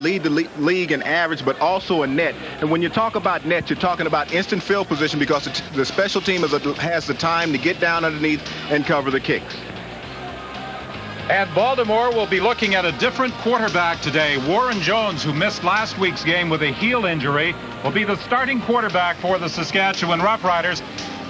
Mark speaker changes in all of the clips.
Speaker 1: lead the league in average, but also in net. And when you talk about net, you're talking about instant field position because the special team has the time to get down underneath and cover the kicks.
Speaker 2: And Baltimore will be looking at a different quarterback today. Warren Jones, who missed last week's game with a heel injury, will be the starting quarterback for the Saskatchewan Roughriders.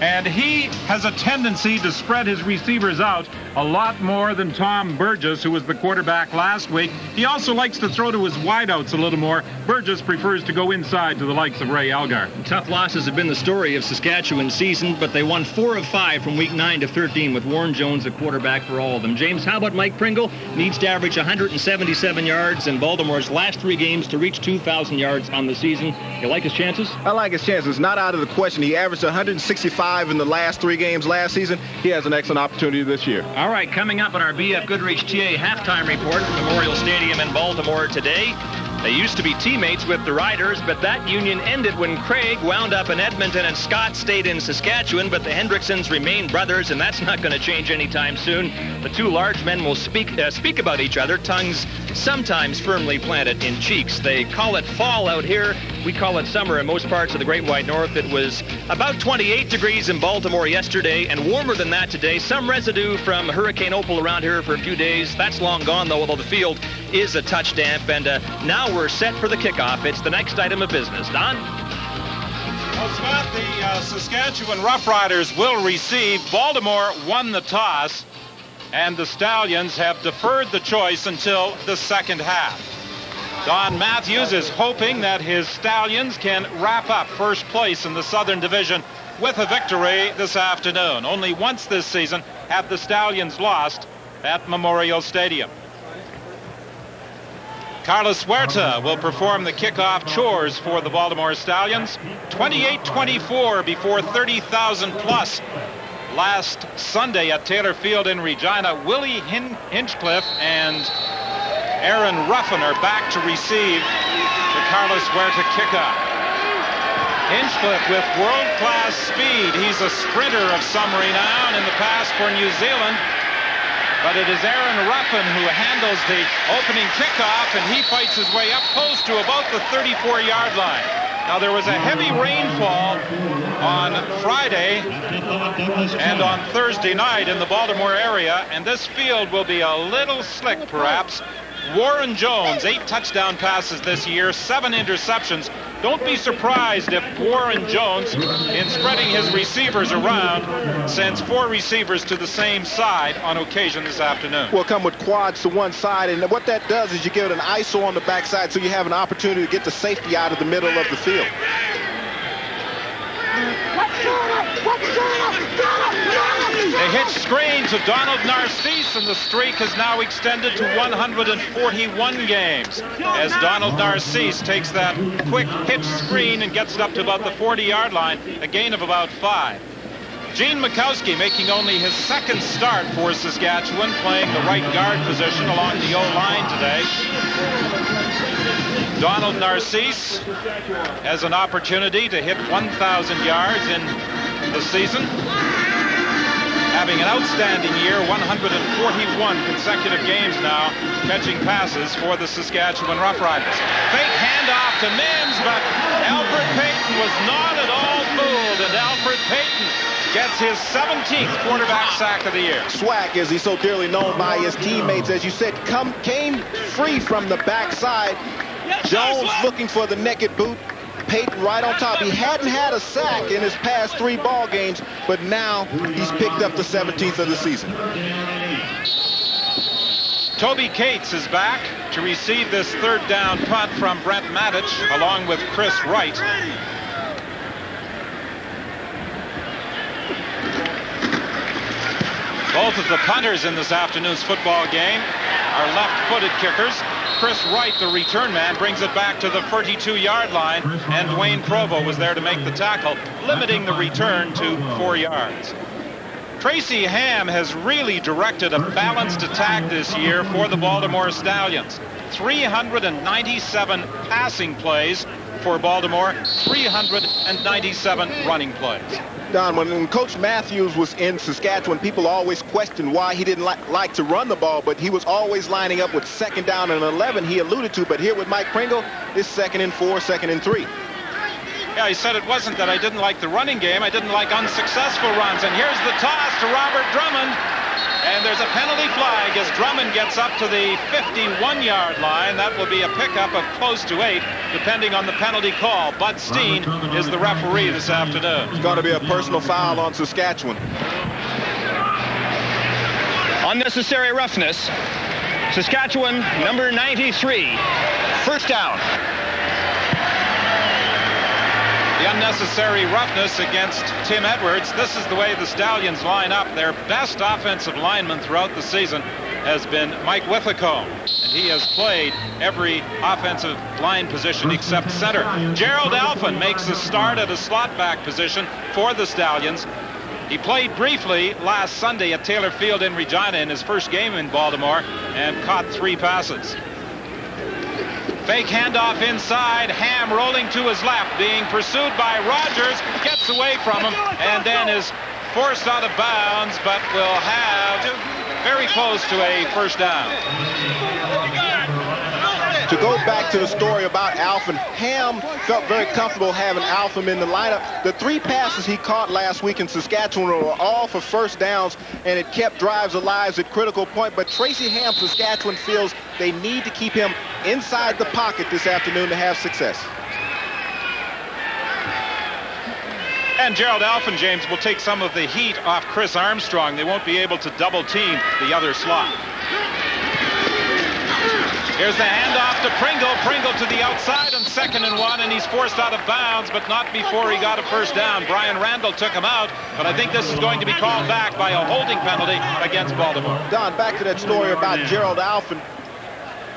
Speaker 2: And he has a tendency to spread his receivers out a lot more than Tom Burgess, who was the quarterback last week. He also likes to throw to his wideouts a little more. Burgess prefers to go inside to the likes of Ray Algar.
Speaker 3: Tough losses have been the story of Saskatchewan's season, but they won 4 of 5 from week 9 to 13 with Warren Jones, the quarterback for all of them. James, how about Mike Pringle? Needs to average 177 yards in Baltimore's last 3 games to reach 2,000 yards on the season. You like his chances?
Speaker 1: I like his chances. Not out of the question. He averaged 165 in the last 3 games last season. He has an excellent opportunity this year.
Speaker 3: All right, coming up on our BF Goodrich TA halftime report from Memorial Stadium in Baltimore today. They used to be teammates with the Riders, but that union ended when Craig wound up in Edmonton and Scott stayed in Saskatchewan, but the Hendricksons remain brothers, and that's not going to change anytime soon. The 2 large men will speak about each other, tongues sometimes firmly planted in cheeks. They call it fall out here. We call it summer in most parts of the Great White North. It was about 28 degrees in Baltimore yesterday and warmer than that today. Some residue from Hurricane Opal around here for a few days. That's long gone, though, although the field is a touch damp. And now we're set for the kickoff. It's the next item of business. Don?
Speaker 2: Well, Scott, the Saskatchewan Roughriders will receive. Baltimore won the toss, and the Stallions have deferred the choice until the second half. Don Matthews is hoping that his Stallions can wrap up first place in the Southern Division with a victory this afternoon. Only once this season have the Stallions lost at Memorial Stadium. Carlos Huerta will perform the kickoff chores for the Baltimore Stallions. 28-24 before 30,000 plus last Sunday at Taylor Field in Regina. Willie Hinchcliffe and Aaron Ruffin are back to receive the Carlos Huerta kickoff. Hinchcliffe with world-class speed. He's a sprinter of some renown in the past for New Zealand. But it is Aaron Ruffin who handles the opening kickoff, and he fights his way up close to about the 34-yard line. Now, there was a heavy rainfall on Friday and on Thursday night in the Baltimore area, and this field will be a little slick, perhaps. Warren Jones, 8 touchdown passes this year, 7 interceptions. Don't be surprised if Warren Jones, in spreading his receivers around, sends 4 receivers to the same side on occasion this afternoon.
Speaker 1: Will come with quads to one side, and what that does is you give it an ISO on the backside so you have an opportunity to get the safety out of the middle of the field.
Speaker 2: A hitch screen to Donald Narcisse, and the streak has now extended to 141 games as Donald Narcisse takes that quick hitch screen and gets it up to about the 40-yard line, a gain of about 5. Gene Mikowski making only his second start for Saskatchewan, playing the right guard position along the O-line today. Donald Narcisse has an opportunity to hit 1,000 yards in the season, having an outstanding year, 141 consecutive games now, catching passes for the Saskatchewan Roughriders. Fake handoff to Mims, but Alfred Payton was not at all fooled, and Alfred Payton gets his 17th quarterback sack of the year.
Speaker 1: Swag, as he's so dearly known by his teammates, as you said, came free from the backside. Jones looking for the naked boot. Payton right on top. He hadn't had a sack in his past 3 ball games, but now he's picked up the 17th of the season.
Speaker 2: Toby Cates is back to receive this third down punt from Brent Matich along with Chris Wright. Both of the punters in this afternoon's football game are left-footed kickers. Chris Wright, the return man, brings it back to the 42-yard line, and Dwayne Provo was there to make the tackle, limiting the return to 4 yards. Tracy Ham has really directed a balanced attack this year for the Baltimore Stallions. 397 passing plays for Baltimore, 397 running plays.
Speaker 1: Don, when Coach Matthews was in Saskatchewan, people always questioned why he didn't like to run the ball, but he was always lining up with 2nd down and 11, he alluded to. But here with Mike Pringle, it's 2nd and 4, 2nd and 3.
Speaker 2: Yeah, he said it wasn't that I didn't like the running game. I didn't like unsuccessful runs. And here's the toss to Robert Drummond. And there's a penalty flag as Drummond gets up to the 51-yard line. That will be a pickup of close to 8, depending on the penalty call. Bud Steen is the referee this afternoon.
Speaker 1: It's going to be a personal foul on Saskatchewan.
Speaker 3: Unnecessary roughness. Saskatchewan, number 93. First down.
Speaker 2: The unnecessary roughness against Tim Edwards. This is the way the Stallions line up. Their best offensive lineman throughout the season has been Mike Withacombe, and he has played every offensive line position except center. Gerald Alphen makes a start at a slot back position for the Stallions. He played briefly last Sunday at Taylor Field in Regina in his first game in Baltimore and caught 3 passes. Fake handoff inside. Ham rolling to his left, being pursued by Rogers, gets away from him, and then is forced out of bounds, but will have very close to a first down.
Speaker 1: To go back to the story about Alphen, Ham felt very comfortable having Alphen in the lineup. The 3 passes he caught last week in Saskatchewan were all for first downs, and it kept drives alive at critical point. But Tracy Ham, Saskatchewan, feels they need to keep him inside the pocket this afternoon to have success.
Speaker 2: And Gerald Alphen, James, will take some of the heat off Chris Armstrong. They won't be able to double team the other slot. Here's the handoff to Pringle. Pringle to the outside on 2nd and 1, and he's forced out of bounds, but not before he got a first down. Brian Randall took him out, but I think this is going to be called back by a holding penalty against Baltimore.
Speaker 1: Don, back to that story about Gerald Alphen.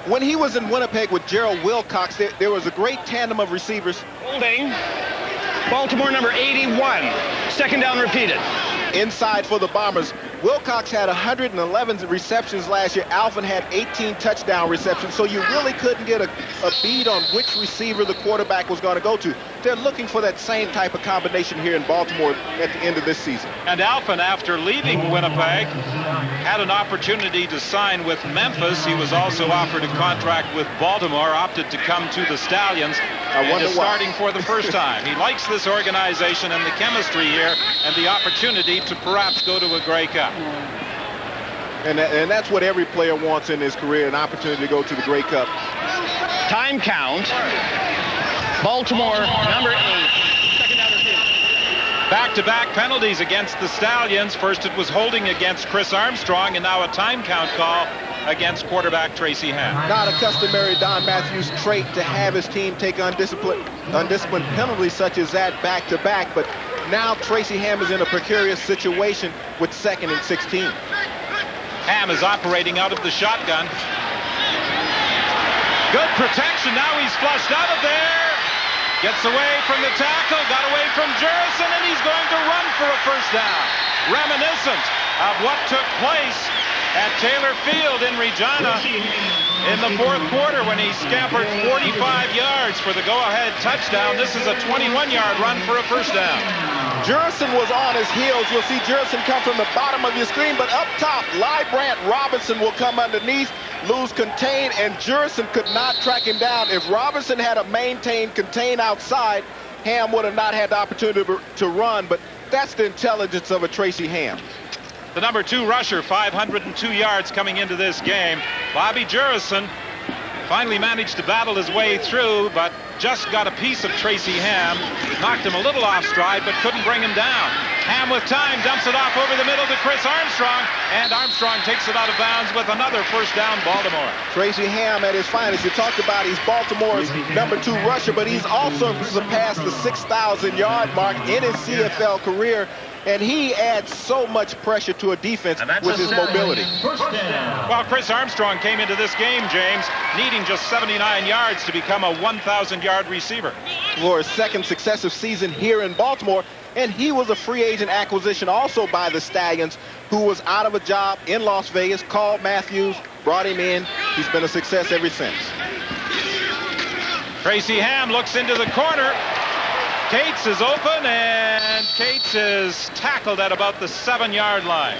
Speaker 1: When he was in Winnipeg with Gerald Wilcox, there was a great tandem of receivers.
Speaker 3: Holding. Baltimore number 81. 2nd down repeated.
Speaker 1: Inside for the Bombers. Wilcox had 111 receptions last year. Alphen had 18 touchdown receptions, so you really couldn't get a bead on which receiver the quarterback was going to go to. They're looking for that same type of combination here in Baltimore at the end of this season.
Speaker 2: And Alphen, after leaving Winnipeg, had an opportunity to sign with Memphis. He was also offered a contract with Baltimore, opted to come to the Stallions, and is starting for the first time. He likes this organization and the chemistry here and the opportunity to perhaps go to a Grey Cup.
Speaker 1: And that's what every player wants in his career, an opportunity to go to the Grey Cup.
Speaker 3: Time count. Baltimore number 8. 2nd down repeated.
Speaker 2: Back-to-back penalties against the Stallions. First it was holding against Chris Armstrong, and now a time count call against quarterback Tracy Ham.
Speaker 1: Not a customary Don Matthews trait to have his team take undisciplined penalties such as that back-to-back, but now Tracy Ham is in a precarious situation with 2nd and 16.
Speaker 2: Ham is operating out of the shotgun. Good protection. Now he's flushed out of there. Gets away from the tackle, got away from Jurison, and he's going to run for a first down. Reminiscent of what took place at Taylor Field in Regina in the 4th quarter when he scampered 45 yards for the go-ahead touchdown. This is a 21-yard run for a first down.
Speaker 1: Jurison was on his heels. You'll see Jurison come from the bottom of your screen, but up top, Librant Robinson will come underneath, lose contain, and Jurison could not track him down. If Robinson had a maintained contain outside, Ham would have not had the opportunity to run, but that's the intelligence of a Tracy Ham.
Speaker 2: The number 2 rusher, 502 yards coming into this game. Bobby Jurison finally managed to battle his way through, but just got a piece of Tracy Ham. Knocked him a little off stride, but couldn't bring him down. Ham with time dumps it off over the middle to Chris Armstrong, and Armstrong takes it out of bounds with another first down, Baltimore.
Speaker 1: Tracy Ham at his finest. You talked about he's Baltimore's number 2 rusher, but he's also surpassed the 6,000-yard mark in his CFL career. And he adds so much pressure to a defense with his mobility.
Speaker 2: Well, Chris Armstrong came into this game, James, needing just 79 yards to become a 1,000-yard receiver.
Speaker 1: For his 2nd successive season here in Baltimore, and he was a free agent acquisition also by the Stallions, who was out of a job in Las Vegas, called Matthews, brought him in. He's been a success ever since.
Speaker 2: Tracy Ham looks into the corner. Cates is open, and Cates is tackled at about the 7-yard line.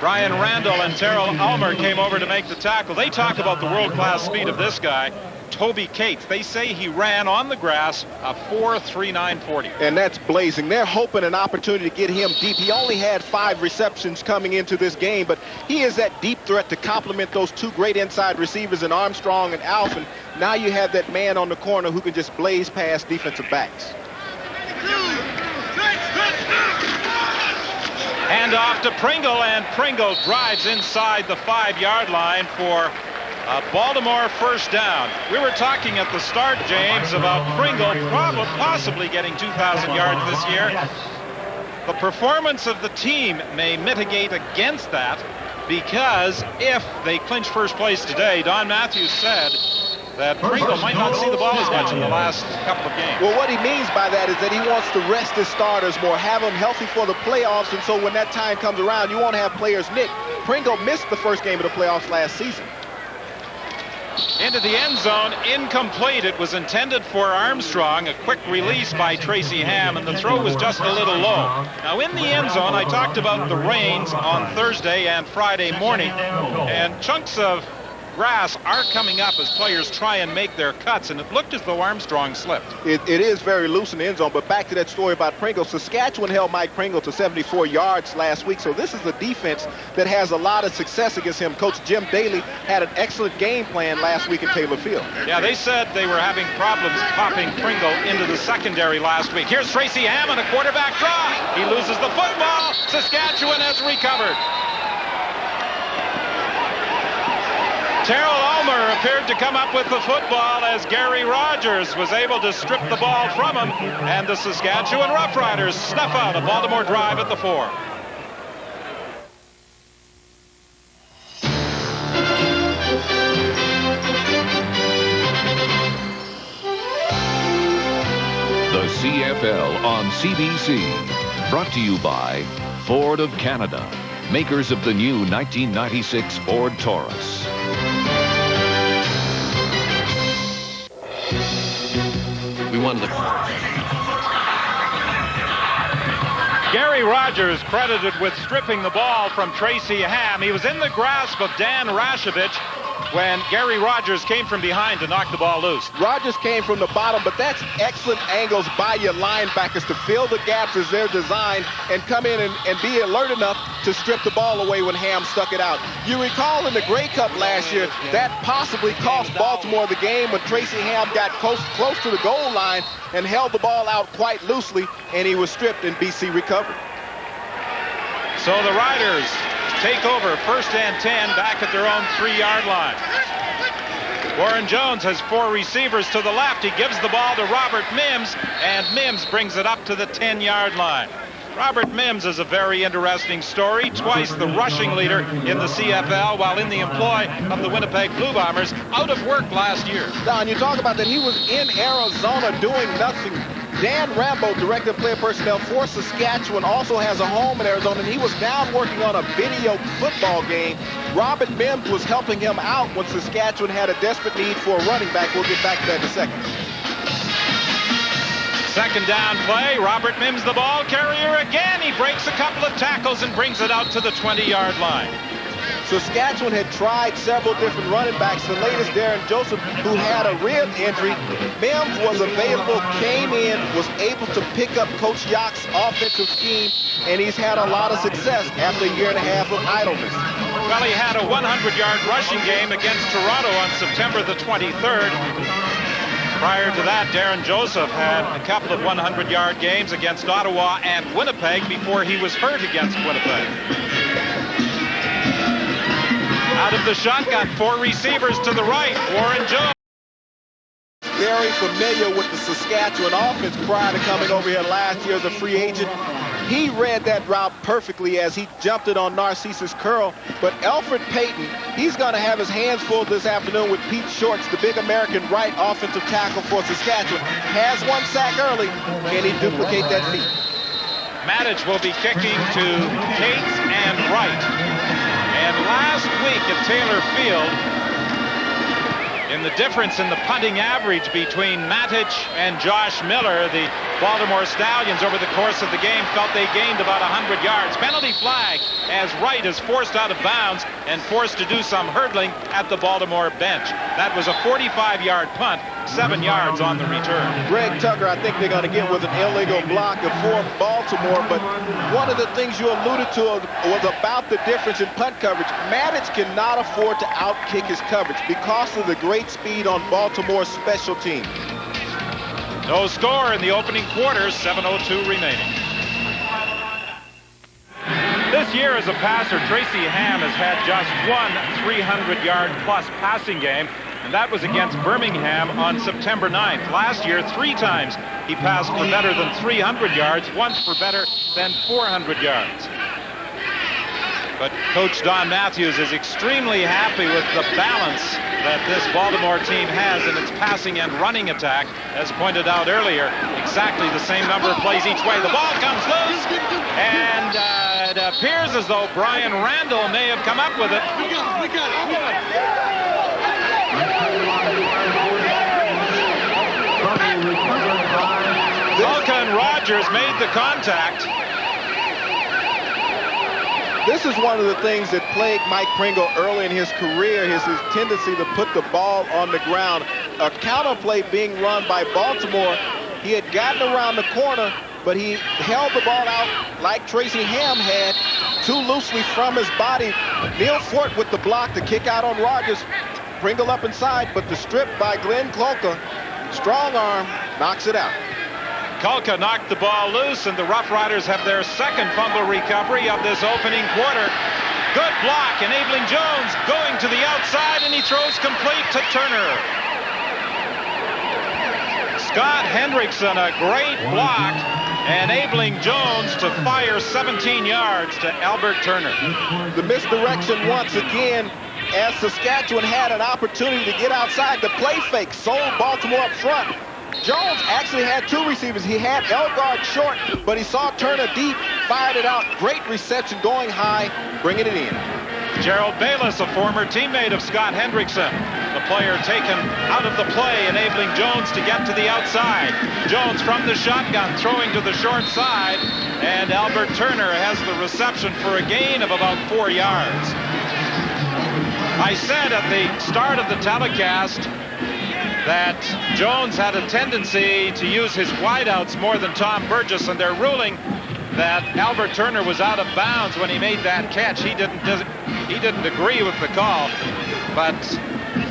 Speaker 2: Brian Randall and Terrell Ulmer came over to make the tackle. They talk about the world-class speed of this guy, Toby Cates. They say he ran on the grass a 4.3940.
Speaker 1: And that's blazing. They're hoping an opportunity to get him deep. He only had 5 receptions coming into this game, but he is that deep threat to complement those 2 great inside receivers in Armstrong and Alf. And now you have that man on the corner who can just blaze past defensive backs.
Speaker 2: Hand off to Pringle, and Pringle drives inside the 5-yard line for a Baltimore first down. We were talking at the start, James, about Pringle possibly getting 2,000 yards this year. The performance of the team may mitigate against that, because if they clinch first place today, Don Matthews said that Pringle might not see the ball as much in the last couple of games.
Speaker 1: Well, what he means by that is that he wants to rest his starters more, have them healthy for the playoffs, and so when that time comes around, you won't have players nicked. Pringle missed the first game of the playoffs last season.
Speaker 2: Into the end zone, incomplete. It was intended for Armstrong, a quick release by Tracy Ham, and the throw was just a little low. Now in the end zone, I talked about the rains on Thursday and Friday morning, and chunks of grass are coming up as players try and make their cuts, and it looked as though Armstrong slipped.
Speaker 1: It is very loose in the end zone, but back to that story about Pringle. Saskatchewan held Mike Pringle to 74 yards last week, so this is a defense that has a lot of success against him. Coach Jim Daly had an excellent game plan last week at Taylor Field.
Speaker 2: Yeah, they said they were having problems popping Pringle into the secondary last week. Here's Tracy Ham on a quarterback draw. He loses the football. Saskatchewan has recovered. Terrell Ulmer appeared to come up with the football as Gary Rogers was able to strip the ball from him, and the Saskatchewan Roughriders snuff out a Baltimore drive at the 4.
Speaker 4: The CFL on CBC, brought to you by Ford of Canada, makers of the new 1996 Ford Taurus.
Speaker 3: We won the...
Speaker 2: Gary Rogers credited with stripping the ball from Tracy Ham. He was in the grasp of Dan Rashovich when Gary Rogers came from behind to knock the ball loose.
Speaker 1: Rogers came from the bottom, but that's excellent angles by your linebackers to fill the gaps as they're designed and come in and be alert enough to strip the ball away when Ham stuck it out. You recall in the Grey Cup last year, that possibly cost Baltimore the game when Tracy Ham got close to the goal line and held the ball out quite loosely, and he was stripped and BC recovered.
Speaker 2: So the Riders take over 1st and 10 back at their own 3-yard line. Warren Jones has 4 receivers to the left. He gives the ball to Robert Mims, and Mims brings it up to the 10-yard line. Robert Mims is a very interesting story. Twice the rushing leader in the CFL while in the employ of the Winnipeg Blue Bombers, out of work last year.
Speaker 1: Don, you talk about that he was in Arizona doing nothing. Dan Rambo, Director of Player Personnel for Saskatchewan, also has a home in Arizona, and he was down working on a video football game. Robert Mims was helping him out when Saskatchewan had a desperate need for a running back. We'll get back to that in a second.
Speaker 2: Second down play, Robert Mims the ball carrier again. He breaks a couple of tackles and brings it out to the 20-yard line.
Speaker 1: Saskatchewan had tried several different running backs. The latest, Darren Joseph, who had a rib injury. Mims was available, came in, was able to pick up Coach Yock's offensive scheme, and he's had a lot of success after a year and a half of idleness.
Speaker 2: Well, he had a 100-yard rushing game against Toronto on September the 23rd. Prior to that, Darren Joseph had a couple of 100-yard games against Ottawa and Winnipeg before he was hurt against Winnipeg. Out of the shotgun, 4 receivers to the right. Warren Jones.
Speaker 1: Very familiar with the Saskatchewan offense prior to coming over here last year as a free agent. He read that route perfectly as he jumped it on Narcissus Curl. But Alfred Payton, he's going to have his hands full this afternoon with Pete Shorts, the big American right offensive tackle for Saskatchewan. Has 1 sack early. Can he duplicate that feat?
Speaker 2: Matic will be kicking to Cates and Wright. And last week at Taylor Field, in the difference in the punting average between Matic and Josh Miller. The Baltimore Stallions over the course of the game felt they gained about 100 yards. Penalty flag as Wright is forced out of bounds and forced to do some hurdling at the Baltimore bench. That was a 45-yard punt, 7 yards on the return.
Speaker 1: Greg Tucker, I think they're going to get with an illegal block for Baltimore, but one of the things you alluded to was about the difference in punt coverage. Matic cannot afford to outkick his coverage because of the great speed on Baltimore's special team.
Speaker 2: No score in the opening quarter, 7:02 remaining. This year as a passer, Tracy Ham has had just one 300-yard plus passing game, and that was against Birmingham on September 9th. Last year, 3 times he passed for better than 300 yards, once for better than 400 yards. But Coach Don Matthews is extremely happy with the balance that this Baltimore team has in its passing and running attack. As pointed out earlier, exactly the same number of plays each way. The ball comes loose, and it appears as though Brian Randall may have come up with it. Vulcan Rogers made the contact.
Speaker 1: This is one of the things that plagued Mike Pringle early in his career, his tendency to put the ball on the ground. A counter play being run by Baltimore. He had gotten around the corner, but he held the ball out like Tracy Ham had, too loosely from his body. Neil Fort with the block, the kick out on Rogers. Pringle up inside, but the strip by Glenn Kulka, strong arm, knocks it out.
Speaker 2: Kulka knocked the ball loose, and the Roughriders have their second fumble recovery of this opening quarter. Good block, enabling Jones going to the outside, and he throws complete to Turner. Scott Hendrickson, a great block, enabling Jones to fire 17 yards to Albert Turner.
Speaker 1: The misdirection once again, as Saskatchewan had an opportunity to get outside. The play fake sold Baltimore up front. Jones actually had 2 receivers. He had Elgard short, but he saw Turner deep, fired it out. Great reception, going high, bringing it in.
Speaker 2: Gerald Bayless, a former teammate of Scott Hendrickson. The player taken out of the play, enabling Jones to get to the outside. Jones from the shotgun, throwing to the short side, and Albert Turner has the reception for a gain of about 4 yards. I said at the start of the telecast that Jones had a tendency to use his wideouts more than Tom Burgess, and they're ruling that Albert Turner was out of bounds when he made that catch. He didn't agree with the call, but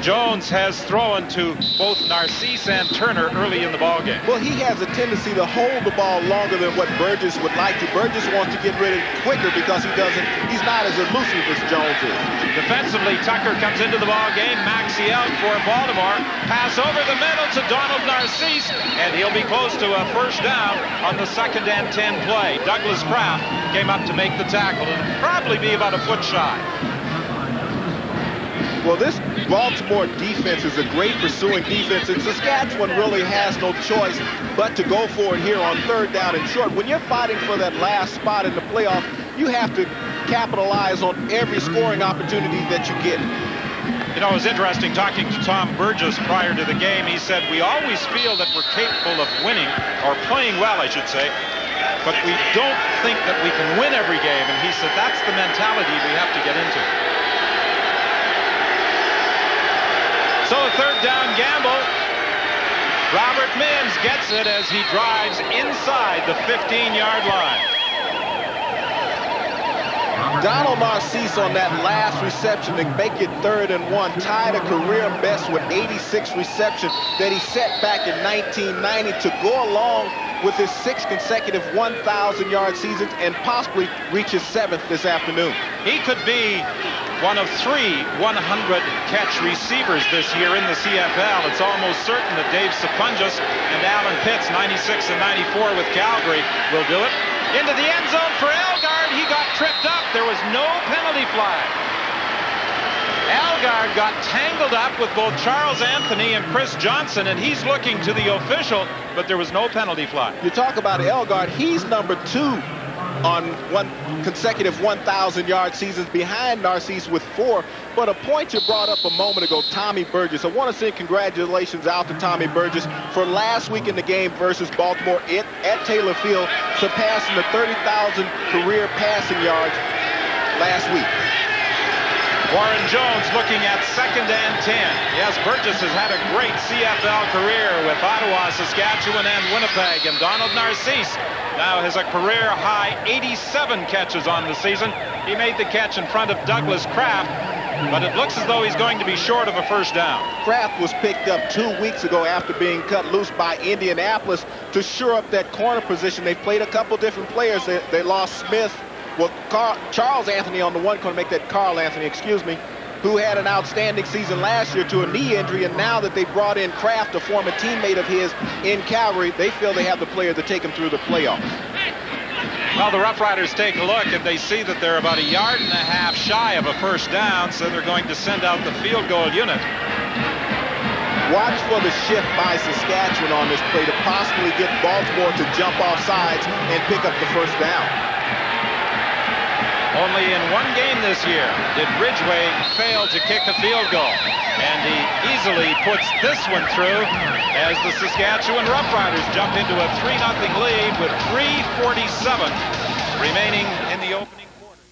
Speaker 2: Jones has thrown to both Narcisse and Turner early in the ballgame.
Speaker 1: Well, he has a tendency to hold the ball longer than what Burgess would like to. Burgess wants to get rid of it quicker because he's not as elusive as Jones is.
Speaker 2: Defensively, Tucker comes into the ballgame. Maxey out for Baltimore. Pass over the middle to Donald Narcisse, and he'll be close to a first down on the 2nd and 10 play. Douglas Kraft came up to make the tackle. It'll probably be about a foot shy.
Speaker 1: Well, this Baltimore defense is a great pursuing defense, and Saskatchewan really has no choice but to go for it here on 3rd down and short. When you're fighting for that last spot in the playoff, you have to capitalize on every scoring opportunity that you get.
Speaker 2: You know, it was interesting talking to Tom Burgess prior to the game. He said, we always feel that we're capable of winning, or playing well, I should say, but we don't think that we can win every game. And he said, that's the mentality we have to get into. So a 3rd down gamble. Robert Mims gets it as he drives inside the 15-yard line.
Speaker 1: Donald Narcisse on that last reception to make it 3rd and 1, tied a career best with 86 receptions that he set back in 1990 to go along with his 6th consecutive 1,000-yard seasons and possibly reach his 7th this afternoon.
Speaker 2: He could be one of 3 100-catch receivers this year in the CFL. It's almost certain that Dave Sapunjas and Alan Pitts, 96 and 94 with Calgary, will do it. Into the end zone for Elgard. He got tripped up. There was no penalty flag. Elgard got tangled up with both Charles Anthony and Chris Johnson, and he's looking to the official, but there was no penalty flag.
Speaker 1: You talk about Elgard, he's number 2 on one consecutive 1,000-yard seasons behind Narcisse with 4. But a point you brought up a moment ago, Tommy Burgess. I want to say congratulations out to Tommy Burgess for last week in the game versus Baltimore at Taylor Field, surpassing the 30,000 career passing yards last week.
Speaker 2: Warren Jones looking at 2nd and 10. Yes, Burgess has had a great CFL career with Ottawa, Saskatchewan, and Winnipeg. And Donald Narcisse now has a career-high 87 catches on the season. He made the catch in front of Douglas Kraft, but it looks as though he's going to be short of a first down.
Speaker 1: Kraft was picked up 2 weeks ago after being cut loose by Indianapolis to shore up that corner position. They played a couple different players. They lost Smith. Well, Charles Anthony on the one corner, make that Carl Anthony, excuse me, who had an outstanding season last year to a knee injury, and now that they brought in Kraft, a former teammate of his in Calgary, they feel they have the player to take him through the playoffs.
Speaker 2: Well, the Roughriders take a look, and they see that they're about 1.5 yards shy of a first down, so they're going to send out the field goal unit.
Speaker 1: Watch for the shift by Saskatchewan on this play to possibly get Baltimore to jump off sides and pick up the first down.
Speaker 2: Only in one game this year did Ridgway fail to kick a field goal. And he easily puts this one through as the Saskatchewan Roughriders jump into a 3-0 lead with 3:47 remaining in the opening quarter.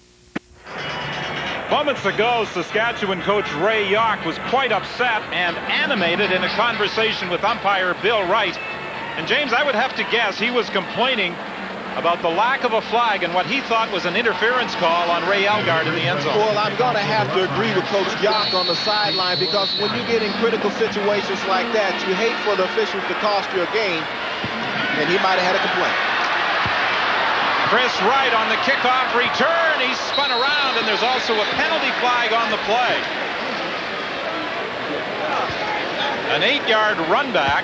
Speaker 2: Moments ago, Saskatchewan coach Ray Yawk was quite upset and animated in a conversation with umpire Bill Wright. And James, I would have to guess he was complaining about the lack of a flag and what he thought was an interference call on Ray Elgard in the end zone.
Speaker 1: Well, I'm going to have to agree with Coach Yawk on the sideline, because when you get in critical situations like that, you hate for the officials to cost you a game, and he might have had a complaint.
Speaker 2: Chris Wright on the kickoff return. He's spun around, and there's also a penalty flag on the play. An 8-yard run back.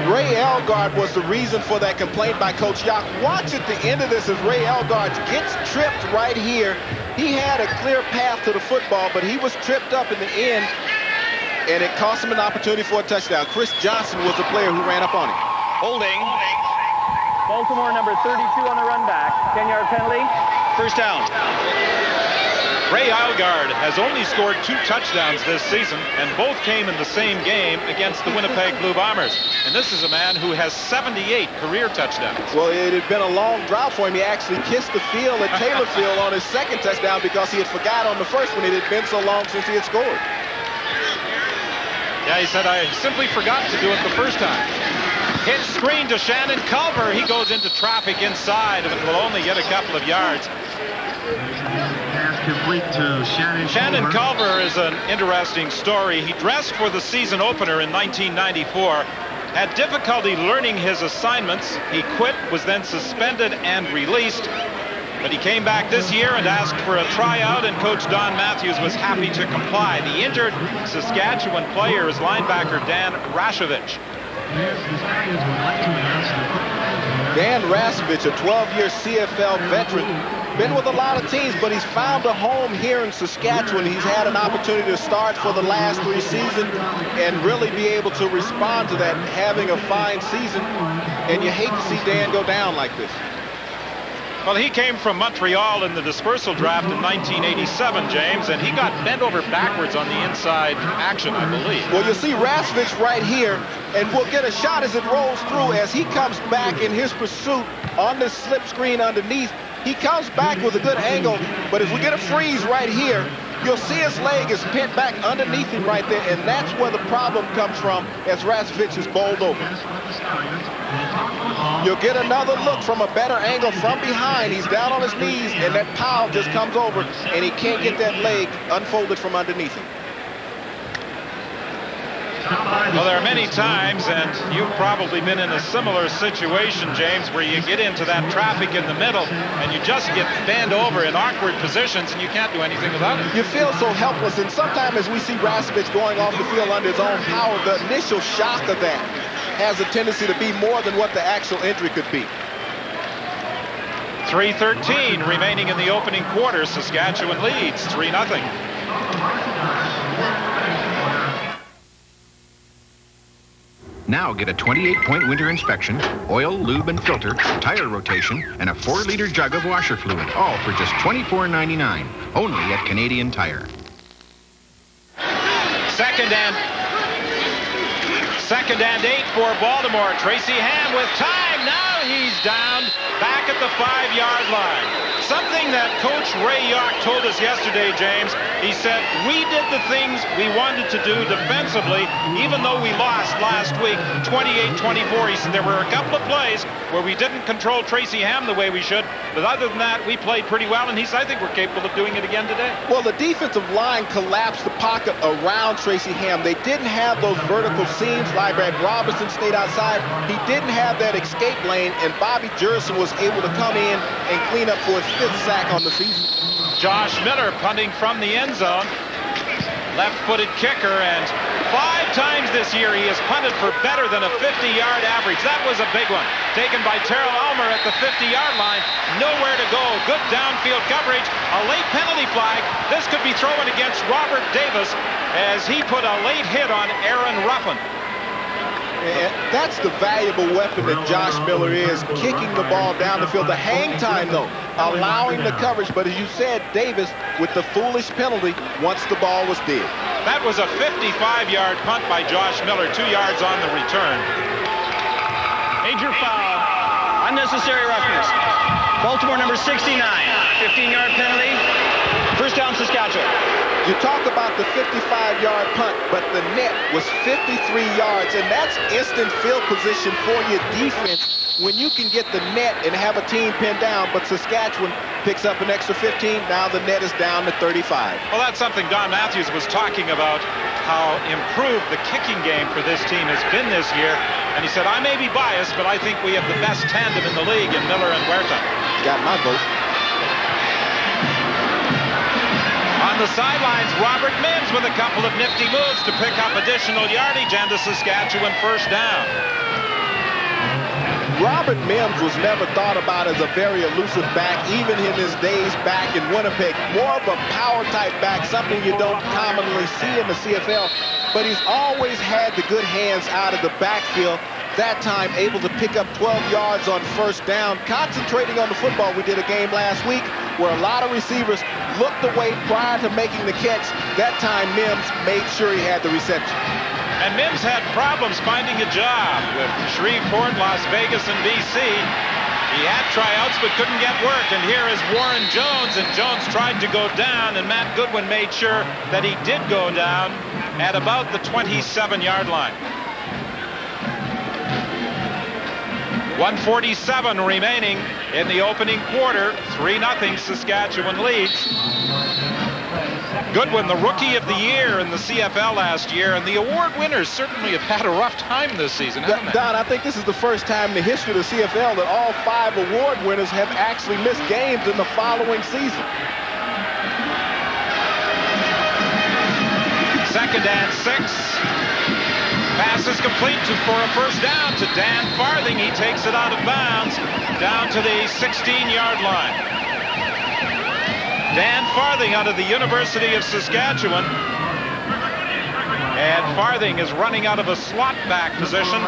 Speaker 1: Ray Elgard was the reason for that complaint by Coach Yawk. Watch at the end of this as Ray Elgard gets tripped right here. He had a clear path to the football, but he was tripped up in the end, and it cost him an opportunity for a touchdown. Chris Johnson was the player who ran up on him.
Speaker 3: Holding.
Speaker 5: Baltimore number 32 on the run back. 10-yard penalty.
Speaker 3: First down.
Speaker 2: Ray Elgard has only scored 2 touchdowns this season, and both came in the same game against the Winnipeg Blue Bombers. And this is a man who has 78 career touchdowns.
Speaker 1: Well, it had been a long drought for him. He actually kissed the field at Taylor Field on his second touchdown because he had forgot on the first one. It had been so long since he had scored.
Speaker 2: Yeah, he said, I simply forgot to do it the first time. Hit screen to Shannon Culver. He goes into traffic inside, and it will only get a couple of yards.
Speaker 6: Complete to
Speaker 2: Shannon Culver is an interesting story. He dressed for the season opener in 1994, had difficulty learning his assignments. He quit, was then suspended and released. But he came back this year and asked for a tryout, and Coach Don Matthews was happy to comply. The injured Saskatchewan player is linebacker Dan Rashovich.
Speaker 1: Dan Rasovich, a 12-year CFL veteran, been with a lot of teams, but he's found a home here in Saskatchewan. He's had an opportunity to start for the last 3 seasons and really be able to respond to that, having a fine season. And you hate to see Dan go down like this.
Speaker 2: Well, he came from Montreal in the dispersal draft in 1987, James, and he got bent over backwards on the inside action, I believe.
Speaker 1: Well, you'll see Rasovich right here, and we'll get a shot as it rolls through as he comes back in his pursuit on the slip screen underneath. He comes back with a good angle, but if we get a freeze right here, you'll see his leg is bent back underneath him right there, and that's where the problem comes from as Rasovich is bowled over. You'll get another look from a better angle from behind. He's down on his knees, and that pile just comes over, and he can't get that leg unfolded from underneath him.
Speaker 2: Well, there are many times, and you've probably been in a similar situation, James, where you get into that traffic in the middle and you just get bent over in awkward positions and you can't do anything about it.
Speaker 1: You feel so helpless, and sometimes as we see Rasovich going off the field under his own power, the initial shock of that has a tendency to be more than what the actual injury could be.
Speaker 2: 3:13 remaining in the opening quarter. Saskatchewan leads 3-0.
Speaker 6: Now get a 28-point winter inspection, oil, lube, and filter, tire rotation, and a 4-liter jug of washer fluid, all for just $24.99, only at Canadian Tire.
Speaker 2: Second and 8 for Baltimore. Tracy Ham with time. Now he's down back at the 5-yard line. Something that Coach Ray York told us yesterday, James. He said, we did the things we wanted to do defensively, even though we lost last week 28-24. He said there were a couple of plays where we didn't control Tracy Ham the way we should, but other than that, we played pretty well, and he said, I think we're capable of doing it again today.
Speaker 1: Well, the defensive line collapsed the pocket around Tracy Ham. They didn't have those vertical seams. Linebacker Robinson stayed outside. He didn't have that escape lane, and Bobby Jerson was able to come in and clean up for his 5th sack on the season.
Speaker 2: Josh Miller punting from the end zone. Left-footed kicker, and 5 times this year he has punted for better than a 50-yard average. That was a big one. Taken by Terrell Elmer at the 50-yard line. Nowhere to go. Good downfield coverage. A late penalty flag. This could be thrown against Robert Davis as he put a late hit on Aaron Ruffin.
Speaker 1: And that's the valuable weapon that Josh Miller is, kicking the ball down the field. The hang time, though, allowing the coverage. But as you said, Davis, with the foolish penalty, once the ball was dead.
Speaker 2: That was a 55-yard punt by Josh Miller, 2 yards on the return.
Speaker 3: Major foul. Unnecessary roughness. Baltimore number 69. 15-yard penalty. First down, Saskatchewan.
Speaker 1: You talk about the 55-yard punt, but the net was 53 yards, and that's instant field position for your defense when you can get the net and have a team pinned down, but Saskatchewan picks up an extra 15. Now the net is down to 35.
Speaker 2: Well, that's something Don Matthews was talking about, how improved the kicking game for this team has been this year. And he said, I may be biased, but I think we have the best tandem in the league in Miller and Huerta.
Speaker 1: Got my vote.
Speaker 2: On the sidelines, Robert Mims with a couple of nifty moves to pick up additional yardage and the Saskatchewan first down.
Speaker 1: Robert Mims was never thought about as a very elusive back, even in his days back in Winnipeg. More of a power-type back, something you don't commonly see in the CFL. But he's always had the good hands out of the backfield. That time, able to pick up 12 yards on first down, concentrating on the football. We did a game last week where a lot of receivers looked away prior to making the catch. That time, Mims made sure he had the reception.
Speaker 2: And Mims had problems finding a job with Shreveport, Las Vegas, and BC. He had tryouts but couldn't get work. And here is Warren Jones, and Jones tried to go down, and Matt Goodwin made sure that he did go down at about the 27-yard line. 1:47 remaining in the opening quarter. 3-0 Saskatchewan leads. Goodwin, the Rookie of the Year in the CFL last year, and the award winners certainly have had a rough time this season, haven't they?
Speaker 1: Don, I think this is the first time in the history of the CFL that all 5 award winners have actually missed games in the following season.
Speaker 2: 2nd and 6. Pass is complete for a first down to Dan Farthing. He takes it out of bounds down to the 16-yard line. Dan Farthing out of the University of Saskatchewan. And Farthing is running out of a slot back position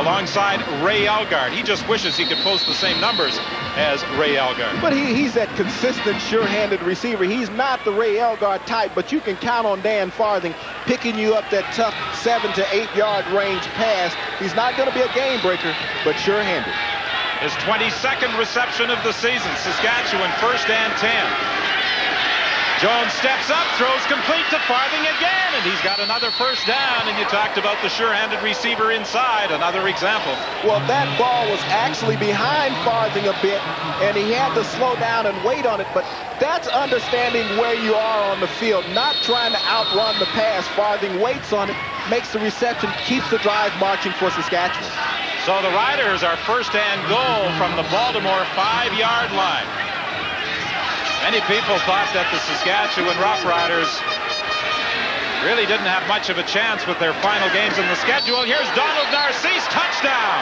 Speaker 2: alongside Ray Elgard. He just wishes he could post the same numbers as Ray Elgard.
Speaker 1: But he's that consistent, sure-handed receiver. He's not the Ray Elgard type, but you can count on Dan Farthing picking you up that tough 7 to 8 yard range pass. He's not going to be a game breaker, but sure-handed.
Speaker 2: His 22nd reception of the season. Saskatchewan 1st and 10. Jones steps up, throws complete to Farthing again, and he's got another first down. And you talked about the sure-handed receiver inside, another example.
Speaker 1: Well, that ball was actually behind Farthing a bit, and he had to slow down and wait on it. But that's understanding where you are on the field, not trying to outrun the pass. Farthing waits on it, makes the reception, keeps the drive marching for Saskatchewan.
Speaker 2: So the Riders are 1st and goal from the Baltimore 5-yard line. Many people thought that the Saskatchewan Roughriders really didn't have much of a chance with their final games in the schedule. Here's Donald Narcisse, touchdown!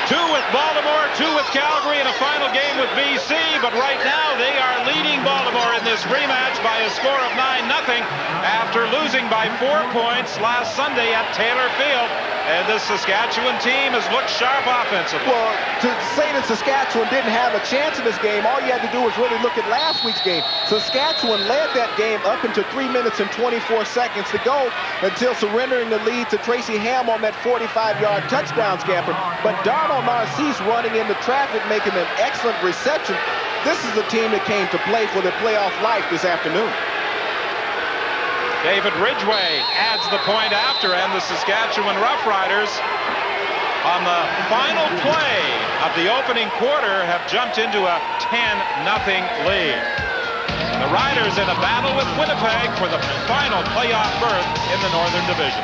Speaker 2: 2 with Baltimore, 2 with Calgary, and a final game with BC. But right now, they are leading Baltimore in this rematch by a score of 9-0. after losing by 4 points last Sunday at Taylor Field. And the Saskatchewan team has looked sharp offensively.
Speaker 1: Well, to say that Saskatchewan didn't have a chance in this game, all you had to do was really look at last week's game. Saskatchewan led that game up into 3 minutes and 24 seconds to go until surrendering the lead to Tracy Ham on that 45-yard touchdown scamper. But Donald Narcisse running into traffic, making an excellent reception. This is the team that came to play for their playoff life this afternoon.
Speaker 2: David Ridgway adds the point after, and the Saskatchewan Roughriders on the final play of the opening quarter have jumped into a 10-0 lead. The Riders in a battle with Winnipeg for the final playoff berth in the Northern Division.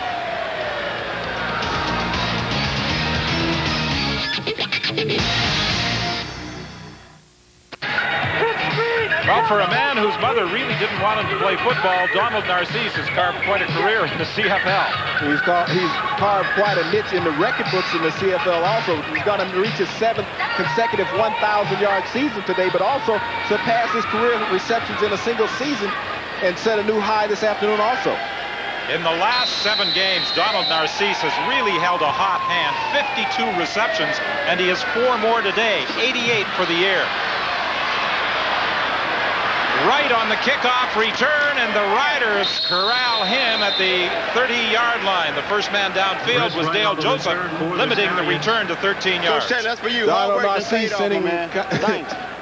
Speaker 2: Well, for a man whose mother really didn't want him to play football, Donald Narcisse has carved quite a career in the CFL.
Speaker 1: He's carved quite a niche in the record books in the CFL also. He's going to reach his 7th consecutive 1,000-yard season today, but also surpass his career receptions in a single season and set a new high this afternoon also.
Speaker 2: In the last 7 games, Donald Narcisse has really held a hot hand, 52 receptions, and he has 4 more today, 88 for the year. Right on the kickoff return, and the Riders corral him at the 30-yard line. The first man downfield was Dale Joseph, limiting the return to 13 yards.
Speaker 1: That's for you. Donald Narcisse sending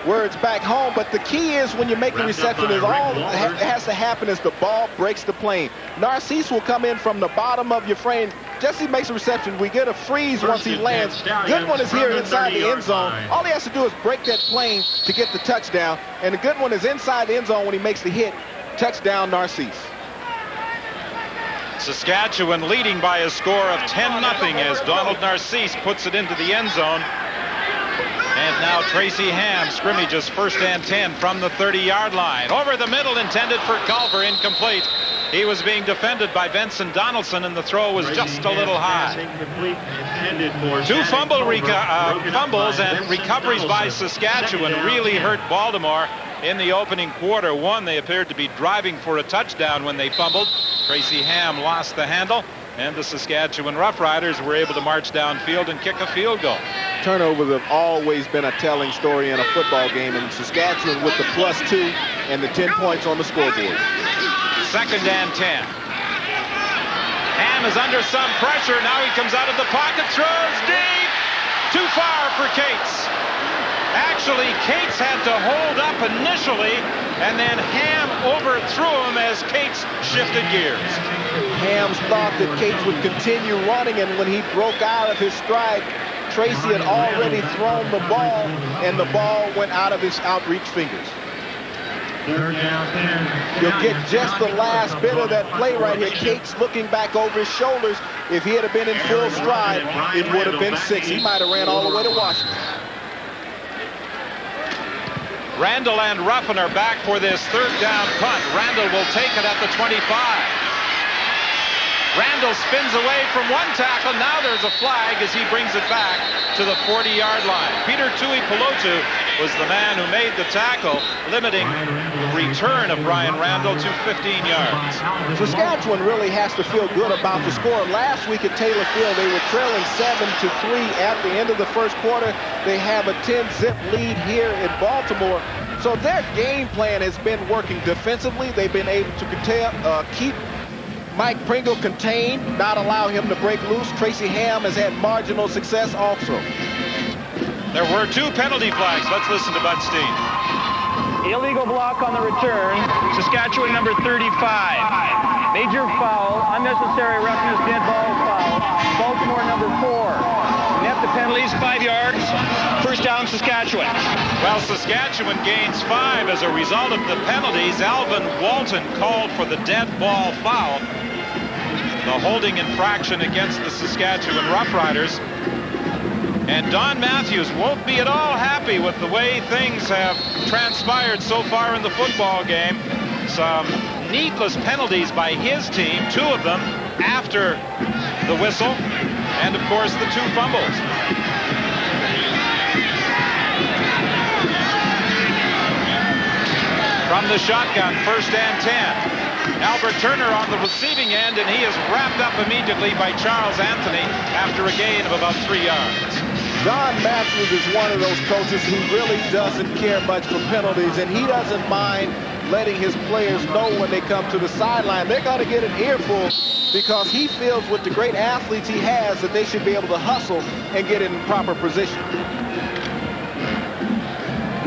Speaker 1: words back home, but the key is when you make the reception is all that has to happen is the ball breaks the plane. Narcisse will come in from the bottom of your frame. Just he makes a reception. We get a freeze once he lands. Good one is here inside the end zone. All he has to do is break that plane to get the touchdown. And the good one is inside the end zone when he makes the hit. Touchdown, Narcisse.
Speaker 2: Saskatchewan leading by a score of 10-0 as Donald Narcisse puts it into the end zone. And now Tracy Ham scrimmages 1st and 10 from the 30-yard line. Over the middle, intended for Culver, incomplete. He was being defended by Benson Donaldson, and the throw was just a little high. 2 fumbles and recoveries by Saskatchewan really hurt Baltimore in the opening quarter. One, they appeared to be driving for a touchdown when they fumbled. Tracy Ham lost the handle, and the Saskatchewan Roughriders were able to march downfield and kick a field goal.
Speaker 1: Turnovers have always been a telling story in a football game, and Saskatchewan with the +2 and the 10 points on the scoreboard.
Speaker 2: 2nd and 10. Ham is under some pressure. Now he comes out of the pocket, throws deep. Too far for Cates. Actually, Cates had to hold up initially, and then Ham overthrew him as Cates shifted gears.
Speaker 1: Ham's thought that Cates would continue running, and when he broke out of his stride, Tracy had already thrown the ball, and the ball went out of his outreach fingers. You'll get just the last bit of that play right here. Cates looking back over his shoulders. If he had been in full stride, it would have been 6. He might have ran all the way to Washington.
Speaker 2: Randall and Ruffin are back for this 3rd down punt. Randall will take it at the 25. Randall spins away from one tackle. Now there's a flag as he brings it back to the 40-yard line. Peter Tuipulotu was the man who made the tackle, limiting the return of Brian Randall to 15 yards.
Speaker 1: Saskatchewan really has to feel good about the score. Last week at Taylor Field, they were trailing 7-3 at the end of the first quarter. They have a 10-zip lead here in Baltimore. So their game plan has been working defensively. They've been able to keep Mike Pringle contained, not allow him to break loose. Tracy Ham has had marginal success also.
Speaker 2: There were 2 penalty flags. Let's listen to Bud Steen.
Speaker 5: Illegal block on the return.
Speaker 3: Saskatchewan number 35.
Speaker 5: Major foul, unnecessary roughness, dead ball foul. Baltimore number 4.
Speaker 3: Net the penalties, 5 yards. 1st down, Saskatchewan.
Speaker 2: Well, Saskatchewan gains 5 as a result of the penalties. Alvin Walton called for the dead ball foul, the holding infraction against the Saskatchewan Roughriders. And Don Matthews won't be at all happy with the way things have transpired so far in the football game. Some needless penalties by his team, 2 of them after the whistle, and of course the 2 fumbles. From the shotgun, 1st and 10. Albert Turner on the receiving end, and he is wrapped up immediately by Charles Anthony after a gain of about 3 yards.
Speaker 1: Don Matthews is one of those coaches who really doesn't care much for penalties, and he doesn't mind letting his players know when they come to the sideline they're going to get an earful, because he feels with the great athletes he has that they should be able to hustle and get in proper position.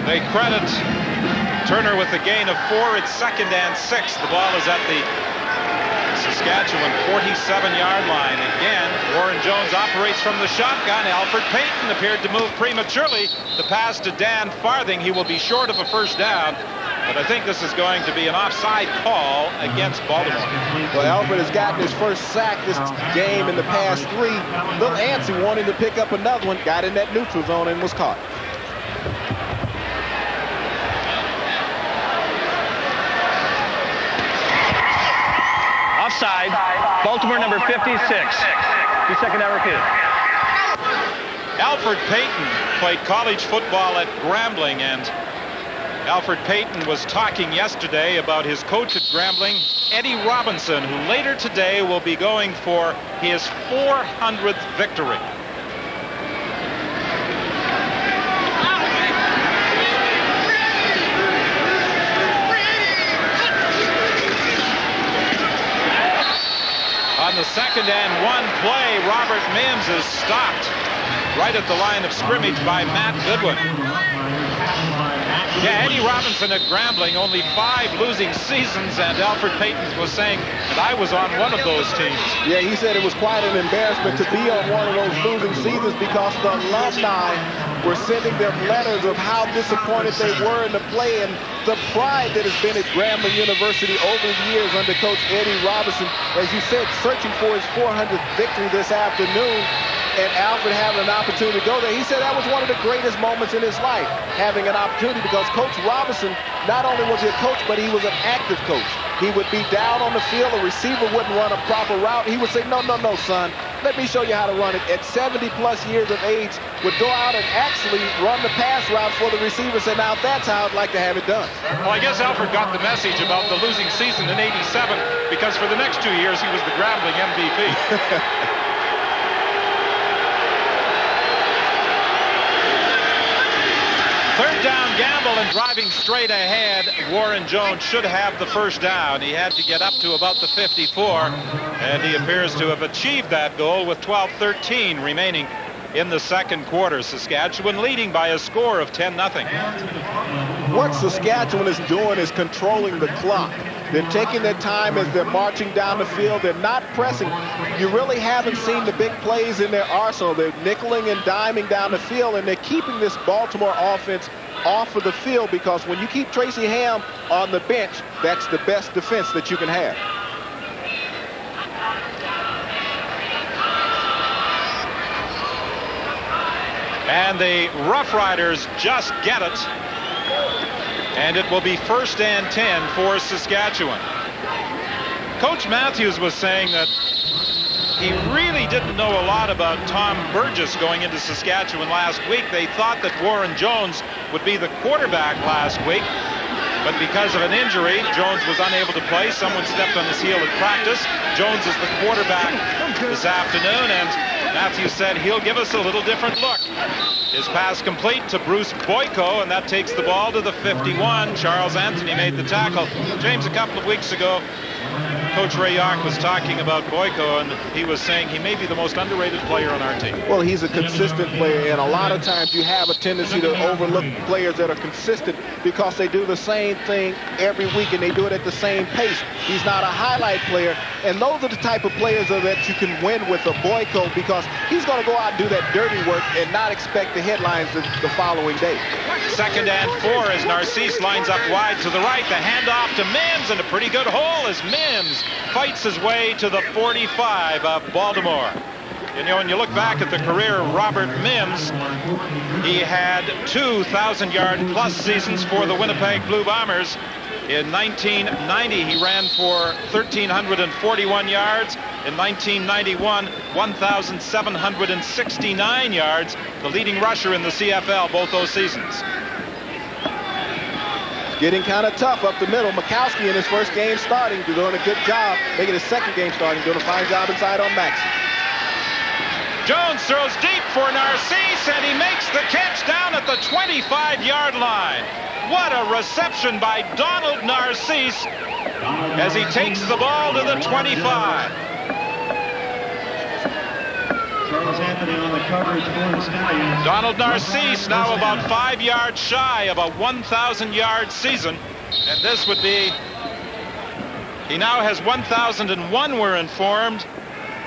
Speaker 2: They credit Turner with a gain of 4. It's 2nd and 6. The ball is at the Saskatchewan 47-yard line. Again, Warren Jones operates from the shotgun. Alfred Payton appeared to move prematurely. The pass to Dan Farthing. He will be short of a first down, but I think this is going to be an offside call against Baltimore.
Speaker 1: Well, Alfred has gotten his first sack this game in the past 3. Little antsy, wanting to pick up another one. Got in that neutral zone and was caught.
Speaker 5: Offside. Baltimore number 56. 2-second hour kid.
Speaker 2: Alfred Payton played college football at Grambling, and Alfred Payton was talking yesterday about his coach at Grambling, Eddie Robinson, who later today will be going for his 400th victory. On the 2nd and 1 play, Robert Mims is stopped right at the line of scrimmage by Matt Goodwin. Yeah, Eddie Robinson at Grambling, only 5 losing seasons, and Alfred Payton was saying that I was on one of those teams.
Speaker 1: Yeah, he said it was quite an embarrassment to be on one of those losing seasons, because the alumni were sending them letters of how disappointed they were in the play, and the pride that has been at Grambling University over the years under Coach Eddie Robinson, as you said, searching for his 400th victory this afternoon, and Alfred having an opportunity to go there. He said that was one of the greatest moments in his life, having an opportunity, because Coach Robinson, not only was he a coach, but he was an active coach. He would be down on the field, a receiver wouldn't run a proper route. He would say, no, son, let me show you how to run it. At 70-plus years of age, would go out and actually run the pass route for the receiver, say, now that's how I'd like to have it done.
Speaker 2: Well, I guess Alfred got the message about the losing season in '87, because for the next 2 years he was the Grambling MVP. Third down gamble, and driving straight ahead, Warren Jones should have the first down. He had to get up to about the 54, and he appears to have achieved that goal with 12:13 remaining in the second quarter. Saskatchewan leading by a score of 10-0.
Speaker 1: What Saskatchewan is doing is controlling the clock. They're taking their time as they're marching down the field. They're not pressing. You really haven't seen the big plays in their arsenal. They're nickeling and diming down the field, and they're keeping this Baltimore offense off of the field, because when you keep Tracy Ham on the bench, that's the best defense that you can have.
Speaker 2: And the Roughriders just get it. And it will be 1st and 10 for Saskatchewan. Coach Matthews was saying that he really didn't know a lot about Tom Burgess going into Saskatchewan last week. They thought that Warren Jones would be the quarterback last week, but because of an injury, Jones was unable to play. Someone stepped on his heel at practice. Jones is the quarterback this afternoon, and Matthews said he'll give us a little different look. His pass complete to Bruce Boyko, and that takes the ball to the 51. Charles Anthony made the tackle. James, a couple of weeks ago, Coach Ray Yark was talking about Boyko, and he was saying he may be the most underrated player on our team.
Speaker 1: Well, he's a consistent player, and a lot of times you have a tendency to overlook players that are consistent because they do the same thing every week, and they do it at the same pace. He's not a highlight player, and those are the type of players that you can win with a Boyko, because he's going to go out and do that dirty work and not expect the headlines the following day.
Speaker 2: 2nd and 4 as Narcisse lines up wide to the right. The handoff to Mims, and a pretty good hole as Mims fights his way to the 45 of Baltimore. You know, when you look back at the career of Robert Mims, he had 2,000-yard-plus seasons for the Winnipeg Blue Bombers. In 1990, he ran for 1,341 yards. In 1991, 1,769 yards, the leading rusher in the CFL both those seasons.
Speaker 1: getting kind of tough up the middle. Mikowski in his first game starting, doing a good job. Making his second game starting, doing a fine job inside on Maxey.
Speaker 2: Jones throws deep for Narcisse, and he makes the catch down at the 25-yard line. What a reception by Donald Narcisse as he takes the ball to the 25.
Speaker 7: On the coverage for the Stallions.
Speaker 2: Donald Narcisse now about 5 yards shy of a 1,000-yard season. And this would be, he now has 1,001, we're informed.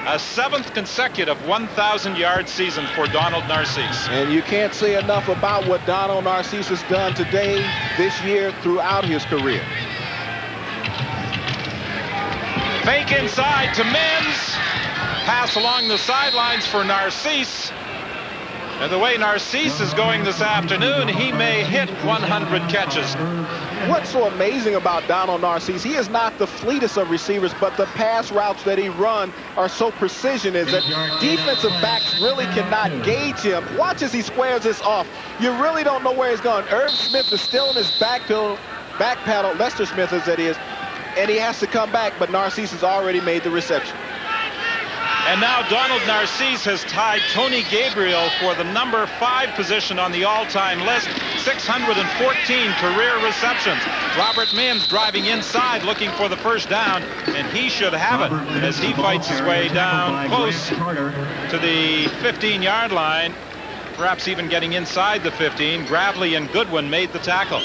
Speaker 2: A 7th consecutive 1,000-yard season for Donald Narcisse.
Speaker 1: And you can't say enough about what Donald Narcisse has done today, this year, throughout his career.
Speaker 2: Fake inside to Mims. Pass along the sidelines for Narcisse. And the way Narcisse is going this afternoon, he may hit 100 catches.
Speaker 1: What's so amazing about Donald Narcisse, he is not the fleetest of receivers, but the pass routes that he run are so precision is that defensive backs really cannot gauge him. Watch as he squares this off. You really don't know where he's going. Irv Smith is still in his back pedal, Lester Smith as it is, and he has to come back, but Narcisse has already made the reception.
Speaker 2: And now Donald Narcisse has tied Tony Gabriel for the number 5 position on the all-time list. 614 career receptions. Robert Mims driving inside looking for the first down, and he should have it as he fights his way down close to the 15-yard line, perhaps even getting inside the 15. Gravely and Goodwin made the tackle.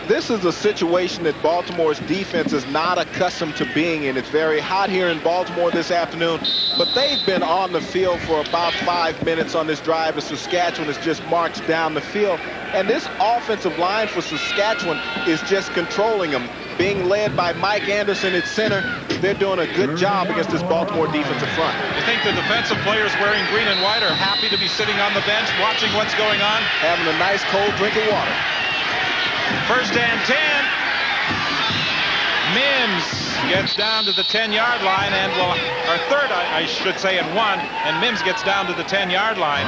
Speaker 1: This is a situation that Baltimore's defense is not accustomed to being in. It's very hot here in Baltimore this afternoon, but they've been on the field for about 5 minutes on this drive as Saskatchewan has just marched down the field. And this offensive line for Saskatchewan is just controlling them. Being led by Mike Anderson at center, they're doing a good job against this Baltimore defensive front.
Speaker 2: You think the defensive players wearing green and white are happy to be sitting on the bench watching what's going on?
Speaker 1: Having a nice cold drink of water.
Speaker 2: First and 10. Mims gets down to the 10-yard line and will, or third, I should say, and 1, and Mims gets down to the 10-yard line.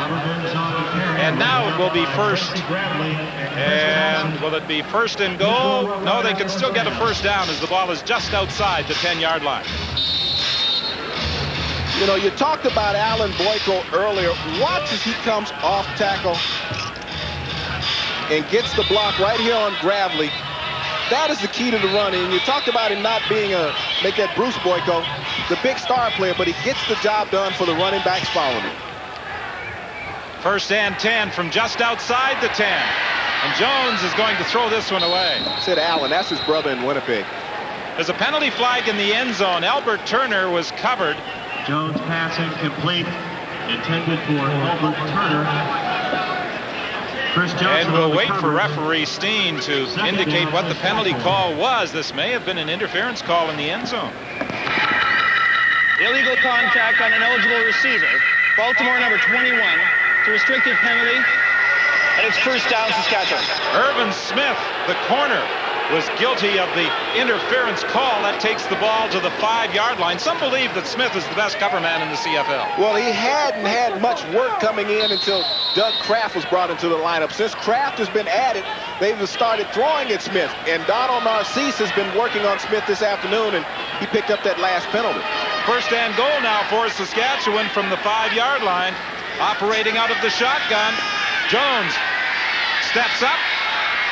Speaker 2: And now it will be first. And will it be first and goal? No, they can still get a first down as the ball is just outside the 10-yard line.
Speaker 1: You know, you talked about Alan Boyko earlier. Watch as he comes off tackle and gets the block right here on Gravely. That is the key to the run. And you talked about him not being make that Bruce Boyko, the big star player, but he gets the job done for the running backs following him.
Speaker 2: First and 10 from just outside the 10. And Jones is going to throw this one away.
Speaker 1: Said Allen, that's his brother in Winnipeg.
Speaker 2: There's a penalty flag in the end zone. Albert Turner was covered.
Speaker 7: Jones passing complete, intended for Albert Turner.
Speaker 2: And we'll wait for referee Steen to indicate what the penalty call was. This may have been an interference call in the end zone.
Speaker 5: Illegal contact on an eligible receiver. Baltimore number 21. It's a restricted penalty. And it's first down, Saskatchewan.
Speaker 2: Irvin Smith, the corner, was guilty of the interference call. That takes the ball to the 5-yard line. Some believe that Smith is the best cover man in the CFL.
Speaker 1: Well, he hadn't had much work coming in until Doug Kraft was brought into the lineup. Since Kraft has been added, they've started throwing at Smith. And Donald Narcisse has been working on Smith this afternoon, and he picked up that last penalty.
Speaker 2: First and goal now for Saskatchewan from the 5-yard line. Operating out of the shotgun. Jones steps up.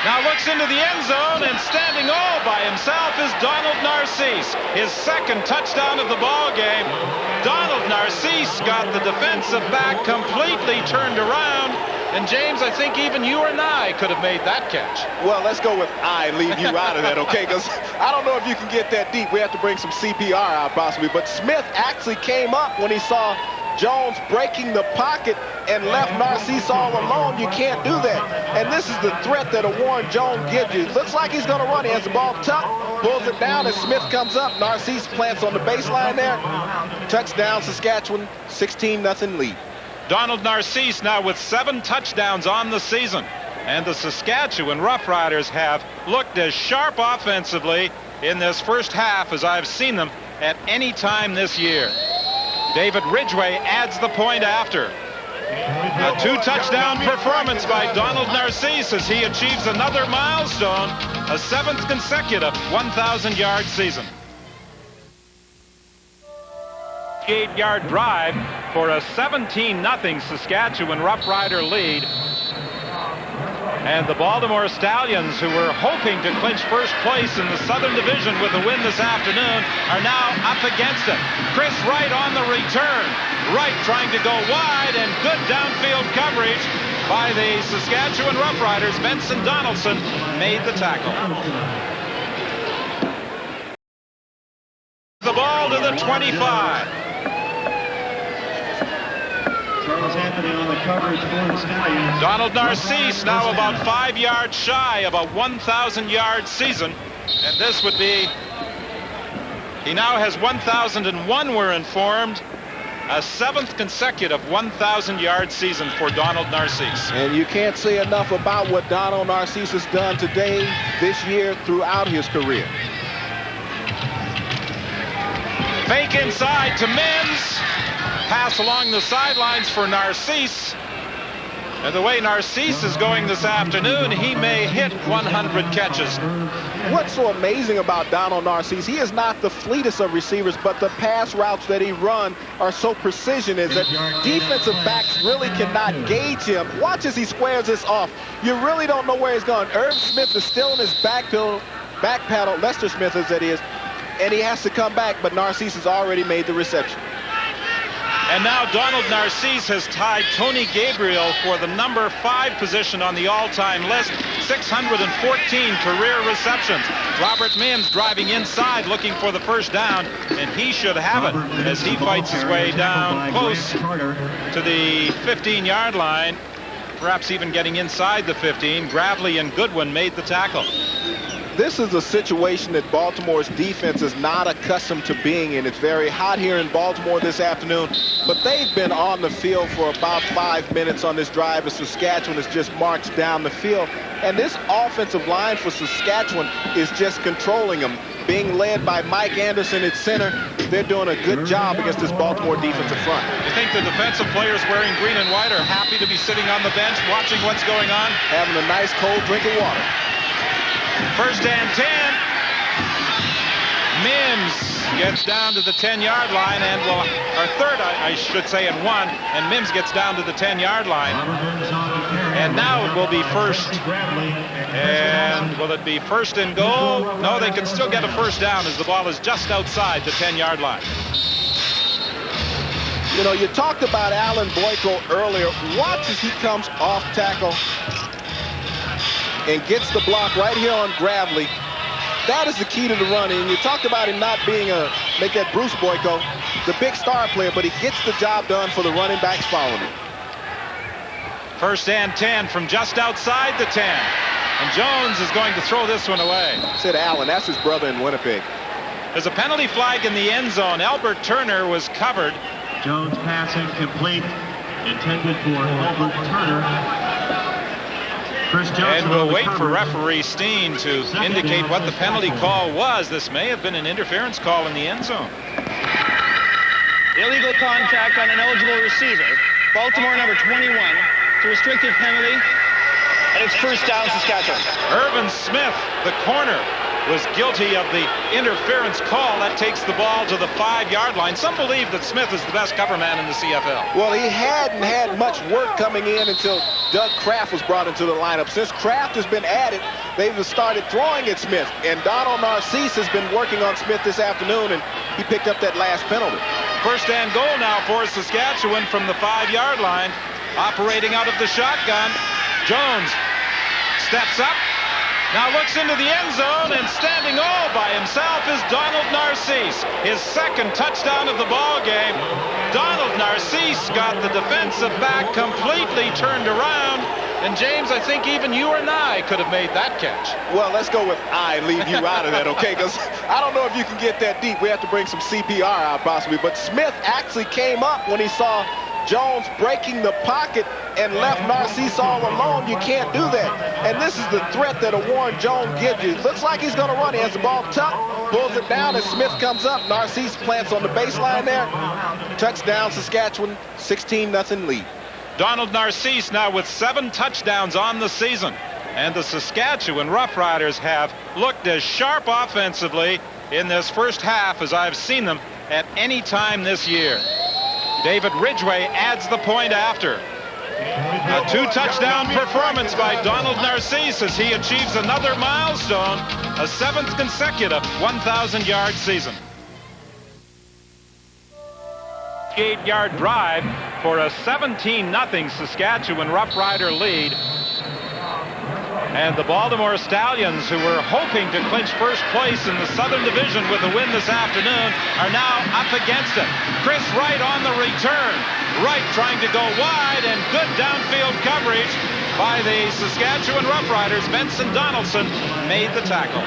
Speaker 2: Now looks into the end zone, and standing all by himself is Donald Narcisse. His second touchdown of the ball game. Donald Narcisse got the defensive back completely turned around. And James, I think even you and I could have made that catch.
Speaker 1: Well, let's go with I and leave you out of that, okay? Because I don't know if you can get that deep. We have to bring some CPR out possibly. But Smith actually came up when he saw Jones breaking the pocket and left Narcisse all alone. You can't do that. And this is the threat that a Warren Jones gives you. Looks like he's going to run. He has the ball tucked, pulls it down, and Smith comes up. Narcisse plants on the baseline there. Touchdown, Saskatchewan, 16-0 lead.
Speaker 2: Donald Narcisse now with 7 touchdowns on the season. And the Saskatchewan Roughriders have looked as sharp offensively in this first half as I've seen them at any time this year. David Ridgway adds the point after. A 2-touchdown performance by Donald Narcisse as he achieves another milestone, a 7th consecutive 1,000-yard season. 8-yard drive for a 17-0 Saskatchewan Roughrider lead. And the Baltimore Stallions, who were hoping to clinch first place in the Southern Division with a win this afternoon, are now up against it. Chris Wright on the return. Wright trying to go wide, and good downfield coverage by the Saskatchewan Roughriders. Benson Donaldson made the tackle. The ball to the 25.
Speaker 7: On the coverage for the Stallions.
Speaker 2: Donald Narcisse now about 5 yards shy of a 1,000-yard season. And this would be, he now has 1,001, we're informed. A 7th consecutive 1,000-yard season for Donald Narcisse.
Speaker 1: And you can't say enough about what Donald Narcisse has done today, this year, throughout his career.
Speaker 2: Fake inside to Mims. Pass along the sidelines for Narcisse. And the way Narcisse is going this afternoon, he may hit 100 catches.
Speaker 1: What's so amazing about Donald Narcisse, he is not the fleetest of receivers, but the pass routes that he runs are so precision is that defensive backs really cannot gauge him. Watch as he squares this off. You really don't know where he's going. Irv Smith is still in his back pedal, Lester Smith as it is, and he has to come back, but Narcisse has already made the reception.
Speaker 2: And now Donald Narcisse has tied Tony Gabriel for the number 5 position on the all-time list. 614 career receptions. Robert Mims driving inside looking for the first down, and he should have it as he fights his way down close to the 15-yard line, perhaps even getting inside the 15. Gravely and Goodwin made the tackle.
Speaker 1: This is a situation that Baltimore's defense is not accustomed to being in. It's very hot here in Baltimore this afternoon, but they've been on the field for about 5 minutes on this drive as Saskatchewan has just marched down the field. And this offensive line for Saskatchewan is just controlling them. Being led by Mike Anderson at center, they're doing a good job against this Baltimore defensive front.
Speaker 2: You think the defensive players wearing green and white are happy to be sitting on the bench watching what's going on?
Speaker 1: Having a nice cold drink of water.
Speaker 2: First and 10. Mims gets down to the 10-yard line and will, or third, I should say, and 1, and Mims gets down to the 10-yard line. And now it will be first. And will it be first and goal? No, they can still get a first down as the ball is just outside the 10-yard line.
Speaker 1: You know, you talked about Alan Boyko earlier. Watch as he comes off tackle and gets the block right here on Gravely. That is the key to the run. And you talked about him not being make that Bruce Boyko, the big star player, but he gets the job done for the running backs following him.
Speaker 2: First and 10 from just outside the 10. And Jones is going to throw this one away.
Speaker 1: Said Allen, that's his brother in Winnipeg.
Speaker 2: There's a penalty flag in the end zone. Albert Turner was covered.
Speaker 7: Jones passing complete, intended for Albert Turner.
Speaker 2: And we'll wait for referee Steen to indicate what the penalty call was. This may have been an interference call in the end zone.
Speaker 5: Illegal contact on an eligible receiver. Baltimore number 21. It's a restricted penalty, and it's first down Saskatchewan.
Speaker 2: Irvin Smith, the corner, was guilty of the interference call. That takes the ball to the 5-yard line. Some believe that Smith is the best cover man in the CFL.
Speaker 1: Well, he hadn't had much work coming in until Doug Kraft was brought into the lineup. Since Kraft has been added, they've started throwing at Smith. And Donald Narcisse has been working on Smith this afternoon, and he picked up that last penalty.
Speaker 2: First and goal now for Saskatchewan from the 5-yard line. Operating out of the shotgun. Jones steps up. Now looks into the end zone, and standing all by himself is Donald Narcisse. His second touchdown of the ball game. Donald Narcisse got the defensive back completely turned around. And James, I think even you and I could have made that catch.
Speaker 1: Well, let's go with I and leave you out of that, okay? Because I don't know if you can get that deep. We have to bring some CPR out possibly. But Smith actually came up when he saw Jones breaking the pocket and left Narcisse all alone. You can't do that. And this is the threat that a Warren Jones gives you. Looks like he's going to run. He has the ball tucked, pulls it down, and Smith comes up. Narcisse plants on the baseline there. Touchdown, Saskatchewan, 16-0 lead.
Speaker 2: Donald Narcisse now with 7 touchdowns on the season. And the Saskatchewan Roughriders have looked as sharp offensively in this first half as I've seen them at any time this year. David Ridgway adds the point after. A 2-touchdown performance by Donald Narcisse as he achieves another milestone, a 7th consecutive 1,000-yard season. 8-yard drive for a 17-0 Saskatchewan Roughrider lead. And the Baltimore Stallions, who were hoping to clinch first place in the Southern Division with a win this afternoon, are now up against it. Chris Wright on the return. Wright trying to go wide, and good downfield coverage by the Saskatchewan Roughriders. Benson Donaldson made the tackle.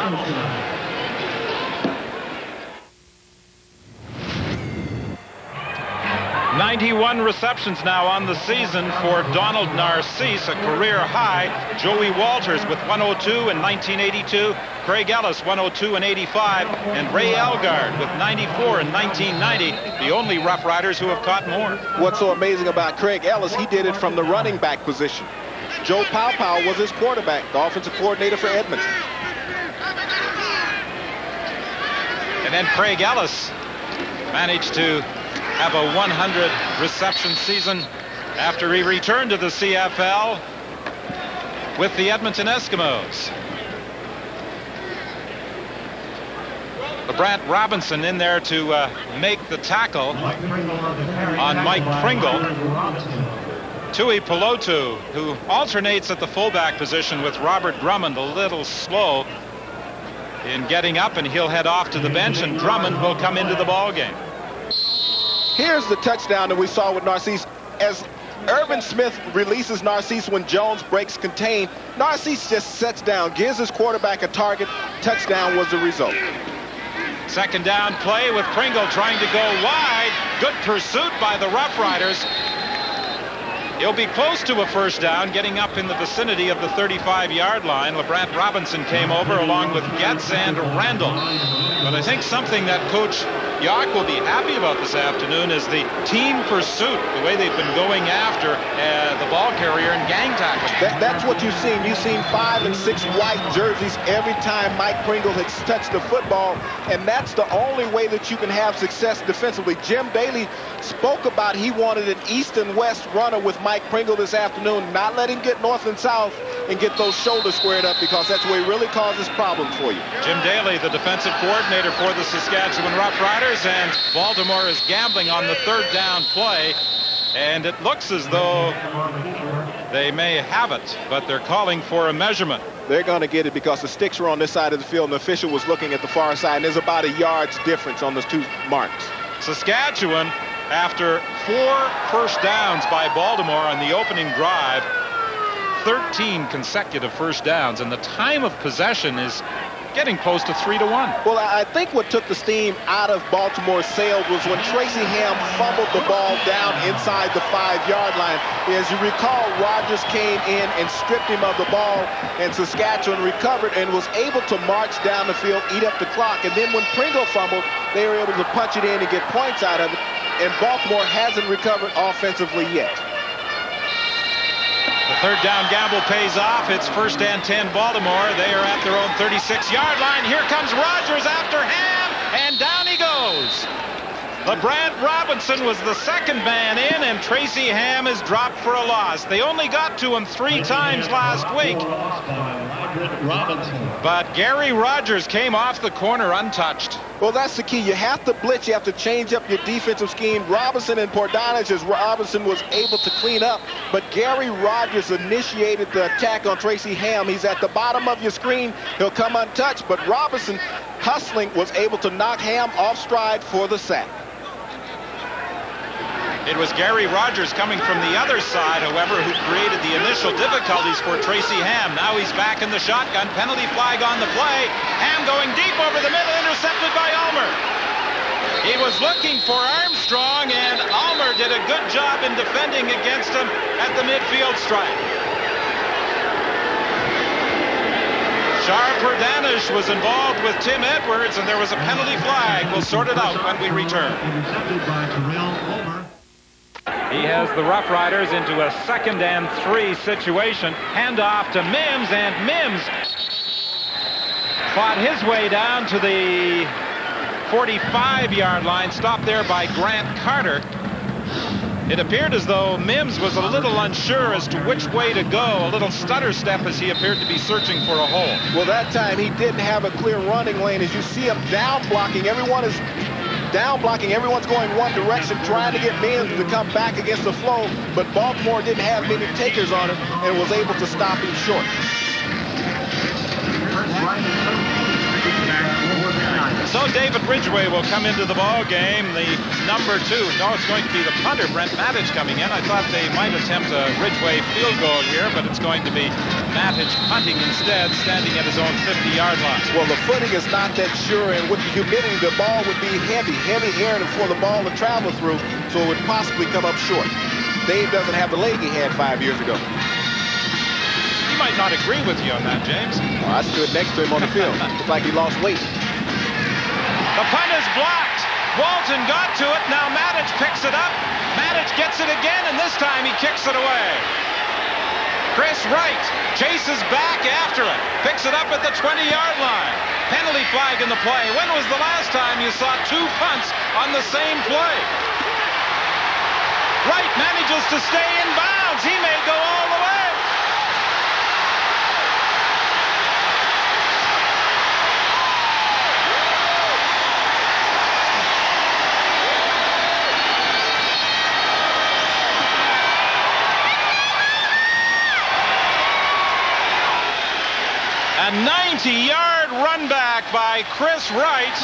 Speaker 2: 91 receptions now on the season for Donald Narcisse, a career high. Joey Walters with 102 in 1982, Craig Ellis 102 in 85, and Ray Elgard with 94 in 1990, the only Rough Riders who have caught more.
Speaker 1: What's so amazing about Craig Ellis, he did it from the running back position. Joe Powell was his quarterback, the offensive coordinator for Edmonton.
Speaker 2: And then Craig Ellis managed to have a 100 reception season after he returned to the CFL with the Edmonton Eskimos. LeBrant Robinson in there to make the tackle on Mike Pringle. Tui Pelotu, who alternates at the fullback position with Robert Drummond, a little slow in getting up, and he'll head off to the bench, and Drummond will come into the ball game.
Speaker 1: Here's the touchdown that we saw with Narcisse. As Irvin Smith releases Narcisse when Jones breaks contain, Narcisse just sets down, gives his quarterback a target. Touchdown was the result.
Speaker 2: Second down play with Pringle trying to go wide. Good pursuit by the Rough Riders. He'll be close to a first down, getting up in the vicinity of the 35-yard line. LeBrant Robinson came over along with Getz and Randall. But I think something that Coach Yock will be happy about this afternoon is the team pursuit, the way they've been going after the ball carrier and gang tackling.
Speaker 1: That's what you've seen. You've seen 5 and 6 white jerseys every time Mike Pringle has touched the football, and that's the only way that you can have success defensively. Jim Daly spoke about he wanted an east and west runner with Mike Pringle this afternoon, not let him get north and south and get those shoulders squared up, because that's where he really causes problems for you.
Speaker 2: Jim Daly, the defensive coordinator for the Saskatchewan Roughriders, and Baltimore is gambling on the third down play, and it looks as though they may have it, but they're calling for a measurement.
Speaker 1: They're going to get it because the sticks were on this side of the field and the official was looking at the far side, and there's about a yard's difference on those two marks.
Speaker 2: Saskatchewan, after 4 first downs by Baltimore on the opening drive, 13 consecutive first downs, and the time of possession is getting close to 3-1.
Speaker 1: Well, I think what took the steam out of Baltimore's sails was when Tracy Ham fumbled the ball down inside the 5-yard line. As you recall, Rogers came in and stripped him of the ball, and Saskatchewan recovered and was able to march down the field, eat up the clock. And then when Pringle fumbled, they were able to punch it in and get points out of it. And Baltimore hasn't recovered offensively yet.
Speaker 2: The third down gamble pays off. It's 1st and 10 Baltimore. They are at their own 36-yard line. Here comes Rogers after Ham, and down he goes. LeBrant Robinson was the second man in, and Tracy Ham is dropped for a loss. They only got to him 3 times last week. But Gary Rogers came off the corner untouched.
Speaker 1: Well, that's the key. You have to blitz. You have to change up your defensive scheme. Robinson and Pordanich, as Robinson was able to clean up, but Gary Rogers initiated the attack on Tracy Ham. He's at the bottom of your screen. He'll come untouched, but Robinson, hustling, was able to knock Ham off stride for the sack.
Speaker 2: It was Gary Rogers coming from the other side, however, who created the initial difficulties for Tracy Ham. Now he's back in the shotgun. Penalty flag on the play. Ham going deep over the middle, intercepted by Ulmer. He was looking for Armstrong, and Ulmer did a good job in defending against him at the midfield stripe. Shar Pordanich was involved with Tim Edwards, and there was a penalty flag. We'll sort it out when we return.
Speaker 7: Intercepted by Terrell Ulmer.
Speaker 2: He has the Roughriders into a 2nd and 3 situation. Handoff to Mims, and Mims fought his way down to the 45-yard line, stopped there by Grant Carter. It appeared as though Mims was a little unsure as to which way to go, a little stutter step as he appeared to be searching for a hole.
Speaker 1: Well, that time he didn't have a clear running lane. As you see him down blocking, everyone is down blocking. Everyone's going one direction, trying to get Mims to come back against the flow, but Baltimore didn't have many takers on him and was able to stop him short.
Speaker 2: So David Ridgway will come into the ball game, the number 2. No, it's going to be the punter, Brent Mattich, coming in. I thought they might attempt a Ridgway field goal here, but it's going to be Mattich punting instead, standing at his own 50-yard line.
Speaker 1: Well, the footing is not that sure, and with the humidity, the ball would be heavy air for the ball to travel through, so it would possibly come up short. Dave doesn't have the leg he had 5 years ago.
Speaker 2: He might not agree with you on that, James.
Speaker 1: Well, I stood next to him on the field. Looked like he lost weight.
Speaker 2: The punt is blocked. Walton got to it. Now Mattich picks it up. Mattich gets it again, and this time he kicks it away. Chris Wright chases back after it. Picks it up at the 20-yard line. Penalty flag in the play. When was the last time you saw 2 punts on the same play? Wright manages to stay in bounds. He may go all the way. A 90-yard run back by Chris Wright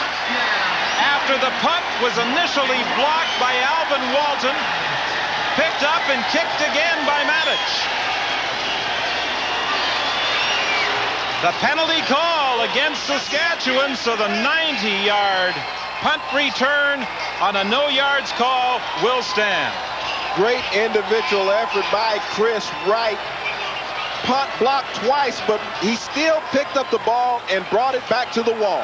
Speaker 2: after the punt was initially blocked by Alvin Walton, picked up and kicked again by Mattich. The penalty call against Saskatchewan, so the 90-yard punt return on a no-yards call will stand.
Speaker 1: Great individual effort by Chris Wright. Punt blocked twice, but he still picked up the ball and brought it back to the wall.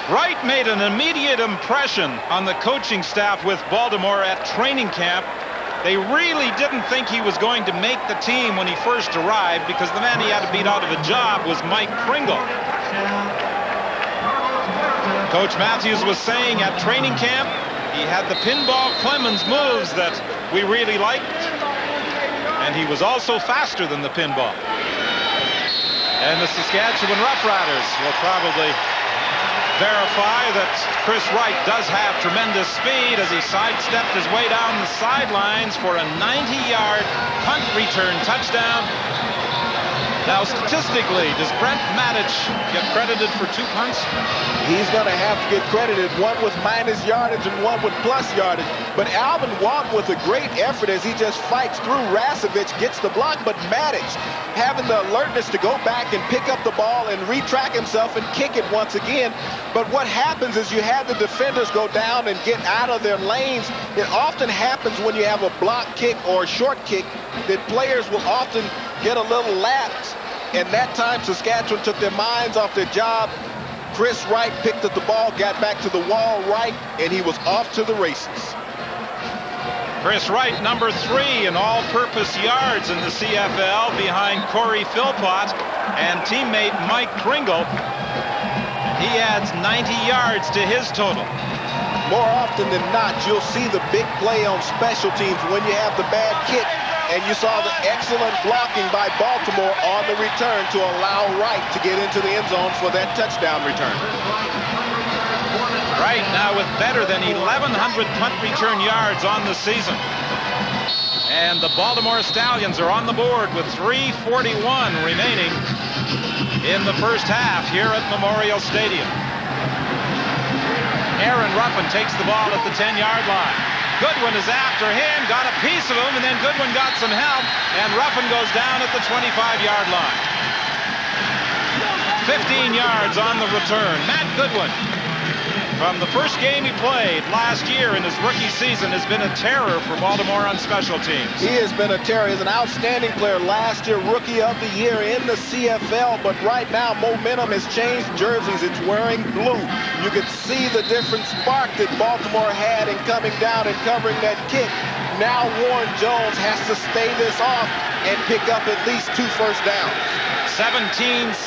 Speaker 2: Wright made an immediate impression on the coaching staff with Baltimore at training camp. They really didn't think he was going to make the team when he first arrived, because the man he had to beat out of a job was Mike Pringle. Coach Matthews was saying at training camp he had the pinball Clemens moves that we really liked, and he was also faster than the pinball. And the Saskatchewan Roughriders will probably verify that Chris Wright does have tremendous speed as he sidestepped his way down the sidelines for a 90-yard punt return touchdown. Now, statistically, does Brent Mattich get credited for 2 punts?
Speaker 1: He's going to have to get credited, one with minus yardage and one with plus yardage. But Alvin Walton with a great effort as he just fights through Rasevich, gets the block, but Mattich having the alertness to go back and pick up the ball and retrack himself and kick it once again. But what happens is you have the defenders go down and get out of their lanes. It often happens when you have a block kick or a short kick that players will often get a little lapse. And that time, Saskatchewan took their minds off their job. Chris Wright picked up the ball, got back to the wall right, and he was off to the races.
Speaker 2: Chris Wright, number 3 in all-purpose yards in the CFL, behind Corey Philpott and teammate Mike Pringle. He adds 90 yards to his total.
Speaker 1: More often than not, you'll see the big play on special teams when you have the bad kick. And you saw the excellent blocking by Baltimore on the return to allow Wright to get into the end zone for that touchdown return.
Speaker 2: Wright now with better than 1,100 punt return yards on the season. And the Baltimore Stallions are on the board with 3:41 remaining in the first half here at Memorial Stadium. Aaron Ruffin takes the ball at the 10-yard line. Goodwin is after him, got a piece of him, and then Goodwin got some help, and Ruffin goes down at the 25-yard line. 15 yards on the return. Matt Goodwin, from the first game he played last year in his rookie season, has been a terror for Baltimore on special teams.
Speaker 1: He has been a terror. He's an outstanding player last year, rookie of the year in the CFL, but right now momentum has changed jerseys. It's wearing blue. You could see the different spark that Baltimore had in coming down and covering that kick. Now Warren Jones has to stay this off and pick up at least 2 first downs.
Speaker 2: 17-7,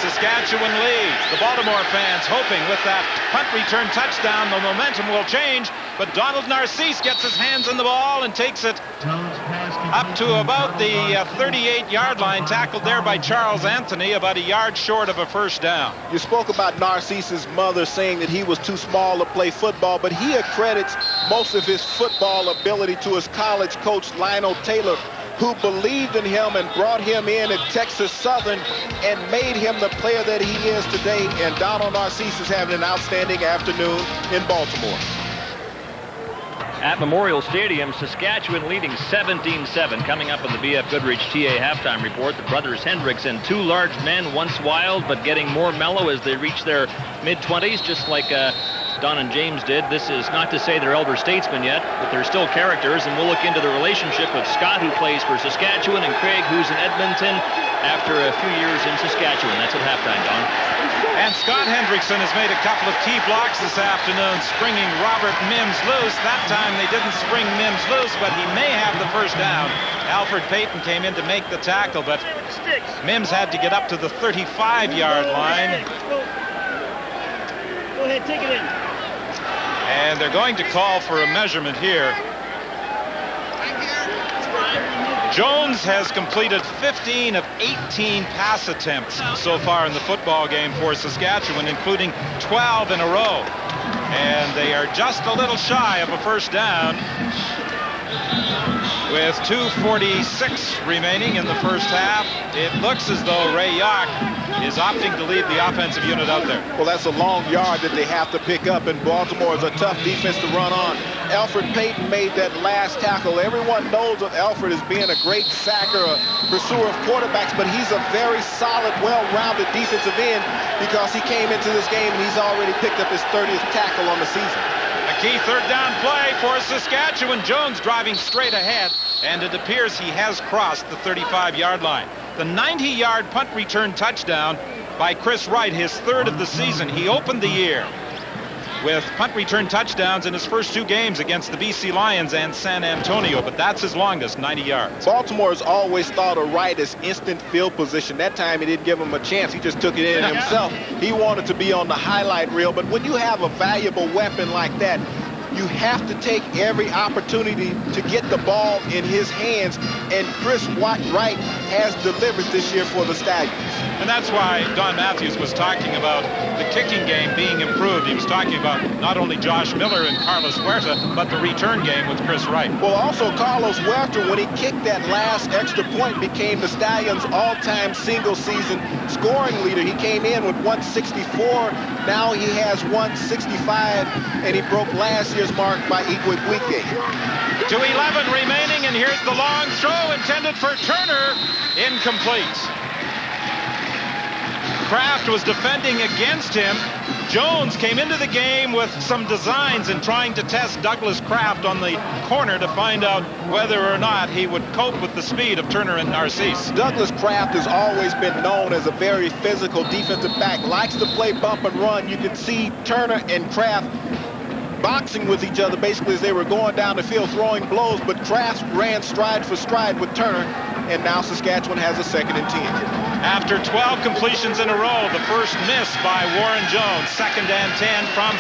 Speaker 2: Saskatchewan leads. The Baltimore fans hoping with that punt return touchdown the momentum will change, but Donald Narcisse gets his hands on the ball and takes it up to about the 38-yard line, tackled there by Charles Anthony, about a yard short of a first down.
Speaker 1: You spoke about Narcisse's mother saying that he was too small to play football, but he accredits most of his football ability to his college coach, Lionel Taylor, who believed in him and brought him in at Texas Southern and made him the player that he is today. And Donald Narcisse is having an outstanding afternoon in Baltimore.
Speaker 3: At Memorial Stadium, Saskatchewan leading 17-7. Coming up on the BF Goodrich TA halftime report, the brothers Hendrickson, 2 large men, once wild, but getting more mellow as they reach their mid-20s, just like Don and James did. This is not to say they're elder statesmen yet, but they're still characters, and we'll look into the relationship with Scott, who plays for Saskatchewan, and Craig, who's in Edmonton after a few years in Saskatchewan. That's at halftime, Don.
Speaker 2: And Scott Hendrickson has made a couple of key blocks this afternoon, springing Robert Mims loose. That time they didn't spring Mims loose, but he may have the first down. Alfred Payton came in to make the tackle, but Mims had to get up to the 35-yard line.
Speaker 5: Go ahead, take it in.
Speaker 2: And they're going to call for a measurement here. Jones has completed 15 of 18 pass attempts so far in the football game for Saskatchewan, including 12 in a row. And they are just a little shy of a first down with 2:46 remaining in the first half. It looks as though Ray Yock is opting to leave the offensive unit out there.
Speaker 1: Well, that's a long yard that they have to pick up, and Baltimore is a tough defense to run on. Alfred Payton made that last tackle. Everyone knows of Alfred as being a great sacker, a pursuer of quarterbacks, but he's a very solid, well-rounded defensive end because he came into this game and he's already picked up his 30th tackle on the season.
Speaker 2: A key third down play for Saskatchewan. Jones driving straight ahead, and it appears he has crossed the 35-yard line. The 90-yard punt return touchdown by Chris Wright, his 3rd of the season. He opened the year with punt return touchdowns in his first 2 games against the BC Lions and San Antonio, but that's his longest, 90 yards.
Speaker 1: Baltimore has always thought of Wright as instant field position. That time he didn't give him a chance. He just took it in himself. He wanted to be on the highlight reel, but when you have a valuable weapon like that, you have to take every opportunity to get the ball in his hands, and Chris Wright has delivered this year for the Stallions.
Speaker 2: And that's why Don Matthews was talking about the kicking game being improved. He was talking about not only Josh Miller and Carlos Huerta, but the return game with Chris Wright.
Speaker 1: Well, also Carlos Huerta, when he kicked that last extra point, became the Stallions' all-time single-season scoring leader. He came in with 164. Now he has 165, and he broke last year's mark by Igwe.
Speaker 2: 2:11 remaining, and here's the long throw intended for Turner. Incomplete. Kraft was defending against him. Jones came into the game with some designs in trying to test Douglas Kraft on the corner to find out whether or not he would cope with the speed of Turner and Narcisse.
Speaker 1: Douglas Kraft has always been known as a very physical defensive back, likes to play bump and run. You can see Turner and Kraft boxing with each other basically as they were going down the field throwing blows, but Kraft ran stride for stride with Turner, and now Saskatchewan has a 2nd and 10.
Speaker 2: After 12 completions in a row, the first miss by Warren Jones. 2nd and 10 from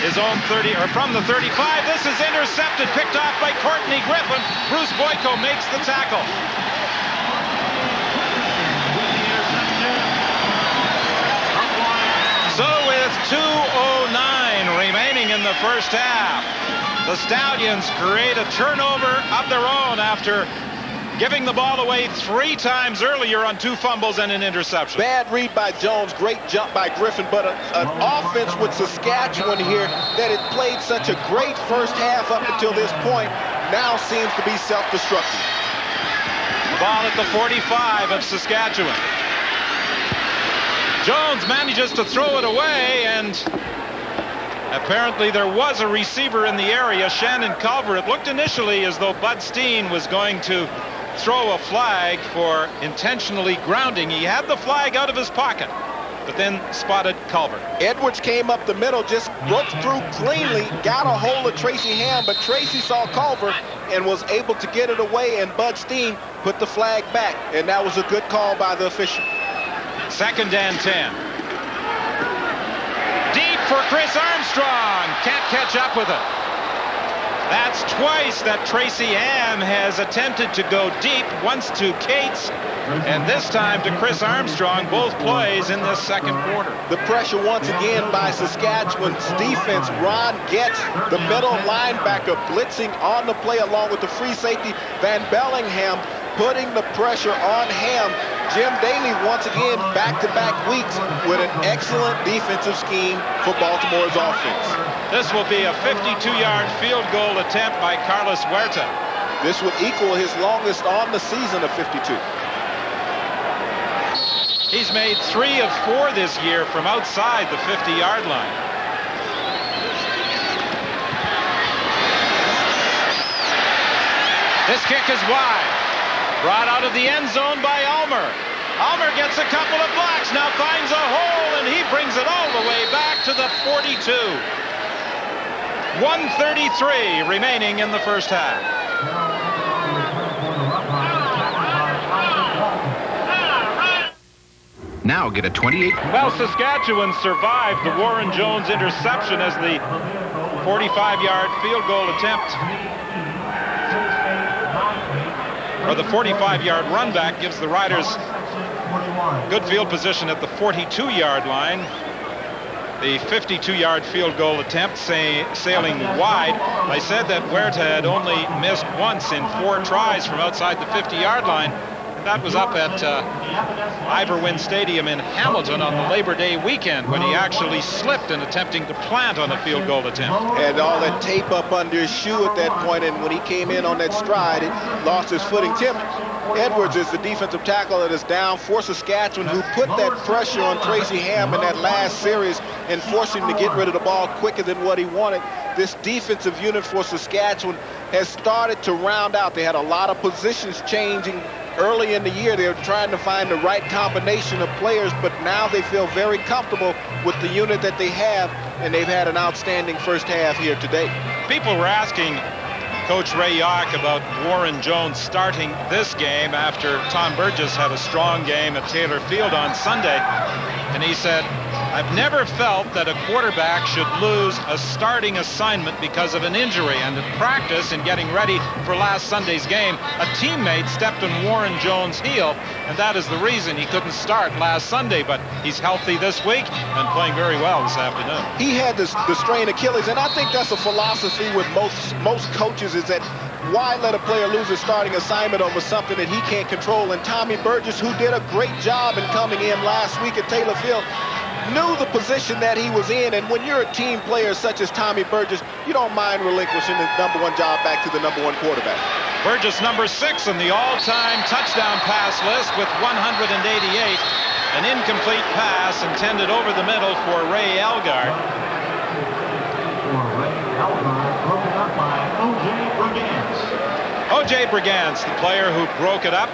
Speaker 2: his own 30, or from the 35. This is intercepted, picked off by Courtney Griffin. Bruce Boyko makes the tackle. So with 2:09 remaining in the first half, the Stallions create a turnover of their own after giving the ball away 3 times earlier on 2 fumbles and an interception.
Speaker 1: Bad read by Jones, great jump by Griffin, but an offense with Saskatchewan here that had played such a great first half up until this point now seems to be self-destructive.
Speaker 2: Ball at the 45 of Saskatchewan. Jones manages to throw it away, and apparently there was a receiver in the area, Shannon Culver. It looked initially as though Bud Steen was going to throw a flag for intentionally grounding. He had the flag out of his pocket, but then spotted Culver.
Speaker 1: Edwards came up the middle, just broke through cleanly, got a hold of Tracy Ham, but Tracy saw Culver and was able to get it away, and Bud Steen put the flag back, and that was a good call by the official.
Speaker 2: 2nd and 10. Deep for Chris Armstrong. Can't catch up with it. That's twice that Tracy Ham has attempted to go deep, once to Cates, and this time to Chris Armstrong, both plays in this second quarter.
Speaker 1: The pressure once again by Saskatchewan's defense. Ron Getz, the middle linebacker, blitzing on the play along with the free safety, Van Bellingham, putting the pressure on Ham. Jim Daly once again back-to-back weeks with an excellent defensive scheme for Baltimore's offense.
Speaker 2: This will be a 52-yard field goal attempt by Carlos Huerta.
Speaker 1: This would equal his longest on the season of 52.
Speaker 2: He's made 3 of 4 this year from outside the 50-yard line. This kick is wide. Brought out of the end zone by Ulmer. Ulmer gets a couple of blocks, now finds a hole, and he brings it all the way back to the 42. 1:33 remaining in the first half.
Speaker 6: Now get a 28.
Speaker 2: Well, Saskatchewan survived the Warren Jones interception as the 45-yard field goal attempt, or the 45-yard run back, gives the Riders good field position at the 42-yard line. The 52-yard field goal attempt sailing wide. I said that Huerta had only missed once in 4 tries from outside the 50-yard line. That was up at Iverwin Stadium in Hamilton on the Labor Day weekend when he actually slipped in attempting to plant on a field goal attempt.
Speaker 1: Had all that tape up under his shoe at that point, and when he came in on that stride, it lost his footing. Tim Edwards is the defensive tackle that is down for Saskatchewan, who put that pressure on Tracy Ham in that last series and forced him to get rid of the ball quicker than what he wanted. This defensive unit for Saskatchewan has started to round out. They had a lot of positions changing early in the year. They were trying to find the right combination of players, but now they feel very comfortable with the unit that they have, and they've had an outstanding first half here today.
Speaker 2: People were asking Coach Ray Yark about Warren Jones starting this game after Tom Burgess had a strong game at Taylor Field on Sunday, and he said, "I've never felt that a quarterback should lose a starting assignment because of an injury, and in practice and getting ready for last Sunday's game, a teammate stepped on Warren Jones' heel, and that is the reason he couldn't start last Sunday, but he's healthy this week and playing very well this afternoon."
Speaker 1: He had the strained Achilles, and I think that's a philosophy with most coaches, is that why let a player lose a starting assignment over something that he can't control? And Tommy Burgess, who did a great job in coming in last week at Taylor Field, knew the position that he was in, and when you're a team player such as Tommy Burgess, you don't mind relinquishing the #1 job back to the #1 quarterback.
Speaker 2: Burgess, number 6 on the all-time touchdown pass list with 188. An incomplete pass intended over the middle for Ray Elgard.
Speaker 7: Broken up by O.J. Brigance.
Speaker 2: O.J. Brigance, the player who broke it up.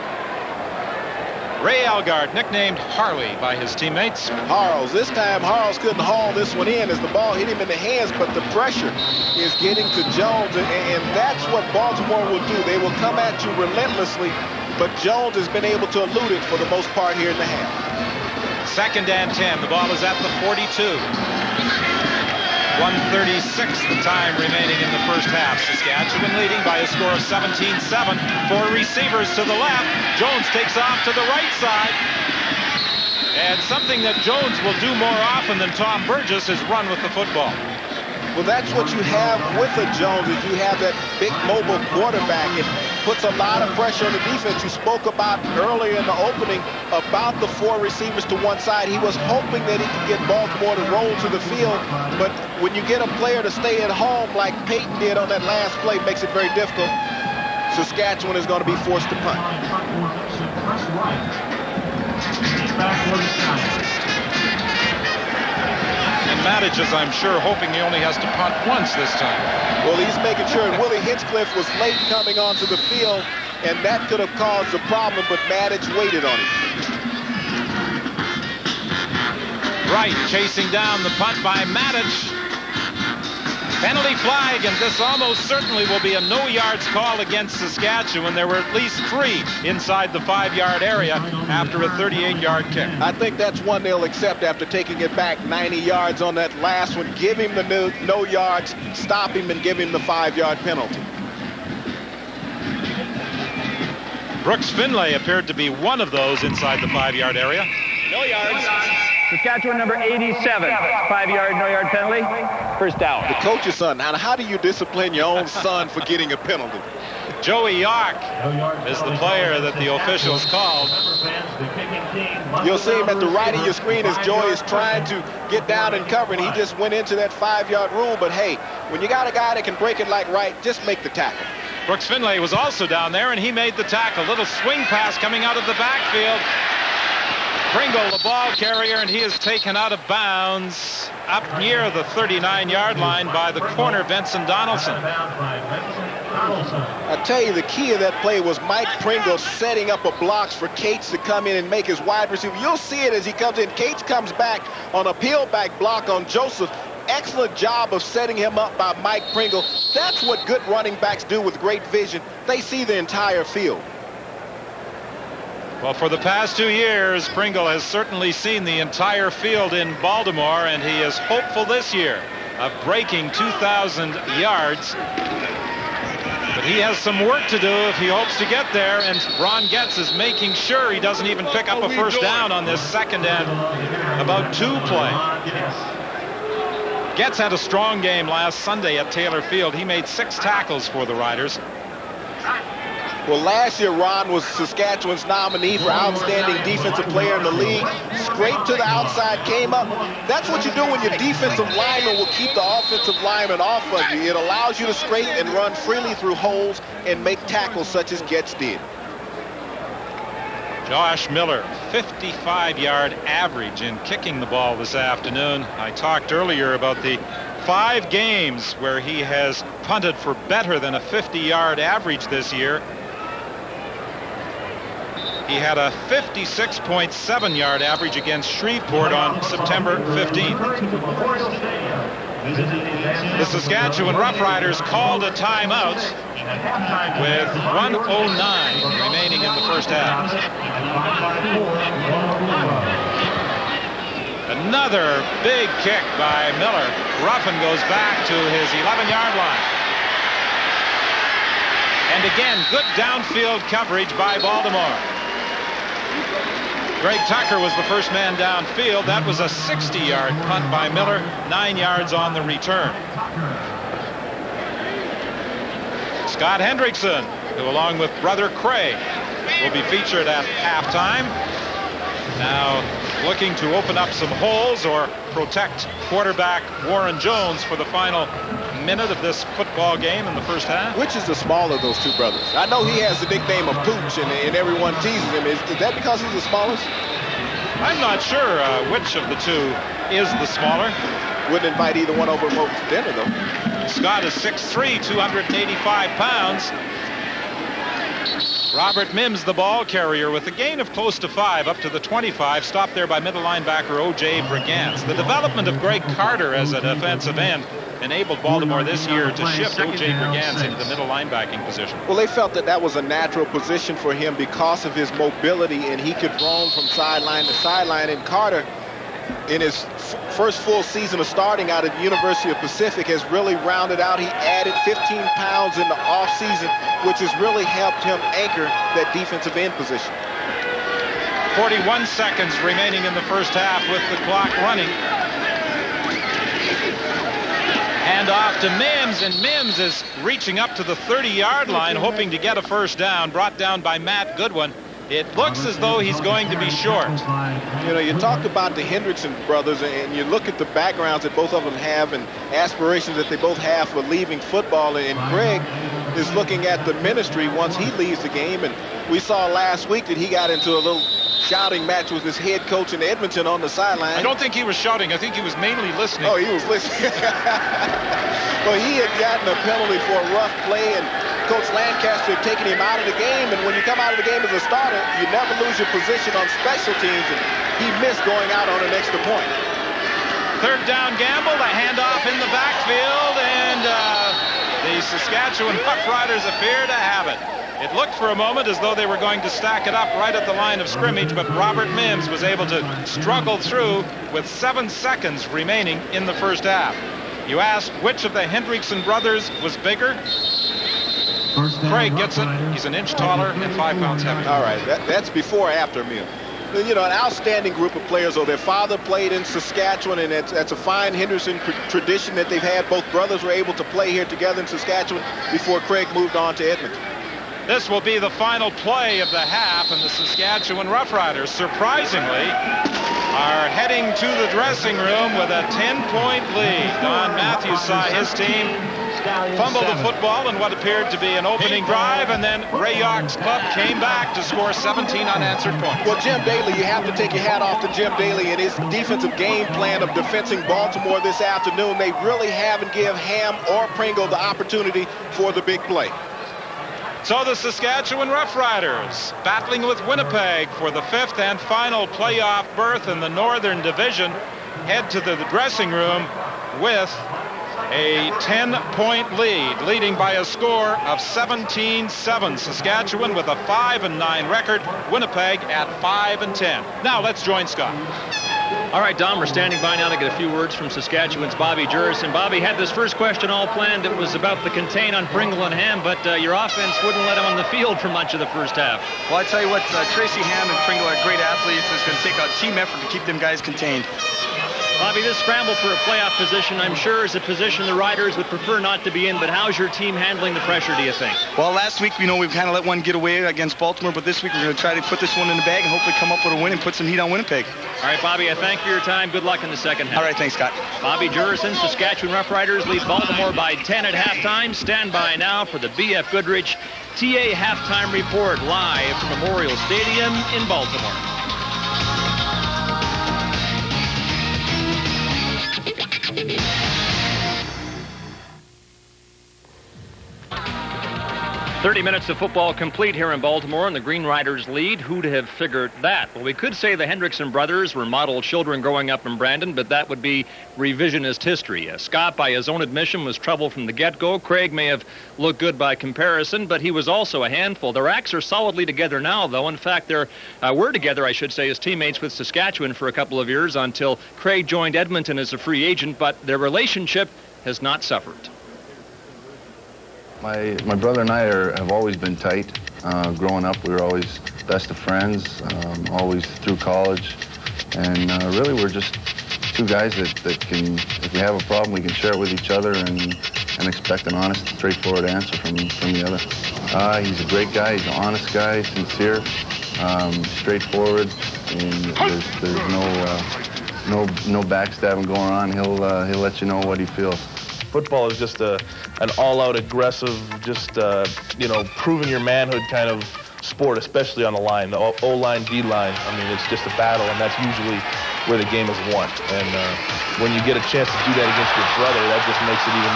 Speaker 2: Ray Elgard, nicknamed Harley by his teammates.
Speaker 1: Harles. This time Harles couldn't haul this one in as the ball hit him in the hands, but the pressure is getting to Jones, and that's what Baltimore will do. They will come at you relentlessly, but Jones has been able to elude it for the most part here in the half.
Speaker 2: 2nd and 10. The ball is at the 42. 1:36 the time remaining in the first half. Saskatchewan leading by a score of 17-7. 4 receivers to the left. Jones takes off to the right side. And something that Jones will do more often than Tom Burgess is run with the football.
Speaker 1: Well, that's what you have with a Jones, is you have that big mobile quarterback. It puts a lot of pressure on the defense. You spoke about earlier in the opening about the 4 receivers to one side. He was hoping that he could get Baltimore to roll to the field, but when you get a player to stay at home like Peyton did on that last play, it makes it very difficult. Saskatchewan is going to be forced to punt.
Speaker 2: Matic is, I'm sure, hoping he only has to punt once this time.
Speaker 1: Well, he's making sure. And Willie Hinchcliffe was late coming onto the field, and that could have caused a problem, but Matic waited on him.
Speaker 2: Wright chasing down the punt by Matic. Penalty flag, and this almost certainly will be a no yards call against Saskatchewan. There were at least 3 inside the 5-yard area after a 38-yard kick.
Speaker 1: I think that's one they'll accept after taking it back 90 yards on that last one. Give him the no yards, stop him, and give him the 5-yard penalty.
Speaker 2: Brooks Finlay appeared to be one of those inside the 5-yard area.
Speaker 5: No yards. Saskatchewan number 87, 5-yard, no-yard penalty. First down.
Speaker 1: The coach's son. Now, how do you discipline your own son for getting a penalty?
Speaker 2: Joey York is the player that the officials called.
Speaker 1: You'll see him at the right of your screen as Joey is trying to get down and cover, and he just went into that 5-yard rule. But hey, when you got a guy that can break it like Wright, just make the tackle.
Speaker 2: Brooks Finlay was also down there, and he made the tackle. Little swing pass coming out of the backfield. Pringle, the ball carrier, and he is taken out of bounds up near the 39-yard line by the corner, Benson Donaldson.
Speaker 1: I tell you, the key of that play was Mike Pringle setting up a blocks for Cates to come in and make his wide receiver. You'll see it as he comes in. Cates comes back on a peel back block on Joseph. Excellent job of setting him up by Mike Pringle. That's what good running backs do with great vision. They see the entire field.
Speaker 2: Well, for the past 2 years, Pringle has certainly seen the entire field in Baltimore, and he is hopeful this year of breaking 2,000 yards. But he has some work to do if he hopes to get there, and Ron Getz is making sure he doesn't even pick up a first down on this second and about 2 play. Getz had a strong game last Sunday at Taylor Field. He made 6 tackles for the Riders.
Speaker 1: Well, last year, Ron was Saskatchewan's nominee for outstanding defensive player in the league. Scraped to the outside, came up. That's what you do when your defensive lineman will keep the offensive lineman off of you. It allows you to scrape and run freely through holes and make tackles such as Getz did.
Speaker 2: Josh Miller, 55-yard average in kicking the ball this afternoon. I talked earlier about the 5 games where he has punted for better than a 50-yard average this year. He had a 56.7-yard average against Shreveport on September 15th. The Saskatchewan Roughriders called a timeout with 1:09 remaining in the first half. Another big kick by Miller. Ruffin goes back to his 11-yard line. And again, good downfield coverage by Baltimore. Greg Tucker was the first man downfield. That was a 60-yard punt by Miller, 9 yards on the return. Scott Hendrickson, who along with brother Craig will be featured at halftime. Now looking to open up some holes or protect quarterback Warren Jones for the final minute of this football game in the first half.
Speaker 1: Which is the smaller of those 2 brothers? I know he has the nickname of Pooch, and everyone teases him. Is that because he's the smallest?
Speaker 2: I'm not sure which of the 2 is the smaller.
Speaker 1: Wouldn't invite either one over to dinner, though.
Speaker 2: Scott is 6'3", 285 pounds. Robert Mims, the ball carrier, with a gain of close to 5 up to the 25, stopped there by middle linebacker O.J. Brigance. The development of Greg Carter as a defensive end enabled Baltimore this year to shift O.J. Brigance into the middle linebacking position.
Speaker 1: Well, they felt that was a natural position for him because of his mobility, and he could roam from sideline to sideline. And Carter, in his first full season of starting out at the University of Pacific, has really rounded out. He added 15 pounds in the offseason, which has really helped him anchor that defensive end position.
Speaker 2: 41 seconds remaining in the first half with the clock running. Hand off to Mims, and Mims is reaching up to the 30-yard line, hoping to get a first down, brought down by Matt Goodwin. It looks as though he's going to be short.
Speaker 1: You know, you talked about the Hendrickson brothers, and you look at the backgrounds that both of them have and aspirations that they both have for leaving football. And Greg is looking at the ministry once he leaves the game. And we saw last week that he got into a little shouting match with his head coach in Edmonton on the sideline.
Speaker 2: I don't think he was shouting. I think he was mainly listening.
Speaker 1: Oh, he was listening. Well, he had gotten a penalty for a rough play, and Coach Lancaster had taken him out of the game. And when you come out of the game as a starter, you never lose your position on special teams, and he missed going out on an extra point.
Speaker 2: Third down gamble, the handoff in the backfield, and the Saskatchewan Roughriders appear to have it. It looked for a moment as though they were going to stack it up right at the line of scrimmage, but Robert Mims was able to struggle through with 7 seconds remaining in the first half. You asked which of the Hendrickson brothers was bigger? Craig gets it. He's an inch taller and 5 pounds heavier.
Speaker 1: All right, that's before or after Mims. You know, an outstanding group of players. Their father played in Saskatchewan, and that's a fine Henderson tradition that they've had. Both brothers were able to play here together in Saskatchewan before Craig moved on to Edmonton.
Speaker 2: This will be the final play of the half, and the Saskatchewan Roughriders, surprisingly, are heading to the dressing room with a 10-point lead. Don Matthews saw his team fumble the football in what appeared to be an opening drive, and then Ray York's club came back to score 17 unanswered points.
Speaker 1: Well, Jim Daly, you have to take your hat off to Jim Daly and his defensive game plan of defending Baltimore this afternoon. They really haven't given Ham or Pringle the opportunity for the big play.
Speaker 2: So the Saskatchewan Roughriders battling with Winnipeg for the 5th and final playoff berth in the Northern Division head to the dressing room with a 10-point lead, leading by a score of 17-7. Saskatchewan with a 5-9 record, Winnipeg at 5-10. Now let's join Scott.
Speaker 3: All right, Don, we're standing by now to get a few words from Saskatchewan's Bobby Jurison. Bobby had this first question all planned. It was about the contain on Pringle and Ham, but your offense wouldn't let him on the field for much of the first half.
Speaker 5: Well, I tell you what, Tracy Ham and Pringle are great athletes. It's going to take a team effort to keep them guys contained.
Speaker 3: Bobby, this scramble for a playoff position, I'm sure, is a position the Riders would prefer not to be in, but how's your team handling the pressure, do you think?
Speaker 5: Well, last week, we've kind of let one get away against Baltimore, but this week we're going to try to put this one in the bag and hopefully come up with a win and put some heat on Winnipeg.
Speaker 3: All right, Bobby, I thank you for your time. Good luck in the second half.
Speaker 5: All right, thanks, Scott.
Speaker 3: Bobby Jurison, Saskatchewan Roughriders lead Baltimore by 10 at halftime. Stand by now for the B.F. Goodrich TA halftime report live from Memorial Stadium in Baltimore. 30 minutes of football complete here in Baltimore, and the Green Riders lead. Who'd have figured that? Well, we could say the Hendrickson brothers were model children growing up in Brandon, but that would be revisionist history. Scott, by his own admission, was trouble from the get-go. Craig may have looked good by comparison, but he was also a handful. Their acts are solidly together now, though. In fact, they were together, I should say, as teammates with Saskatchewan for a couple of years until Craig joined Edmonton as a free agent, but their relationship has not suffered.
Speaker 8: My brother and I have always been tight. Growing up, we were always best of friends, always through college. And really, we're just two guys that can, if we have a problem, we can share it with each other and expect an honest, straightforward answer from the other. He's a great guy. He's an honest guy, sincere, straightforward. And there's no backstabbing going on. He'll let you know what he feels.
Speaker 9: Football is just an all-out aggressive, just, proving your manhood kind of sport, especially on the line, the O-line, D-line. I mean, it's just a battle, and that's usually where the game is won. And when you get a chance to do that against your brother, that just makes it even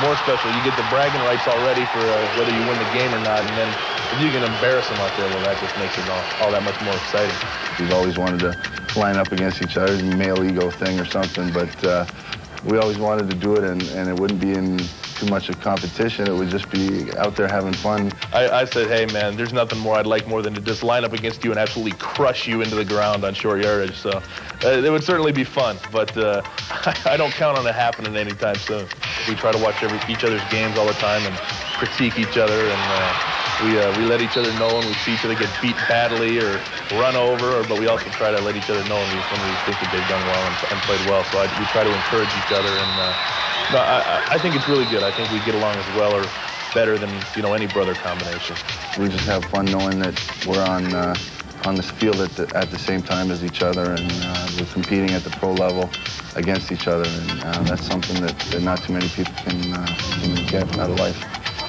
Speaker 9: more special. You get the bragging rights already for whether you win the game or not, and then if you can embarrass them out there, well, that just makes it all that much more exciting.
Speaker 8: We've always wanted to line up against each other, male ego thing or something, but we always wanted to do it, and it wouldn't be in too much of competition. It would just be out there having fun.
Speaker 9: I said, hey, man, there's nothing more I'd like more than to just line up against you and absolutely crush you into the ground on short yardage. So it would certainly be fun, but I don't count on it happening anytime soon. We try to watch each other's games all the time and critique each other, and we let each other know when we see each other get beat badly or run over, but we also try to let each other know when we think that they've done well and played well. So we try to encourage each other, and I think it's really good. I think we get along as well or better than any brother combination.
Speaker 8: We just have fun knowing that we're on this field at the same time as each other, and we're competing at the pro level against each other, and that's something that not too many people can get out of life.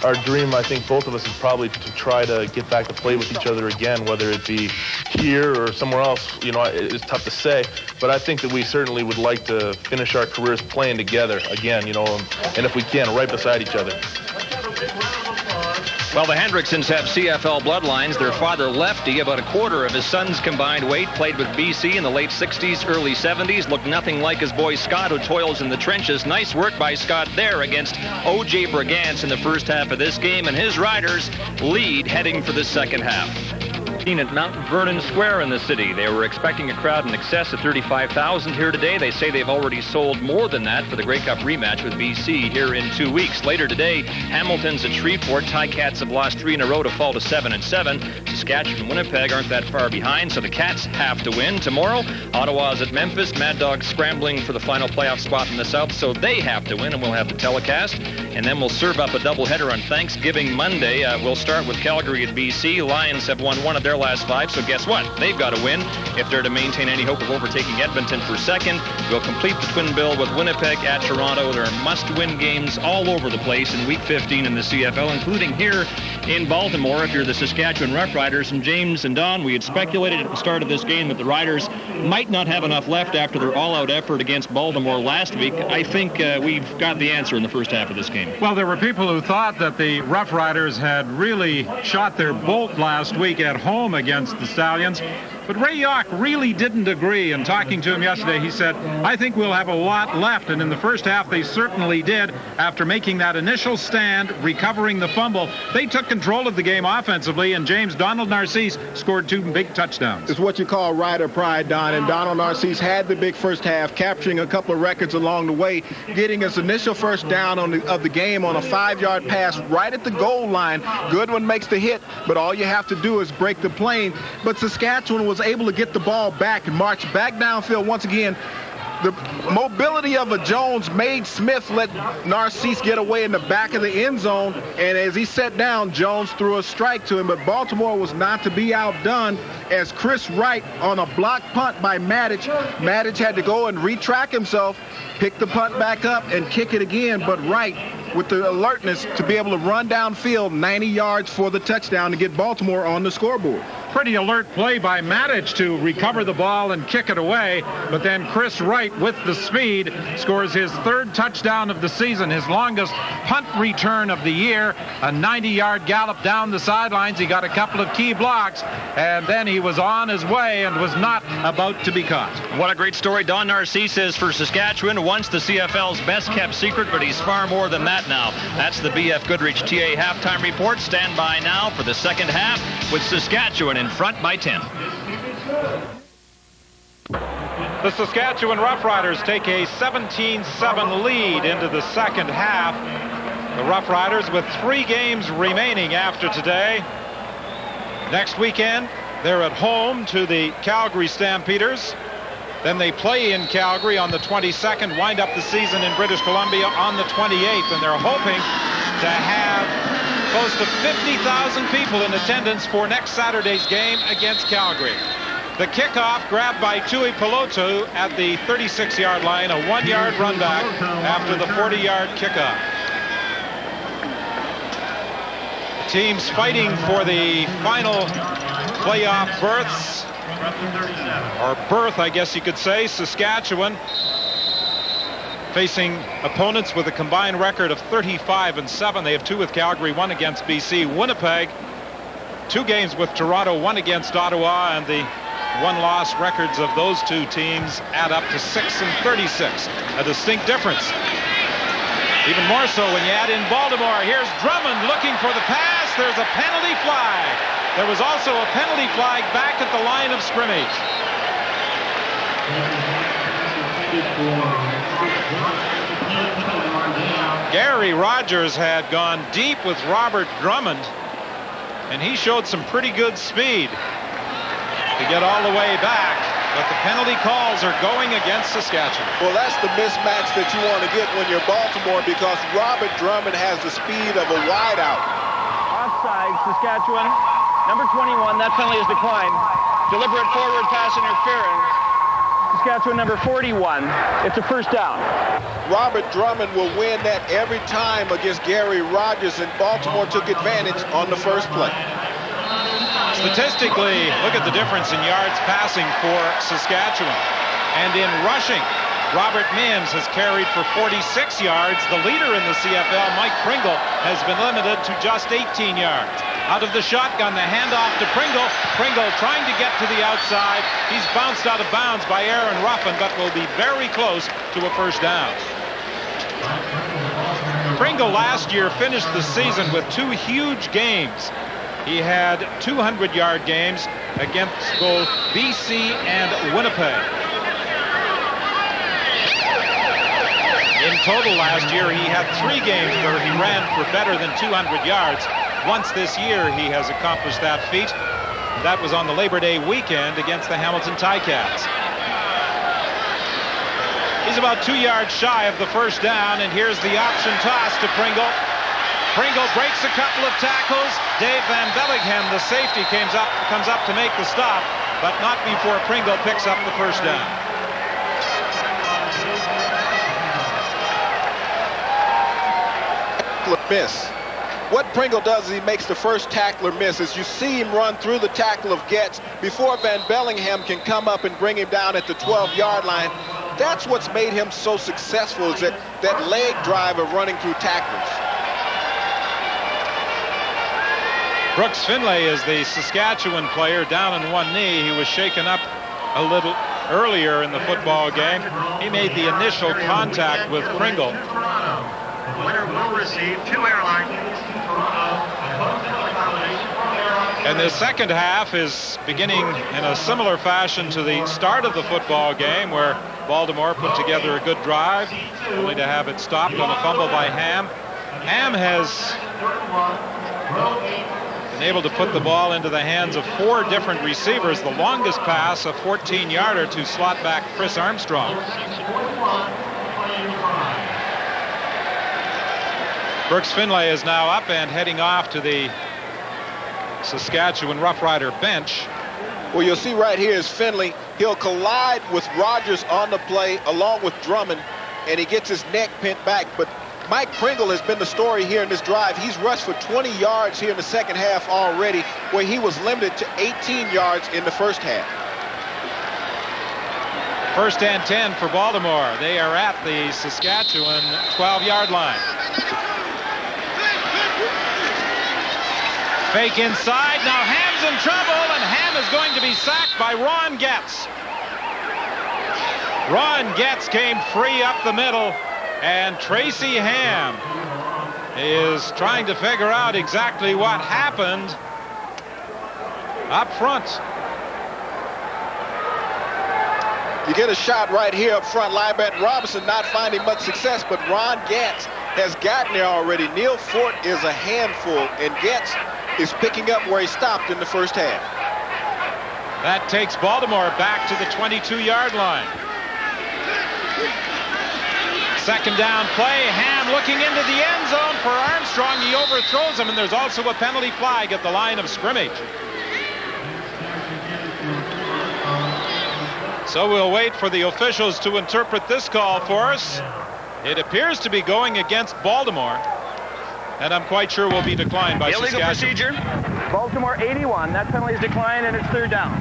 Speaker 9: our dream, I think both of us, is probably to try to get back to play with each other again, whether it be here or somewhere else. You know, it's tough to say, but I think that we certainly would like to finish our careers playing together again, you know, and if we can, right beside each other.
Speaker 3: Well, the Hendricksons have CFL bloodlines. Their father, Lefty, about a quarter of his son's combined weight, played with BC in the late 60s, early 70s, looked nothing like his boy Scott, who toils in the trenches. Nice work by Scott there against O.J. Brigance in the first half of this game, and his Riders lead heading for the second half. At Mount Vernon Square in the city. They were expecting a crowd in excess of 35,000 here today. They say they've already sold more than that for the Grey Cup rematch with BC here in 2 weeks. Later today, Hamilton's at Shreveport. Ticats have lost 3 in a row to fall to 7-7. Saskatchewan and Winnipeg aren't that far behind, so the Cats have to win. Tomorrow, Ottawa's at Memphis. Mad Dogs scrambling for the final playoff spot in the South, so they have to win, and we'll have the telecast. And then we'll serve up a doubleheader on Thanksgiving Monday. We'll start with Calgary at BC. Lions have won 1 of their last 5, so guess what? They've got to win if they're to maintain any hope of overtaking Edmonton for second. We'll complete the twin bill with Winnipeg at Toronto. There are must-win games all over the place in Week 15 in the CFL, including here in Baltimore if you're the Saskatchewan Roughriders. And James and Don, we had speculated at the start of this game that the Riders might not have enough left after their all-out effort against Baltimore last week. I think we've got the answer in the first half of this game.
Speaker 10: Well, there were people who thought that the Roughriders had really shot their bolt last week at home against the Stallions. But Ray Yawk really didn't agree. And talking to him yesterday, he said, I think we'll have a lot left. And in the first half, they certainly did. After making that initial stand, recovering the fumble, they took control of the game offensively, and James Donald Narcisse scored 2 big touchdowns.
Speaker 1: It's what you call rider pride, Don, and Donald Narcisse had the big first half, capturing a couple of records along the way, getting his initial first down of the game on a 5-yard pass right at the goal line. Goodwin makes the hit, but all you have to do is break the plane. But Saskatchewan was able to get the ball back and march back downfield once again. The mobility of a Jones made Smith let Narcisse get away in the back of the end zone, and as he sat down, Jones threw a strike to him, but Baltimore was not to be outdone as Chris Wright on a block punt by Maddich had to go and retrack himself, pick the punt back up and kick it again, but Wright with the alertness to be able to run downfield 90 yards for the touchdown to get Baltimore on the scoreboard.
Speaker 10: Pretty alert play by Maddich to recover the ball and kick it away, but then Chris Wright with the speed scores his 3rd touchdown of the season, his longest punt return of the year, a 90-yard gallop down the sidelines. He got a couple of key blocks, and then he was on his way and was not about to be caught.
Speaker 3: What a great story Don Narcisse is for Saskatchewan, once the CFL's best-kept secret, but he's far more than that now. That's the BF Goodrich TA halftime report. Stand by now for the second half with Saskatchewan in front by 10.
Speaker 2: The Saskatchewan Roughriders take a 17-7 lead into the second half. The Roughriders with 3 games remaining after today. Next weekend, they're at home to the Calgary Stampeders. Then they play in Calgary on the 22nd, wind up the season in British Columbia on the 28th, and they're hoping to have close to 50,000 people in attendance for next Saturday's game against Calgary. The kickoff grabbed by Tui Pelotu at the 36-yard line, a 1-yard run back after the 40-yard kickoff. Teams fighting for the final playoff berths, or berth, I guess you could say. Saskatchewan facing opponents with a combined record of 35-7. They have 2 with Calgary, 1 against BC. Winnipeg, 2 games with Toronto, 1 against Ottawa, and the 1-loss records of those 2 teams add up to 6-36. A distinct difference. Even more so when you add in Baltimore. Here's Drummond looking for the pass. There's a penalty flag. There was also a penalty flag back at the line of scrimmage. Gary Rogers had gone deep with Robert Drummond, and he showed some pretty good speed to get all the way back, but the penalty calls are going against Saskatchewan.
Speaker 1: Well, that's the mismatch that you want to get when you're Baltimore, because Robert Drummond has the speed of a wideout.
Speaker 5: Offside, Saskatchewan. Number 21, that penalty is declined. Deliberate forward pass interference. Saskatchewan number 41. It's a first down.
Speaker 1: Robert Drummond will win that every time against Gary Rogers, and Baltimore took advantage on the first play.
Speaker 2: Statistically, look at the difference in yards passing for Saskatchewan. And in rushing, Robert Mims has carried for 46 yards. The leader in the CFL, Mike Pringle, has been limited to just 18 yards. Out of the shotgun, the handoff to Pringle. Pringle trying to get to the outside. He's bounced out of bounds by Aaron Ruffin, but will be very close to a first down. Pringle last year finished the season with 2 huge games. He had 200-yard games against both BC and Winnipeg. In total last year, he had 3 games where he ran for better than 200 yards. Once this year, he has accomplished that feat. That was on the Labor Day weekend against the Hamilton Ticats. He's about 2 yards shy of the first down, and here's the option toss to Pringle. Pringle breaks a couple of tackles. Dave Van Bellingham, the safety, comes up to make the stop, but not before Pringle picks up the first down.
Speaker 1: Miss. What Pringle does is he makes the first tackler miss. As you see him run through the tackle of Getz before Van Bellingham can come up and bring him down at the 12-yard line. That's what's made him so successful, is that leg drive of running through tacklers.
Speaker 2: Brooks Finlay is the Saskatchewan player down on one knee. He was shaken up a little earlier in the football game. He made the initial contact with Pringle.
Speaker 7: The winner will receive 2 airline tickets to
Speaker 2: And the second half is beginning in a similar fashion to the start of the football game, where Baltimore put together a good drive, only to have it stopped on a fumble by Ham. Ham has been able to put the ball into the hands of 4 different receivers. The longest pass, a 14-yarder to slot back Chris Armstrong. Brooks Finlay is now up and heading off to the Saskatchewan Roughrider bench.
Speaker 1: Well, you'll see right here is Finlay. He'll collide with Rogers on the play along with Drummond, and he gets his neck bent back. But Mike Pringle has been the story here in this drive. He's rushed for 20 yards here in the second half already, where he was limited to 18 yards in the first half.
Speaker 2: First and 10 for Baltimore. They are at the Saskatchewan 12-yard line. Fake inside. Now Ham's in trouble, and Ham is going to be sacked by Ron Getz. Ron Getz came free up the middle, and Tracy Ham is trying to figure out exactly what happened up front.
Speaker 1: You get a shot right here up front. Linebacker Robinson not finding much success, but Ron Getz has gotten there already. Neil Fort is a handful, and Getz is picking up where he stopped in the first half.
Speaker 2: That takes Baltimore back to the 22-yard line. Second down play. Ham looking into the end zone for Armstrong. He overthrows him, and there's also a penalty flag at the line of scrimmage. So we'll wait for the officials to interpret this call for us. It appears to be going against Baltimore, and I'm quite sure will be declined by
Speaker 5: Illegal
Speaker 2: Saskatchewan.
Speaker 5: procedure. Baltimore 81. That penalty is declined, and it's 3rd down.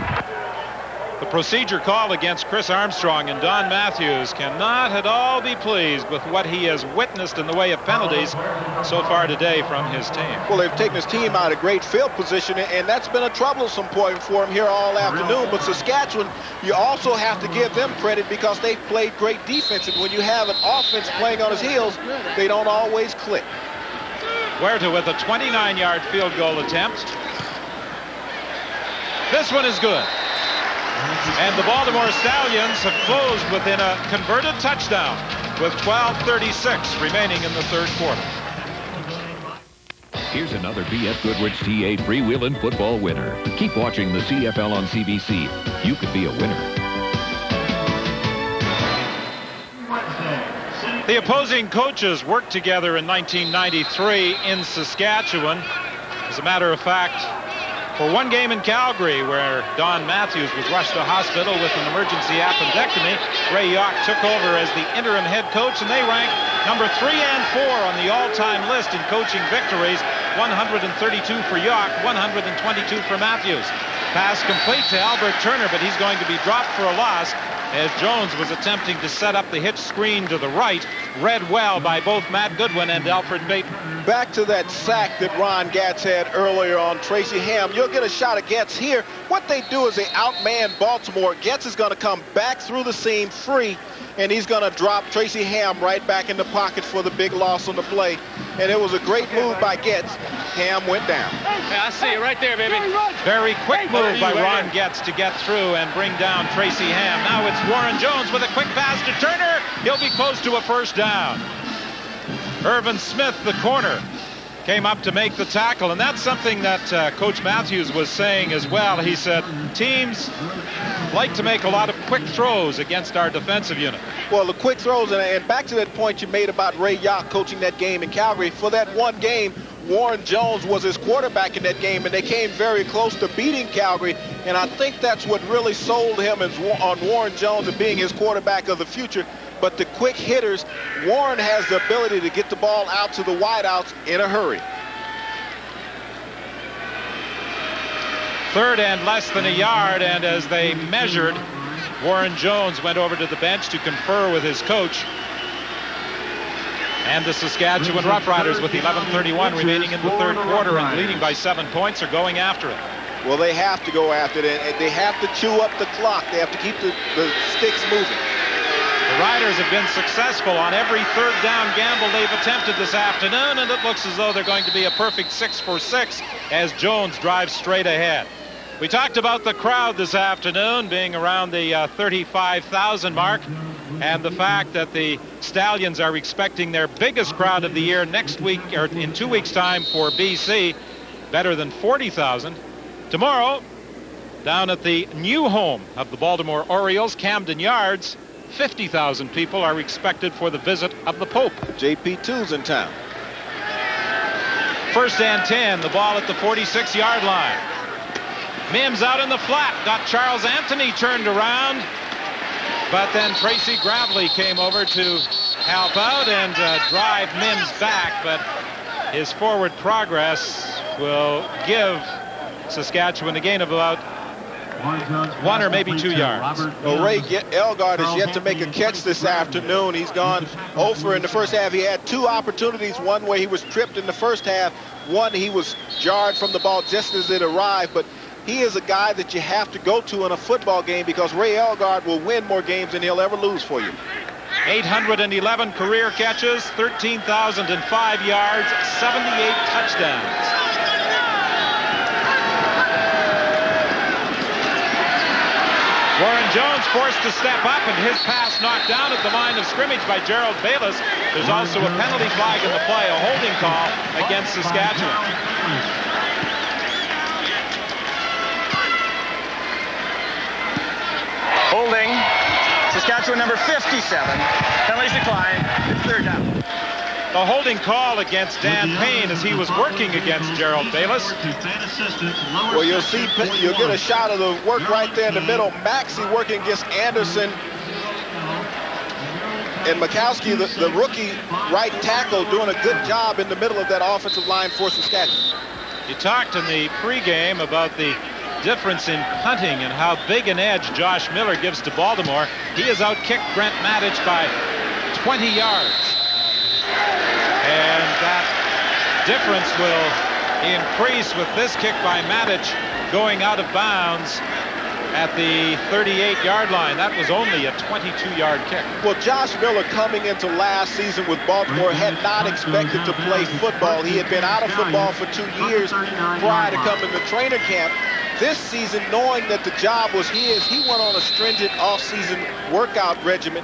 Speaker 2: The procedure call against Chris Armstrong, and Don Matthews cannot at all be pleased with what he has witnessed in the way of penalties so far today from his team.
Speaker 1: Well, they've taken his team out of great field position, and that's been a troublesome point for him here all afternoon. But Saskatchewan, you also have to give them credit because they've played great defense, and when you have an offense playing on his heels, they don't always click.
Speaker 2: Huerta with a 29-yard field goal attempt. This one is good. And the Baltimore Stallions have closed within a converted touchdown with 12:36 remaining in the third quarter.
Speaker 4: Here's another B.F. Goodrich TA freewheeling football winner. Keep watching the CFL on CBC. You could be a winner.
Speaker 2: The opposing coaches worked together in 1993 in Saskatchewan. As a matter of fact, For one game in Calgary where Don Matthews was rushed to hospital with an emergency appendectomy, Ray Yauch took over as the interim head coach, and they ranked number 3 and 4 on the all-time list in coaching victories. 132 for Yauch, 122 for Matthews. Pass complete to Albert Turner, but he's going to be dropped for a loss as Jones was attempting to set up the hitch screen to the right, read well by both Matt Goodwin and Alfred Payton.
Speaker 1: Back to that sack that Ron Gatz had earlier on Tracy Ham. You'll get a shot at Getz here. What they do is they outman Baltimore. Getz is going to come back through the seam free, and he's going to drop Tracy Ham right back in the pocket for the big loss on the play. And it was a great move by Getz. Ham went down.
Speaker 5: Yeah, I see you right there, baby.
Speaker 2: Very quick move by Ron Getz to get through and bring down Tracy Ham. Now it's Warren Jones with a quick pass to Turner. He'll be close to a first down. Irvin Smith, the corner, came up to make the tackle, and that's something that Coach Matthews was saying as well. He said teams like to make a lot of quick throws against our defensive unit.
Speaker 1: Well, the quick throws, and back to that point you made about Ray Yauch coaching that game in Calgary. For that one game, Warren Jones was his quarterback in that game, and they came very close to beating Calgary, and I think that's what really sold him on Warren Jones and being his quarterback of the future. But the quick hitters, Warren has the ability to get the ball out to the wideouts in a hurry.
Speaker 2: Third and less than a yard, and as they measured, Warren Jones went over to the bench to confer with his coach. And the Saskatchewan Roughriders, with 11:31 remaining in the third quarter and leading by 7 points, are going after it.
Speaker 1: Well, they have to go after it, and they have to chew up the clock. They have to keep the sticks moving.
Speaker 2: The Riders have been successful on every third down gamble they've attempted this afternoon, and it looks as though they're going to be a perfect 6 for 6 as Jones drives straight ahead. We talked about the crowd this afternoon being around the 35,000 mark, and the fact that the Stallions are expecting their biggest crowd of the year next week, or in 2 weeks' time for BC, better than 40,000. Tomorrow, down at the new home of the Baltimore Orioles, Camden Yards, 50,000 people are expected for the visit of the Pope.
Speaker 1: JP2's in town.
Speaker 2: First and 10, the ball at the 46-yard line. Mims out in the flat, got Charles Anthony turned around, but then Tracy Gravely came over to help out and drive Mims back, but his forward progress will give Saskatchewan a gain of about 1 or maybe 2 yards.
Speaker 1: Well, Ray Elgard has yet to make a catch this afternoon. He's gone over in the first half. He had 2 opportunities, one where he was tripped in the first half, one he was jarred from the ball just as it arrived, but he is a guy that you have to go to in a football game because Ray Elgard will win more games than he'll ever lose for you.
Speaker 2: 811 career catches, 13,005 yards, 78 touchdowns. Warren Jones forced to step up, and his pass knocked down at the line of scrimmage by Gerald Bayless. There's also a penalty flag in the play, a holding call against Saskatchewan.
Speaker 5: Holding. Saskatchewan number 57. Penalties decline. It's third down.
Speaker 2: The holding call against Dan Payne as he was working against Gerald Bayless.
Speaker 1: Well, you'll get a shot of the work right there in the middle. Maxey working against Anderson. And Mikowski, the rookie right tackle, doing a good job in the middle of that offensive line for Saskatchewan.
Speaker 2: You talked in the pregame about the difference in punting and how big an edge Josh Miller gives to Baltimore. He has outkicked Brent Matic by 20 yards. And that difference will increase with this kick by Matic going out of bounds at the 38-yard line. That was only a 22-yard kick.
Speaker 1: Well, Josh Miller, coming into last season with Baltimore, had not expected to play football. He had been out of football for 2 years prior to coming to trainer camp. This season, knowing that the job was his, he went on a stringent off-season workout regimen,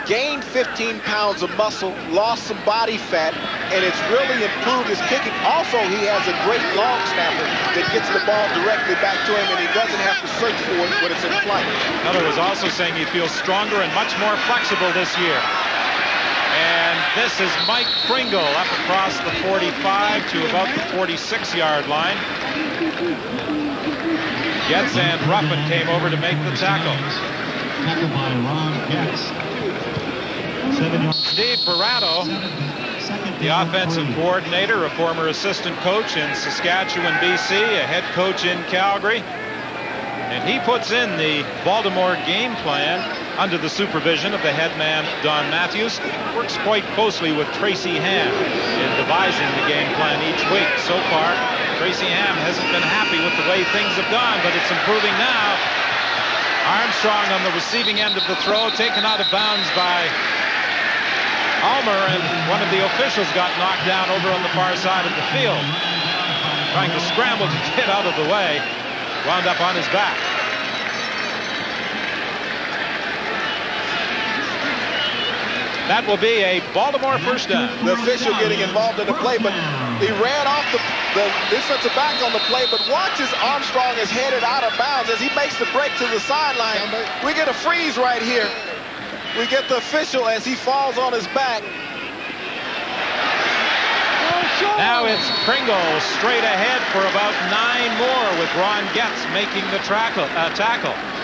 Speaker 1: gained 15 pounds of muscle, lost some body fat, and it's really improved his kicking. Also, he has a great long snapper that gets the ball directly back to him, and he doesn't have to search for it when it's in flight.
Speaker 2: Miller was also saying he feels stronger and much more flexible this year. And this is Mike Pringle up across the 45 to about the 46-yard line. Getz and Ruffin came over to make the tackle.
Speaker 7: Tackled by Ron Getz.
Speaker 2: Steve Barato, the offensive coordinator, a former assistant coach in Saskatchewan, BC, a head coach in Calgary. And he puts in the Baltimore game plan under the supervision of the head man, Don Matthews. Works quite closely with Tracy Ham in devising the game plan each week. So far, Tracy Ham hasn't been happy with the way things have gone, but it's improving now. Armstrong on the receiving end of the throw, taken out of bounds by Almer, and one of the officials got knocked down over on the far side of the field. Trying to scramble to get out of the way. Wound up on his back. That will be a Baltimore first down.
Speaker 1: The official getting involved in the play, but he ran off the defensive back on the play, but watch as Armstrong is headed out of bounds as he makes the break to the sideline. We get a freeze right here. We get the official as he falls on his back.
Speaker 2: Now it's Pringle straight ahead for about 9 more with Ron Getz making the tackle.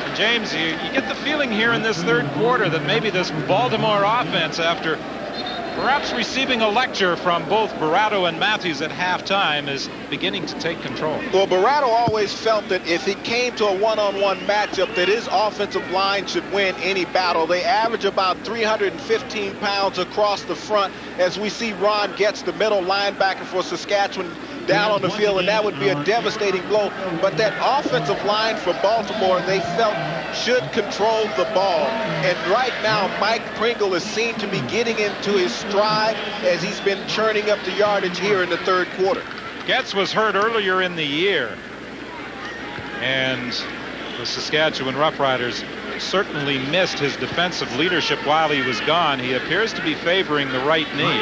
Speaker 2: And James, you get the feeling here in this third quarter that maybe this Baltimore offense, after perhaps receiving a lecture from both Barato and Matthews at halftime, is beginning to take control.
Speaker 1: Well, Barato always felt that if it came to a one-on-one matchup, that his offensive line should win any battle. They average about 315 pounds across the front, as we see Ron Getz, the middle linebacker for Saskatchewan, down on the field, and that would be a devastating blow. But that offensive line for Baltimore, they felt should control the ball. And right now, Mike Pringle is seen to be getting into his stride as he's been churning up the yardage here in the third quarter.
Speaker 2: Getz was hurt earlier in the year, and the Saskatchewan Roughriders certainly missed his defensive leadership while he was gone. He appears to be favoring the right knee.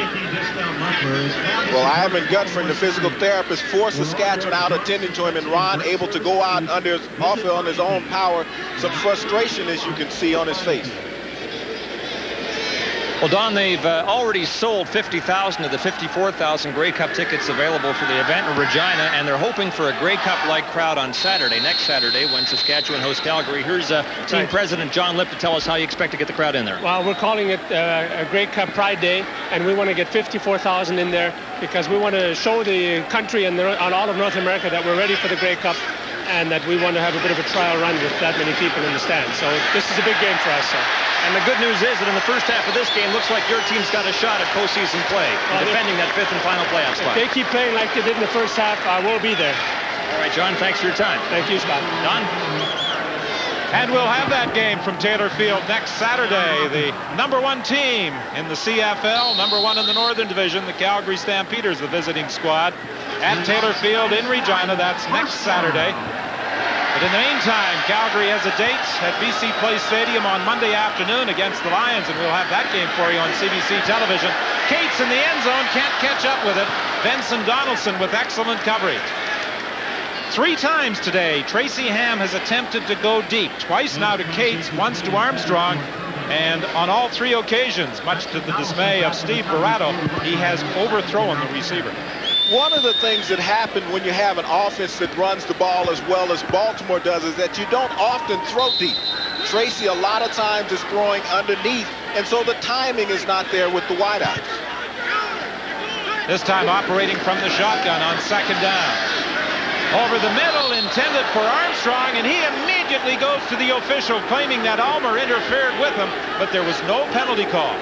Speaker 1: Well, Ivan Gutford, the physical therapist for Saskatchewan, out attending to him, and Ron able to go out on his own power. Some frustration, as you can see on his face.
Speaker 3: Well, Don, they've already sold 50,000 of the 54,000 Grey Cup tickets available for the event in Regina, and they're hoping for a Grey Cup-like crowd on Saturday, next Saturday, when Saskatchewan hosts Calgary. Here's team president John Lipp to tell us how you expect to get the crowd in there.
Speaker 11: Well, we're calling it a Grey Cup Pride Day, and we want to get 54,000 in there because we want to show the country and all of North America that we're ready for the Grey Cup, and that we want to have a bit of a trial run with that many people in the stands. So this is a big game for us.
Speaker 3: And the good news is that in the first half of this game, looks like your team's got a shot at postseason play, defending that 5th and final playoff spot.
Speaker 11: If they keep playing like they did in the first half, we'll be there.
Speaker 3: All right, John, thanks for your time.
Speaker 11: Thank you, Scott.
Speaker 3: Don?
Speaker 2: And we'll have that game from Taylor Field next Saturday. The #1 team in the CFL, #1 in the Northern Division, the Calgary Stampeders, the visiting squad, at Taylor Field in Regina. That's next Saturday. But in the meantime, Calgary has a date at BC Place Stadium on Monday afternoon against the Lions, and we'll have that game for you on CBC television. Cates in the end zone, can't catch up with it. Benson Donaldson with excellent coverage. 3 times today, Tracy Ham has attempted to go deep. Twice now to Cates, once to Armstrong, and on all 3 occasions, much to the dismay of Steve Barato, he has overthrown the receiver.
Speaker 1: One of the things that happen when you have an offense that runs the ball as well as Baltimore does is that you don't often throw deep. Tracy a lot of times is throwing underneath, and so the timing is not there with the wideouts.
Speaker 2: This time operating from the shotgun on 2nd down. Over the middle, intended for Armstrong, and he immediately goes to the official claiming that Almer interfered with him, but there was no penalty call.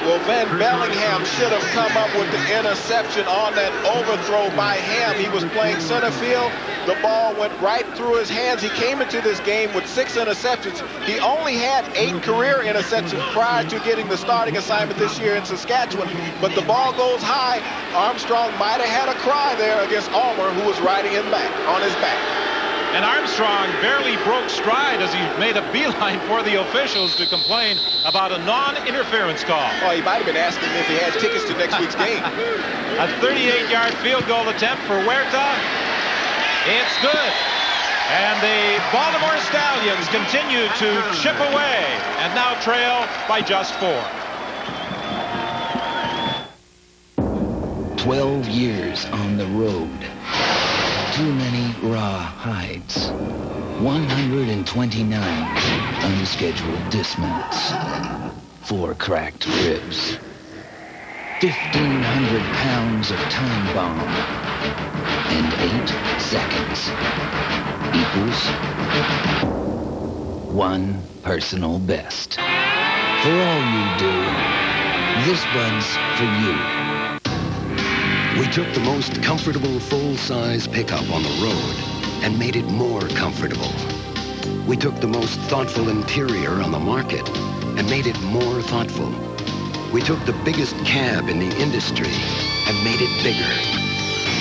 Speaker 1: Well, Van Bellingham should have come up with the interception on that overthrow by Ham. He was playing center field. The ball went right through his hands. He came into this game with 6 interceptions. He only had 8 career interceptions prior to getting the starting assignment this year in Saskatchewan. But the ball goes high. Armstrong might have had a cry there against Almer, who was riding him back on his back.
Speaker 2: And Armstrong barely broke stride as he made a beeline for the officials to complain about a non-interference call.
Speaker 1: Oh, he might have been asking if he had tickets to next week's game.
Speaker 2: A 38-yard field goal attempt for Huerta. It's good. And the Baltimore Stallions continue to chip away and now trail by just 4.
Speaker 12: 12 years on the road. too many raw hides. 129 unscheduled dismounts. 4 cracked ribs. 1,500 pounds of time bomb. And 8 seconds equals 1 personal best. For all you do, this bud's for you.
Speaker 13: We took the most comfortable full-size pickup on the road and made it more comfortable. We took the most thoughtful interior on the market and made it more thoughtful. We took the biggest cab in the industry and made it bigger.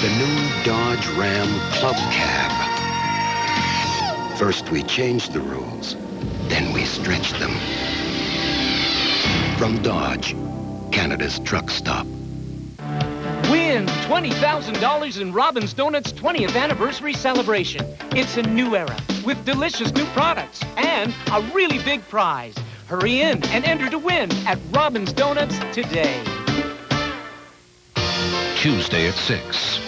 Speaker 13: The new Dodge Ram Club Cab. First we changed the rules, then we stretched them. From Dodge, Canada's truck stop.
Speaker 14: Win $20,000 in Robin's Donuts 20th anniversary celebration. It's a new era with delicious new products and a really big prize. Hurry in and enter to win at Robin's Donuts today.
Speaker 4: Tuesday at 6.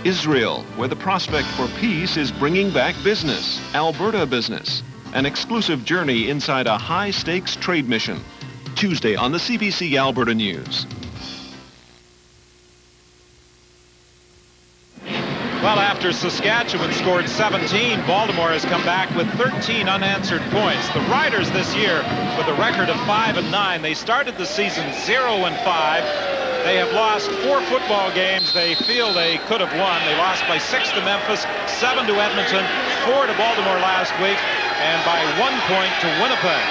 Speaker 15: Israel, where the prospect for peace is bringing back business, Alberta business. An exclusive journey inside a high-stakes trade mission. Tuesday on the CBC Alberta News.
Speaker 2: Well, after Saskatchewan scored 17, Baltimore has come back with 13 unanswered points. The Riders this year with a record of 5-9. They started the season 0-5. They have lost 4 football games they feel they could have won. They lost by 6 to Memphis, 7 to Edmonton, 4 to Baltimore last week, and by 1 point to Winnipeg.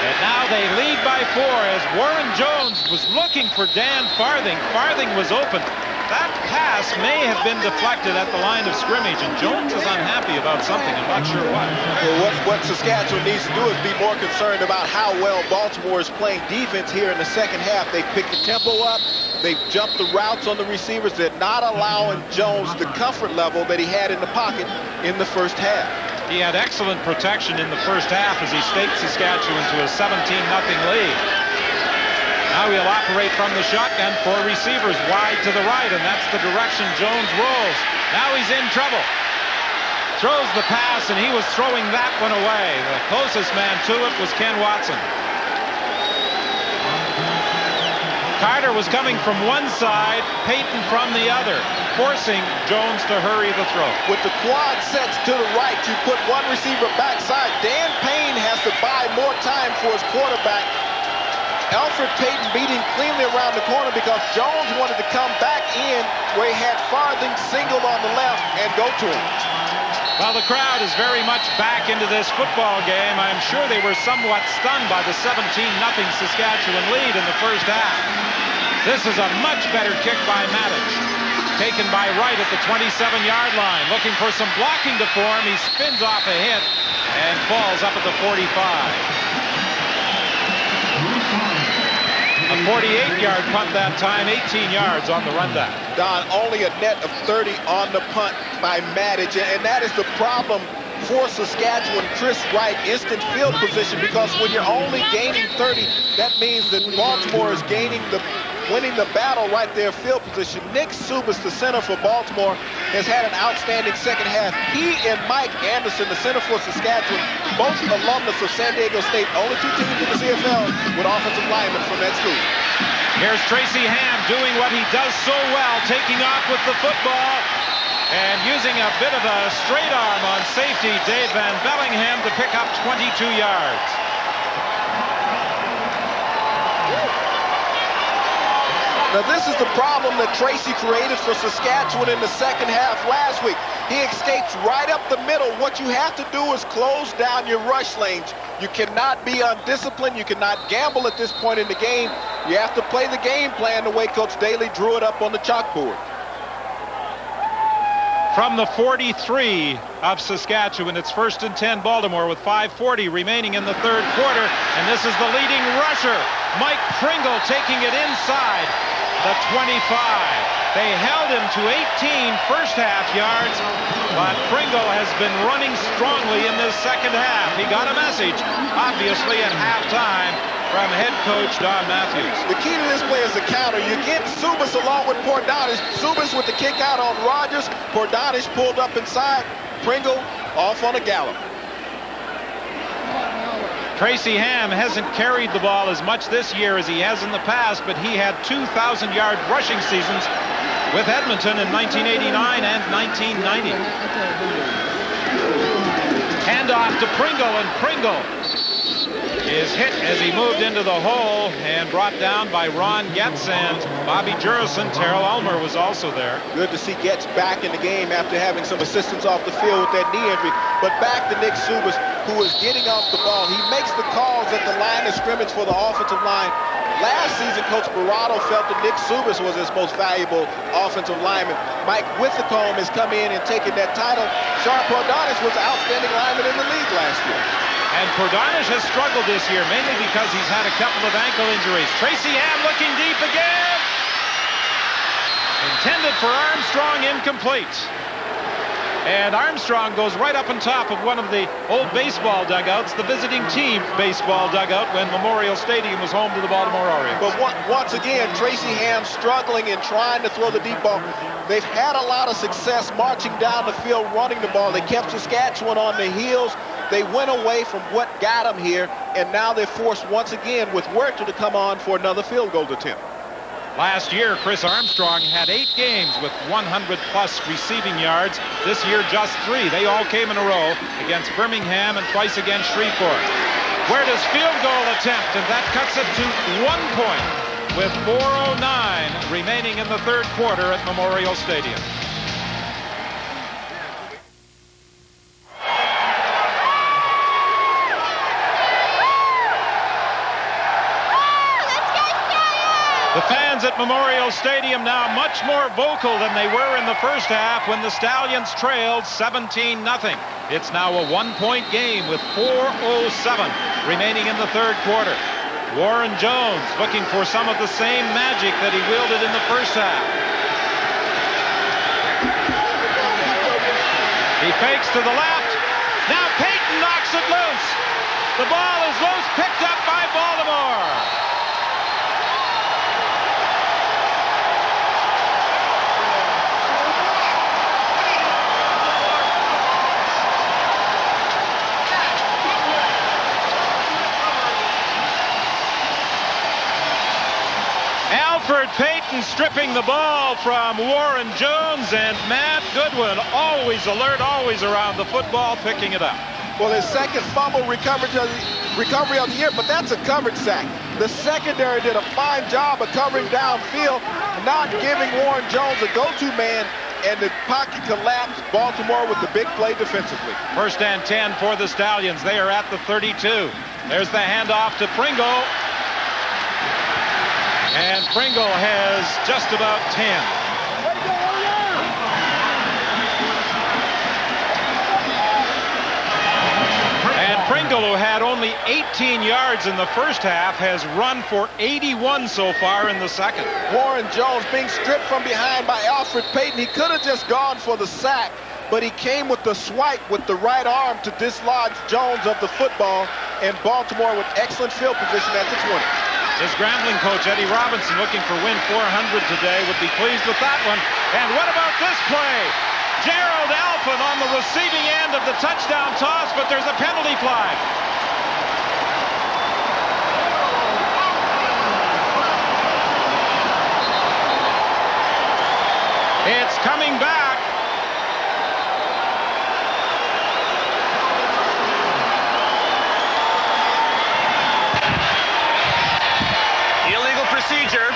Speaker 2: And now they lead by 4 as Warren Jones was looking for Dan Farthing. Farthing was open. That pass may have been deflected at the line of scrimmage, and Jones is unhappy about something. I'm not sure what.
Speaker 1: Well, what Saskatchewan needs to do is be more concerned about how well Baltimore is playing defense here in the second half. They've picked the tempo up. They've jumped the routes on the receivers. They're not allowing Jones the comfort level that he had in the pocket in the first half.
Speaker 2: He had excellent protection in the first half as he staked Saskatchewan to a 17-0 lead. Now he'll operate from the shotgun, 4 receivers wide to the right, and that's the direction Jones rolls. Now he's in trouble. Throws the pass, and he was throwing that one away. The closest man to it was Ken Watson. Carter was coming from one side, Payton from the other, forcing Jones to hurry the throw.
Speaker 1: With the quad sets to the right, you put one receiver backside. Dan Payne has to buy more time for his quarterback. Alfred Payton beat him cleanly around the corner because Jones wanted to come back in where he had Farthing singled on the left and go to him.
Speaker 2: Well, the crowd is very much back into this football game. I'm sure they were somewhat stunned by the 17-0 Saskatchewan lead in the first half. This is a much better kick by Matic. Taken by Wright at the 27-yard line. Looking for some blocking to form. He spins off a hit and falls up at the 45. A 48-yard punt that time, 18 yards on the rundown.
Speaker 1: Don, only a net of 30 on the punt by Matic, and that is the problem for Saskatchewan. Chris Wright, instant field position, because when you're only gaining 30, that means that Baltimore is winning the battle right there, field position. Nick Subas, the center for Baltimore, has had an outstanding second half. He and Mike Anderson, the center for Saskatchewan, both alumnus of San Diego State, only 2 teams in the CFL with offensive linemen from that school.
Speaker 2: Here's Tracy Ham doing what he does so well, taking off with the football and using a bit of a straight arm on safety, Dave Van Bellingham, to pick up 22 yards.
Speaker 1: Now, this is the problem that Tracy created for Saskatchewan in the second half last week. He escapes right up the middle. What you have to do is close down your rush lanes. You cannot be undisciplined. You cannot gamble at this point in the game. You have to play the game plan the way Coach Daly drew it up on the chalkboard.
Speaker 2: From the 43 of Saskatchewan, it's 1st and 10 Baltimore with 5:40 remaining in the third quarter. And this is the leading rusher, Mike Pringle, taking it inside the 25. They held him to 18 first half yards, but Pringle has been running strongly in this second half. He got a message, obviously, at halftime from head coach Don Matthews.
Speaker 1: The key to this play is the counter. You get Subas along with Pordanis. Subas with the kick out on Rogers. Pordanis pulled up inside. Pringle off on a gallop.
Speaker 2: Tracy Ham hasn't carried the ball as much this year as he has in the past, but he had 2,000-yard rushing seasons with Edmonton in 1989 and 1990. Handoff to Pringle, and Pringle is hit as he moved into the hole and brought down by Ron Getz and Bobby Jurison. Terrell Ulmer was also there.
Speaker 1: Good to see Getz back in the game after having some assistance off the field with that knee injury. But back to Nick Subas, who is getting off the ball. He makes the calls at the line of scrimmage for the offensive line. Last season, Coach Barado felt that Nick Subas was his most valuable offensive lineman. Mike Withacombe has come in and taken that title. Sharp Pordanis was an outstanding lineman in the league last year.
Speaker 2: And Pordanis has struggled this year, mainly because he's had a couple of ankle injuries. Tracy Ham looking deep again. Intended for Armstrong, incomplete. And Armstrong goes right up on top of one of the old baseball dugouts, the visiting team baseball dugout, when Memorial Stadium was home to the Baltimore Orioles.
Speaker 1: But once again, Tracy Ham struggling and trying to throw the deep ball. They've had a lot of success marching down the field, running the ball. They kept Saskatchewan on the heels. They went away from what got them here, and now they're forced once again with Werther to come on for another field goal attempt.
Speaker 2: Last year, Chris Armstrong had 8 games with 100-plus receiving yards. This year, just 3. They all came in a row against Birmingham and twice against Shreveport. Werther's field goal attempt, and that cuts it to 1 point with 4:09 remaining in the third quarter at Memorial Stadium. The fans at Memorial Stadium now much more vocal than they were in the first half when the Stallions trailed 17-0. It's now a 1-point game with 4:07 remaining in the third quarter. Warren Jones looking for some of the same magic that he wielded in the first half. He fakes to the left. Now Payton knocks it loose. The ball is loose, picked up by Baltimore. Alfred Payton stripping the ball from Warren Jones, and Matt Goodwin, always alert, always around the football, picking it up.
Speaker 1: Well, his second fumble recovery of the year, but that's a coverage sack. The secondary did a fine job of covering downfield, not giving Warren Jones a go-to man, and the pocket collapsed. Baltimore with the big play defensively.
Speaker 2: 1st and 10 for the Stallions. They are at the 32. There's the handoff to Pringle. And Pringle has just about 10. And Pringle, who had only 18 yards in the first half, has run for 81 so far in the second.
Speaker 1: Warren Jones being stripped from behind by Alfred Payton. He could have just gone for the sack, but he came with the swipe with the right arm to dislodge Jones of the football, and Baltimore with excellent field position at the 20.
Speaker 2: His Grambling coach, Eddie Robinson, looking for win 400 today, would be pleased with that one. And what about this play? Gerald Alphen on the receiving end of the touchdown toss, but there's a penalty flag. It's coming back.
Speaker 5: Procedure.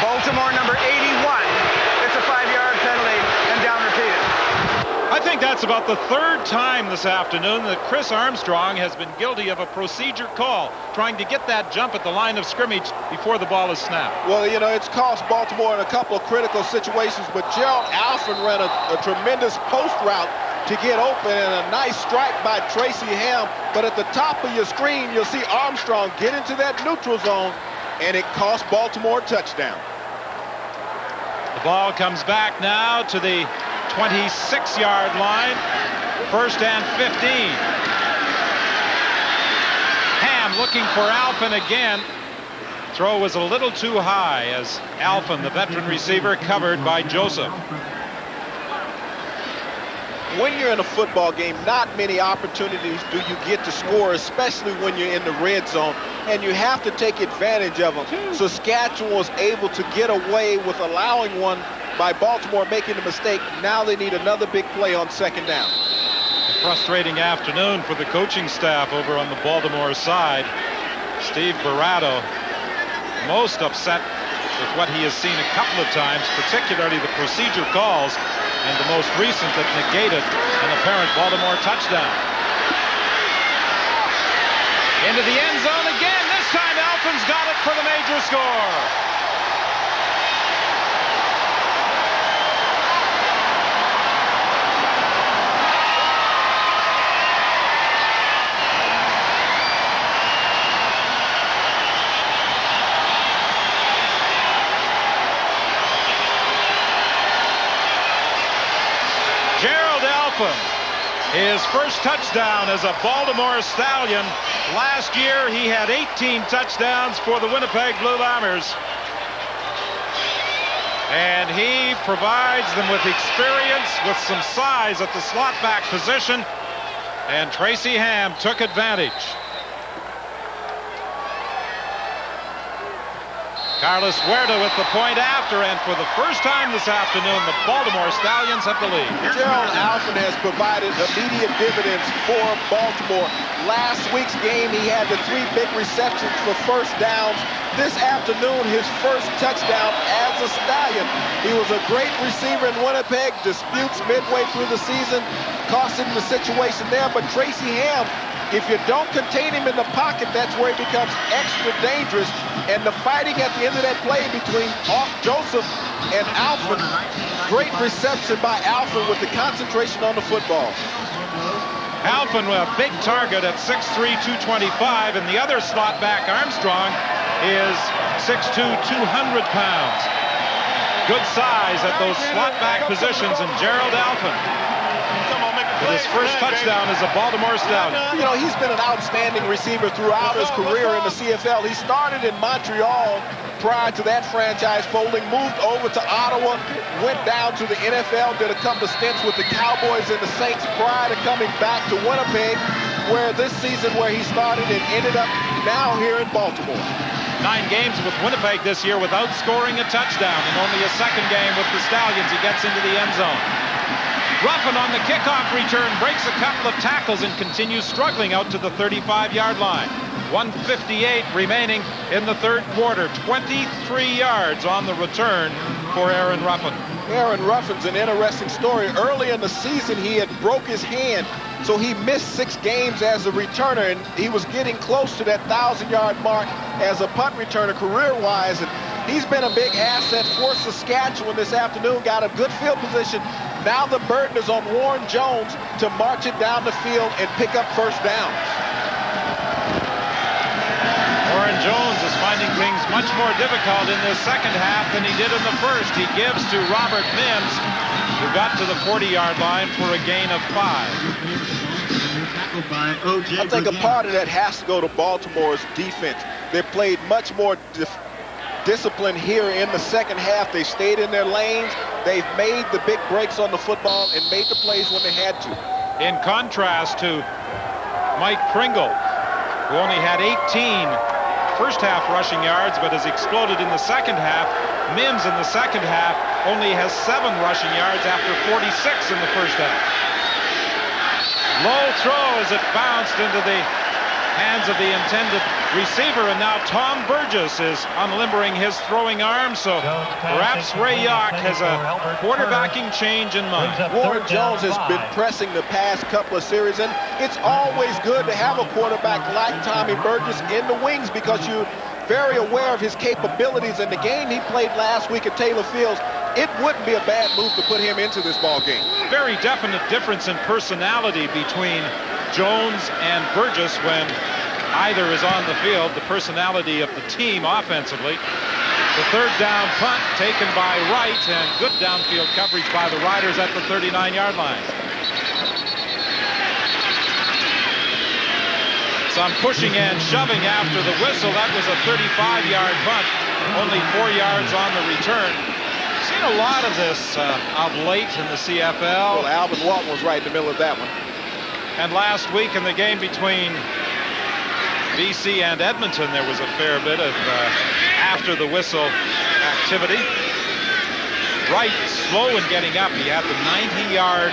Speaker 5: Baltimore number 81. It's a 5-yard penalty and down repeated.
Speaker 2: I think that's about the 3rd time this afternoon that Chris Armstrong has been guilty of a procedure call, trying to get that jump at the line of scrimmage before the ball is snapped.
Speaker 1: Well, you know, it's cost Baltimore in a couple of critical situations, but Gerald Alfred ran a tremendous post route to get open, and a nice strike by Tracy Ham. But at the top of your screen, you'll see Armstrong get into that neutral zone, and it cost Baltimore a touchdown.
Speaker 2: The ball comes back now to the 26-yard line. 1st and 15. Ham looking for Alphen again. Throw was a little too high as Alphen, the veteran receiver, covered by Joseph.
Speaker 1: When you're in a football game, not many opportunities do you get to score, especially when you're in the red zone, and you have to take advantage of them. Saskatchewan was able to get away with allowing one by Baltimore making a mistake. Now they need another big play on second down.
Speaker 2: A frustrating afternoon for the coaching staff over on the Baltimore side. Steve Barato most upset with what he has seen a couple of times, particularly the procedure calls, and the most recent that negated an apparent Baltimore touchdown. Into the end zone again. This time Alphen's got it for the major score. His first touchdown as a Baltimore Stallion. Last year he had 18 touchdowns for the Winnipeg Blue Bombers. And he provides them with experience, with some size at the slot back position. And Tracy Ham took advantage. Carlos Huerta with the point after, and for the first time this afternoon, the Baltimore Stallions have the lead.
Speaker 1: Gerald Alphen has provided immediate dividends for Baltimore. Last week's game, he had the 3 big receptions for first downs. This afternoon, his first touchdown as a Stallion. He was a great receiver in Winnipeg. Disputes midway through the season cost him the situation there, but Tracy Ham, if you don't contain him in the pocket, that's where he becomes extra dangerous. And the fighting at the end of that play between Joseph and Alphen, great reception by Alphen with the concentration on the football.
Speaker 2: Alphen with a big target at 6'3", 225, and the other slot back, Armstrong, is 6'2", 200 pounds. Good size at those slot back positions, and Gerald Alphen with his first touchdown as a Baltimore Stallion.
Speaker 1: You know, he's been an outstanding receiver throughout his career in the CFL. He started in Montreal prior to that franchise folding, moved over to Ottawa, went down to the NFL, did a couple of stints with the Cowboys and the Saints prior to coming back to Winnipeg, where this season where he started and ended up now here in Baltimore.
Speaker 2: 9 games with Winnipeg this year without scoring a touchdown, and only a second game with the Stallions. He gets into the end zone. Ruffin on the kickoff return breaks a couple of tackles and continues struggling out to the 35-yard line. 1:58 remaining in the third quarter. 23 yards on the return for Aaron Ruffin.
Speaker 1: Aaron Ruffin's an interesting story. Early in the season, he had broke his hand, so he missed 6 games as a returner, and he was getting close to that 1,000-yard mark as a punt returner career-wise. And he's been a big asset for Saskatchewan this afternoon. Got a good field position. Now the burden is on Warren Jones to march it down the field and pick up first downs.
Speaker 2: Warren Jones is finding things much more difficult in this second half than he did in the first. He gives to Robert Mims, who got to the 40-yard line for a gain of 5.
Speaker 1: I think a part of that has to go to Baltimore's defense. They played much more discipline here in the second half. They stayed in their lanes. They've made the big breaks on the football and made the plays when they had to.
Speaker 2: In contrast to Mike Pringle, who only had 18 first half rushing yards but has exploded in the second half. Mims in the second half only has 7 rushing yards after 46 in the first half. Low throw as it bounced into the hands of the intended receiver, and now Tom Burgess is unlimbering his throwing arm, so perhaps Ray Yock has a quarterbacking change in mind.
Speaker 1: Warren Jones has been pressing the past couple of series, and it's always good to have a quarterback like Tommy Burgess in the wings because you're very aware of his capabilities. In the game he played last week at Taylor Fields, it wouldn't be a bad move to put him into this ball game.
Speaker 2: Very definite difference in personality between Jones and Burgess when either is on the field. The personality of the team offensively. The third down punt taken by Wright, and good downfield coverage by the Riders at the 39-yard line. Some pushing and shoving after the whistle. That was a 35-yard punt. Only 4 yards on the return. Seen a lot of this of late in the CFL.
Speaker 1: Well, Alvin Walton was right in the middle of that one.
Speaker 2: And last week in the game between BC and Edmonton, there was a fair bit of after the whistle activity. Wright slow in getting up. He had the 90-yard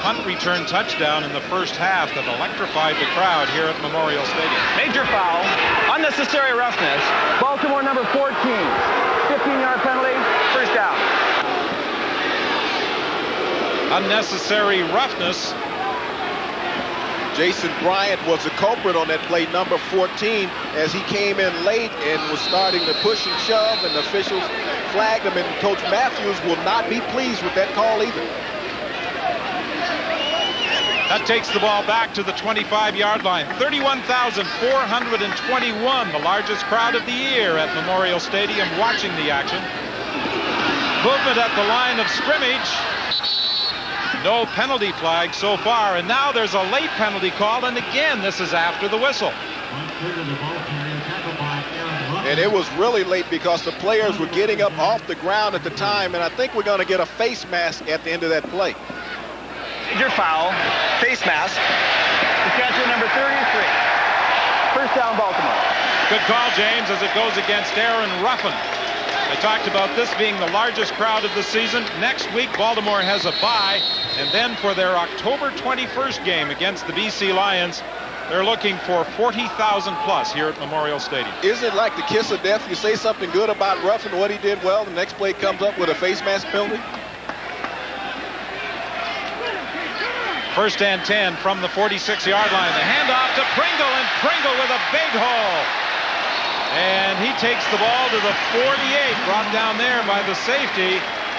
Speaker 2: punt return touchdown in the first half that electrified the crowd here at Memorial Stadium.
Speaker 5: Major foul, unnecessary roughness. Baltimore number 14, 15-yard penalty, first down.
Speaker 2: Unnecessary roughness.
Speaker 1: Jason Bryant was the culprit on that play, number 14, as he came in late and was starting to push and shove, and the officials flagged him, and Coach Matthews will not be pleased with that call either.
Speaker 2: That takes the ball back to the 25-yard line. 31,421, the largest crowd of the year at Memorial Stadium watching the action. Movement at the line of scrimmage. No penalty flag so far, and now there's a late penalty call, and again, this is after the whistle.
Speaker 1: And it was really late because the players were getting up off the ground at the time, and I think we're going to get a face mask at the end of that play.
Speaker 5: Major foul, face mask. Saskatchewan number 33. First down, Baltimore.
Speaker 2: Good call, James, as it goes against Aaron Ruffin. I talked about this being the largest crowd of the season. Next week, Baltimore has a bye, and then for their October 21st game against the BC Lions, they're looking for 40,000 plus here at Memorial Stadium.
Speaker 1: Isn't it like the kiss of death? You say something good about Ruffin, what he did well, the next play comes up with a face mask penalty?
Speaker 2: First and 10 from the 46-yard line. The handoff to Pringle, and Pringle with a big hole. And he takes the ball to the 48, brought down there by the safety,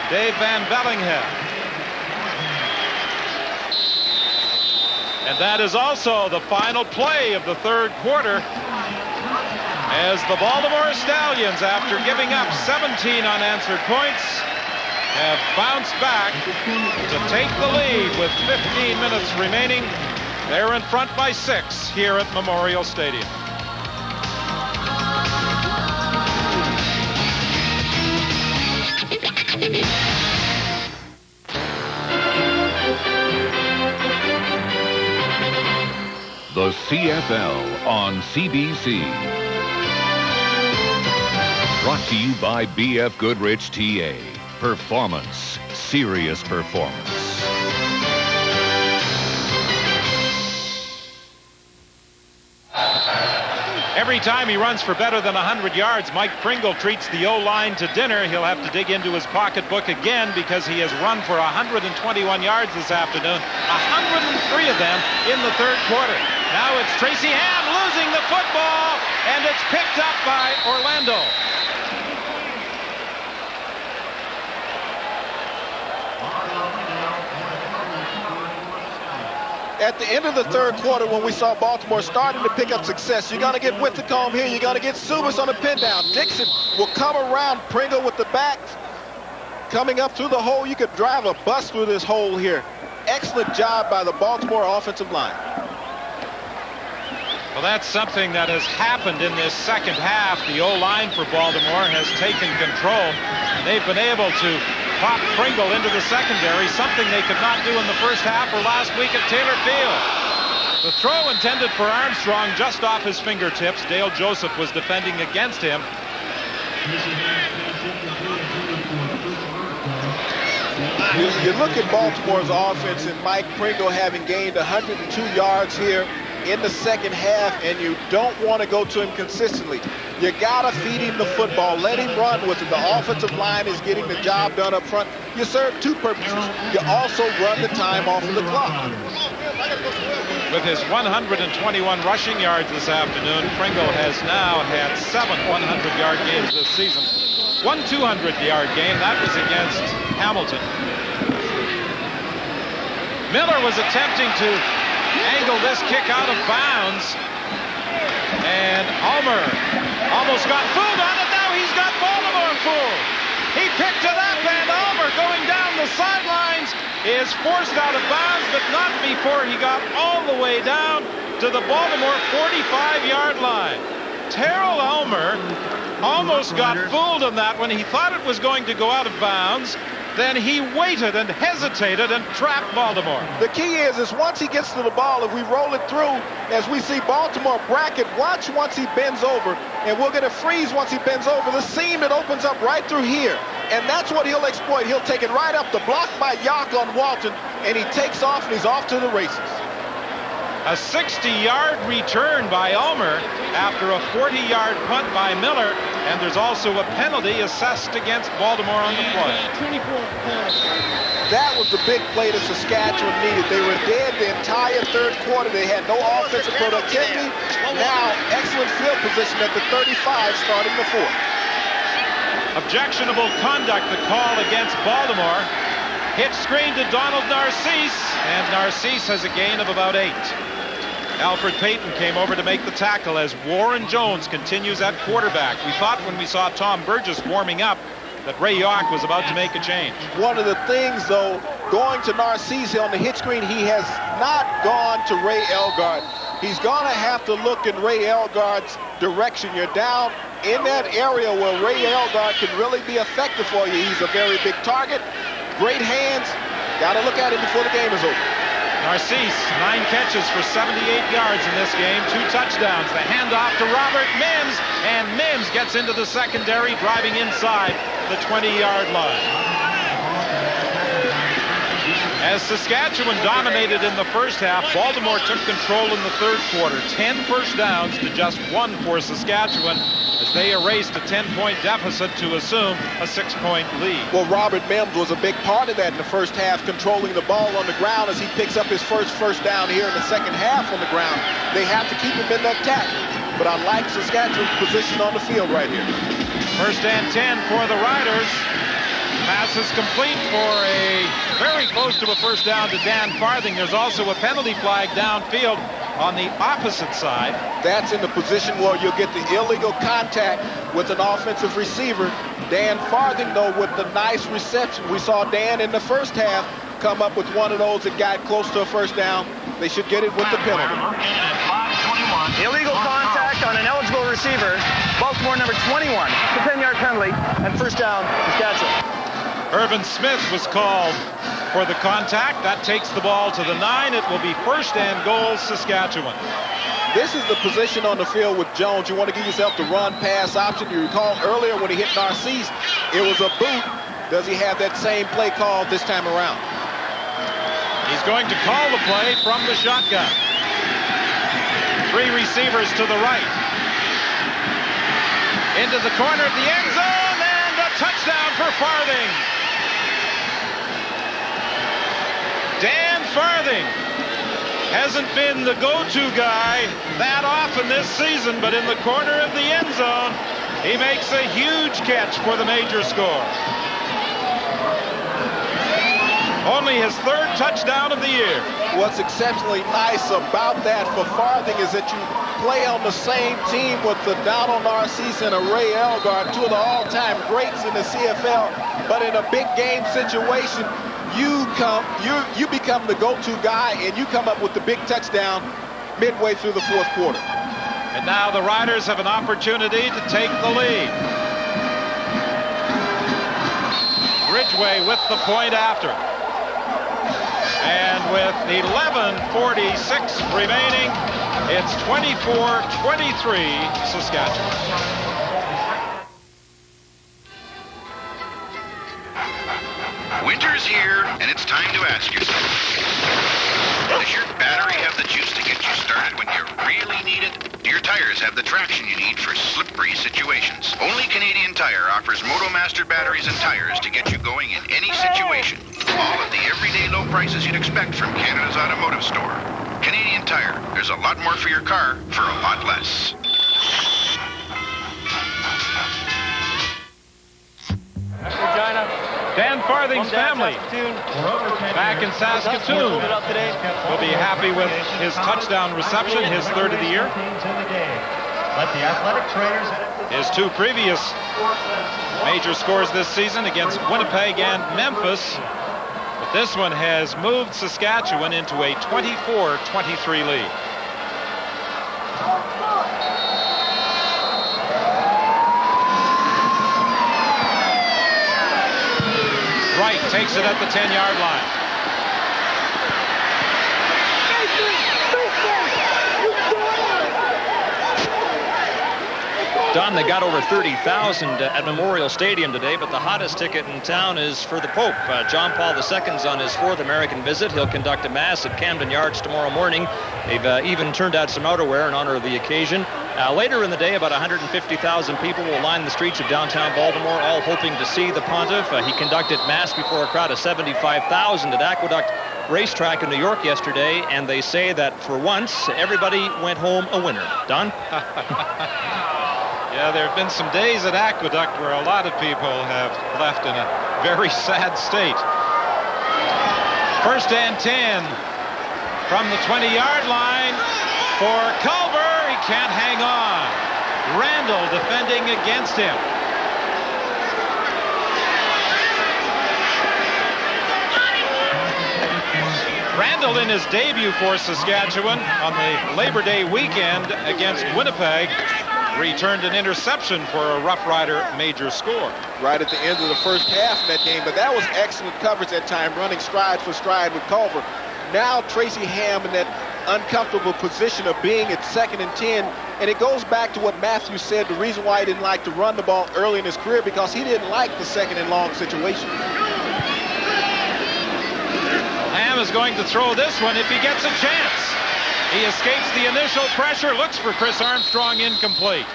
Speaker 2: Dave Van Bellingham. And that is also the final play of the third quarter, as the Baltimore Stallions, after giving up 17 unanswered points, have bounced back to take the lead with 15 minutes remaining. They're in front by 6 here at Memorial Stadium.
Speaker 4: The CFL on CBC. Brought to you by BF Goodrich TA. Performance. Serious performance.
Speaker 2: Every time he runs for better than 100 yards, Mike Pringle treats the O-line to dinner. He'll have to dig into his pocketbook again because he has run for 121 yards this afternoon, 103 of them in the third quarter. Now it's Tracy Ham losing the football, and it's picked up by Orlando.
Speaker 1: At the end of the third quarter, when we saw Baltimore starting to pick up success, you're going to get Whitcomb here. You're going to get Subas on the pin down. Dixon will come around Pringle with the back. Coming up through the hole, you could drive a bus through this hole here. Excellent job by the Baltimore offensive line.
Speaker 2: Well, that's something that has happened in this second half. The O-line for Baltimore has taken control, and they've been able to pop Pringle into the secondary, something they could not do in the first half or last week at Taylor Field. The throw intended for Armstrong just off his fingertips. Dale Joseph was defending against him.
Speaker 1: You look at Baltimore's offense and Mike Pringle having gained 102 yards here in the second half, and you don't want to go to him consistently. You gotta feed him the football, let him run with it. The offensive line is getting the job done up front. You serve two purposes. You also run the time off of the clock.
Speaker 2: With his 121 rushing yards this afternoon, Pringle has now had 7 100-yard games this season. One 200-yard game, that was against Hamilton. Miller was attempting to angle this kick out of bounds, and Ulmer almost got fooled on it. Now he's got Baltimore fooled. He picked it up, and Ulmer going down the sidelines is forced out of bounds, but not before he got all the way down. to the Baltimore 45-yard line. Terrell Elmer almost got fooled on that one. He thought it was going to go out of bounds. Then he waited and hesitated and trapped Baltimore.
Speaker 1: The key is once he gets to the ball, if we roll it through, as we see Baltimore bracket, watch once he bends over, and we'll get a freeze once he bends over. The seam, it opens up right through here. And that's what he'll exploit. He'll take it right up the block by Yock on Walton, and he takes off, and he's off to the races.
Speaker 2: A 60-yard return by Elmer after a 40-yard punt by Miller, and there's also a penalty assessed against Baltimore on the play.
Speaker 1: That was the big play that Saskatchewan needed. They were dead the entire third quarter. They had no offensive productivity. Now, excellent field position at the 35 starting the fourth.
Speaker 2: Objectionable conduct, the call against Baltimore. Hit screen to Donald Narcisse, and Narcisse has a gain of about 8. Alfred Payton came over to make the tackle as Warren Jones continues at quarterback. We thought when we saw Tom Burgess warming up that Ray York was about to make a change.
Speaker 1: One of the things, though, going to Narcisse on the hit screen, he has not gone to Ray Elgard. He's going to have to look in Ray Elgard's direction. You're down in that area where Ray Elgard can really be effective for you. He's a very big target, great hands. Got to look at him before the game is over.
Speaker 2: Narcisse, 9 catches for 78 yards in this game, 2 touchdowns. The handoff to Robert Mims, and Mims gets into the secondary, driving inside the 20-yard line. As Saskatchewan dominated in the first half, Baltimore took control in the third quarter. 10 first downs to just 1 for Saskatchewan as they erased a 10-point deficit to assume a 6-point lead.
Speaker 1: Well, Robert Mims was a big part of that in the first half, controlling the ball on the ground as he picks up his first down here in the second half on the ground. They have to keep him in that tackle. But I like Saskatchewan's position on the field right here.
Speaker 2: First and 10 for the Riders. Pass is complete for a very close to a first down to Dan Farthing. There's also a penalty flag downfield on the opposite side.
Speaker 1: That's in the position where you'll get the illegal contact with an offensive receiver. Dan Farthing, though, with the nice reception. We saw Dan in the first half come up with one of those that got close to a first down. They should get it with the penalty.
Speaker 5: Illegal contact on an eligible receiver. Baltimore number 21. The 10-yard penalty and first down, Saskatchewan.
Speaker 2: Irvin Smith was called for the contact. That takes the ball to the 9. It will be first and goal, Saskatchewan.
Speaker 1: This is the position on the field with Jones. You want to give yourself the run-pass option. You recall earlier when he hit Narcisse, it was a boot. Does he have that same play called this time around?
Speaker 2: He's going to call the play from the shotgun. 3 receivers to the right. Into the corner of the end zone, and a touchdown for Farthing. Dan Farthing hasn't been the go-to guy that often this season, but in the corner of the end zone, he makes a huge catch for the major score. Only his 3rd touchdown of the year.
Speaker 1: What's exceptionally nice about that for Farthing is that you play on the same team with the Donald Narcisse and a Ray Elgard, 2 of the all-time greats in the CFL. But in a big game situation, you become the go-to guy, and you come up with the big touchdown midway through the fourth quarter.
Speaker 2: And now the Riders have an opportunity to take the lead. Ridgway with the point after. And with 11:46 remaining, it's 24-23 Saskatchewan.
Speaker 6: Winter's here, and it's time to ask yourself, does your battery have the juice to get you started when you really need it? Do your tires have the traction you need for slippery situations? Only Canadian Tire offers MotoMaster batteries and tires to get you going in any situation. All at the everyday low prices you'd expect from Canada's automotive store. Canadian Tire. There's a lot more for your car for a lot less.
Speaker 5: Regina.
Speaker 2: Dan Farthing's family back in Saskatoon will be happy with his touchdown reception, his 3rd of the year. His 2 previous major scores this season against Winnipeg and Memphis. But this one has moved Saskatchewan into a 24-23 lead. right, takes it at the 10-yard line.
Speaker 3: Don, they got over 30,000 at Memorial Stadium today, but the hottest ticket in town is for the Pope. John Paul II's on his 4th American visit. He'll conduct a mass at Camden Yards tomorrow morning. They've even turned out some outerwear in honor of the occasion. Later in the day, about 150,000 people will line the streets of downtown Baltimore, all hoping to see the pontiff. He conducted mass before a crowd of 75,000 at Aqueduct Racetrack in New York yesterday, and they say that for once, everybody went home a winner. Don?
Speaker 2: Yeah, there have been some days at Aqueduct where a lot of people have left in a very sad state. 1st and 10 from the 20-yard line for Culver. He can't hang on. Randall defending against him. Randall in his debut for Saskatchewan on the Labor Day weekend against Winnipeg returned an interception for a Rough Rider major score.
Speaker 1: Right at the end of the first half in that game, but that was excellent coverage that time, running stride for stride with Culver. Now Tracy Ham in that uncomfortable position of being at 2nd and 10, and it goes back to what Matthew said, the reason why he didn't like to run the ball early in his career, because he didn't like the 2nd and long situation.
Speaker 2: Ham is going to throw this one if he gets a chance. He escapes the initial pressure, looks for Chris Armstrong, incomplete.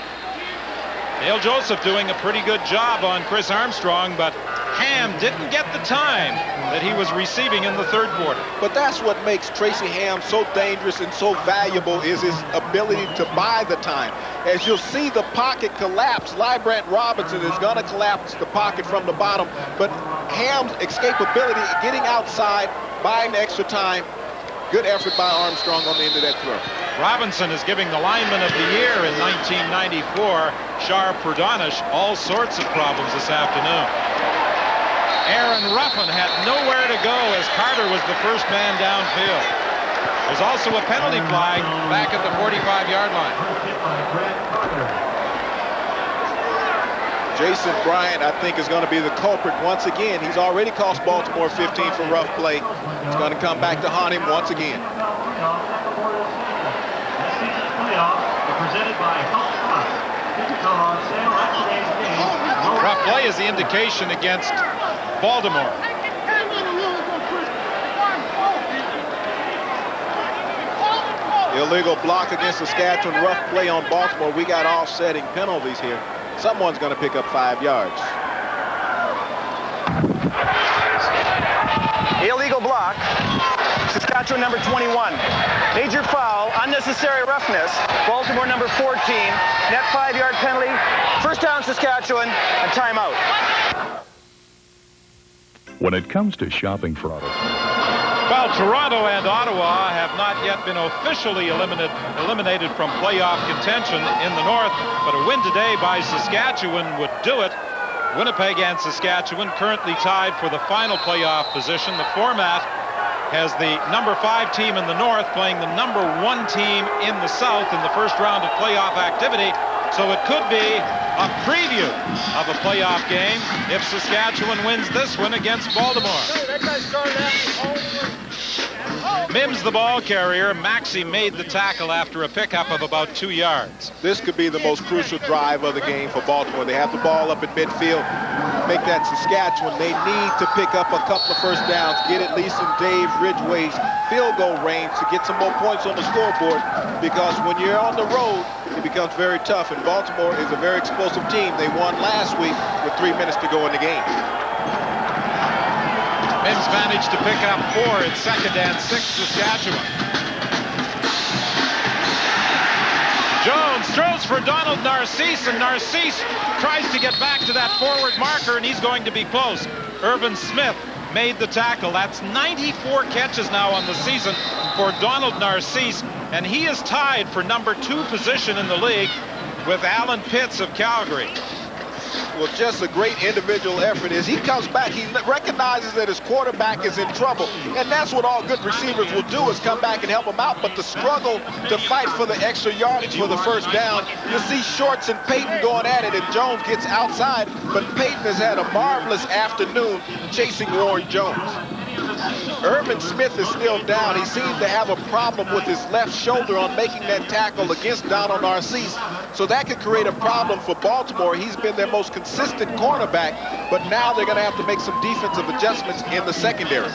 Speaker 2: Dale Joseph doing a pretty good job on Chris Armstrong, but Ham didn't get the time that he was receiving in the 3rd quarter.
Speaker 1: But that's what makes Tracy Ham so dangerous and so valuable, is his ability to buy the time. As you'll see the pocket collapse, Librant Robinson is going to collapse the pocket from the bottom, but Ham's escapability, getting outside, buying the extra time. Good effort by Armstrong on the end of that throw.
Speaker 2: Robinson is giving the lineman of the year in 1994, Shar Purdanish, all sorts of problems this afternoon. Aaron Ruffin had nowhere to go as Carter was the first man downfield. There's also a penalty flag back at the 45-yard line.
Speaker 1: Jason Bryant, I think, is going to be the culprit once again. He's already cost Baltimore 15 for rough play. It's going to come back to haunt him once again.
Speaker 2: Rough play is the indication against Baltimore.
Speaker 1: Illegal block against Saskatchewan, rough play on Baltimore. We got offsetting penalties here. Someone's going to pick up 5 yards.
Speaker 5: Illegal block. Saskatchewan number 21. Major foul, unnecessary roughness. Baltimore number 14. Net 5-yard penalty. First down Saskatchewan and timeout.
Speaker 16: When it comes to shopping for auto.
Speaker 2: Well, Toronto and Ottawa have not yet been officially eliminated from playoff contention in the North, but a win today by Saskatchewan would do it. Winnipeg and Saskatchewan currently tied for the final playoff position. The format has the number 5 team in the North playing the number 1 team in the South in the first round of playoff activity. So it could be a preview of a playoff game if Saskatchewan wins this one against Baltimore. Mims the ball carrier. Maxey made the tackle after a pickup of about 2 yards.
Speaker 1: This could be the most crucial drive of the game for Baltimore. They have the ball up at midfield. Make that Saskatchewan. They need to pick up a couple of first downs, get at least in Dave Ridgway's field goal range to get some more points on the scoreboard, because when you're on the road, it becomes very tough, and Baltimore is a very explosive team. They won last week with 3 minutes to go in the game.
Speaker 2: Mims managed to pick up 4 at 2nd and 6, Saskatchewan. Jones throws for Donald Narcisse, and Narcisse tries to get back to that forward marker, and he's going to be close. Irvin Smith made the tackle. That's 94 catches now on the season for Donald Narcisse, and he is tied for number 2 position in the league with Alan Pitts of Calgary.
Speaker 1: Well, just a great individual effort. As he comes back, he recognizes that his quarterback is in trouble. And that's what all good receivers will do, is come back and help him out. But the struggle to fight for the extra yardage for the first down, you see Shorts and Payton going at it, and Jones gets outside. But Payton has had a marvelous afternoon chasing Warren Jones. Irvin Smith is still down. He seems to have a problem with his left shoulder on making that tackle against Donald Narcisse. So that could create a problem for Baltimore. He's been their most consistent cornerback, but now they're going to have to make some defensive adjustments in the secondary.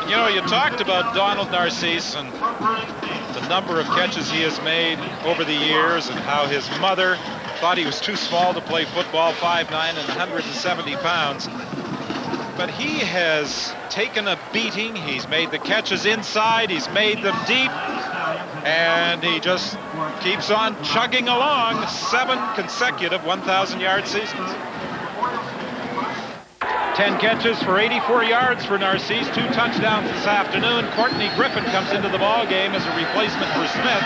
Speaker 2: You know, you talked about Donald Narcisse and the number of catches he has made over the years and how his mother thought he was too small to play football, 5'9" and 170 pounds. But he has taken a beating. He's made the catches inside. He's made them deep. And he just keeps on chugging along. 7 consecutive 1,000-yard seasons. 10 catches for 84 yards for Narcisse. 2 touchdowns this afternoon. Courtney Griffin comes into the ball game as a replacement for Smith.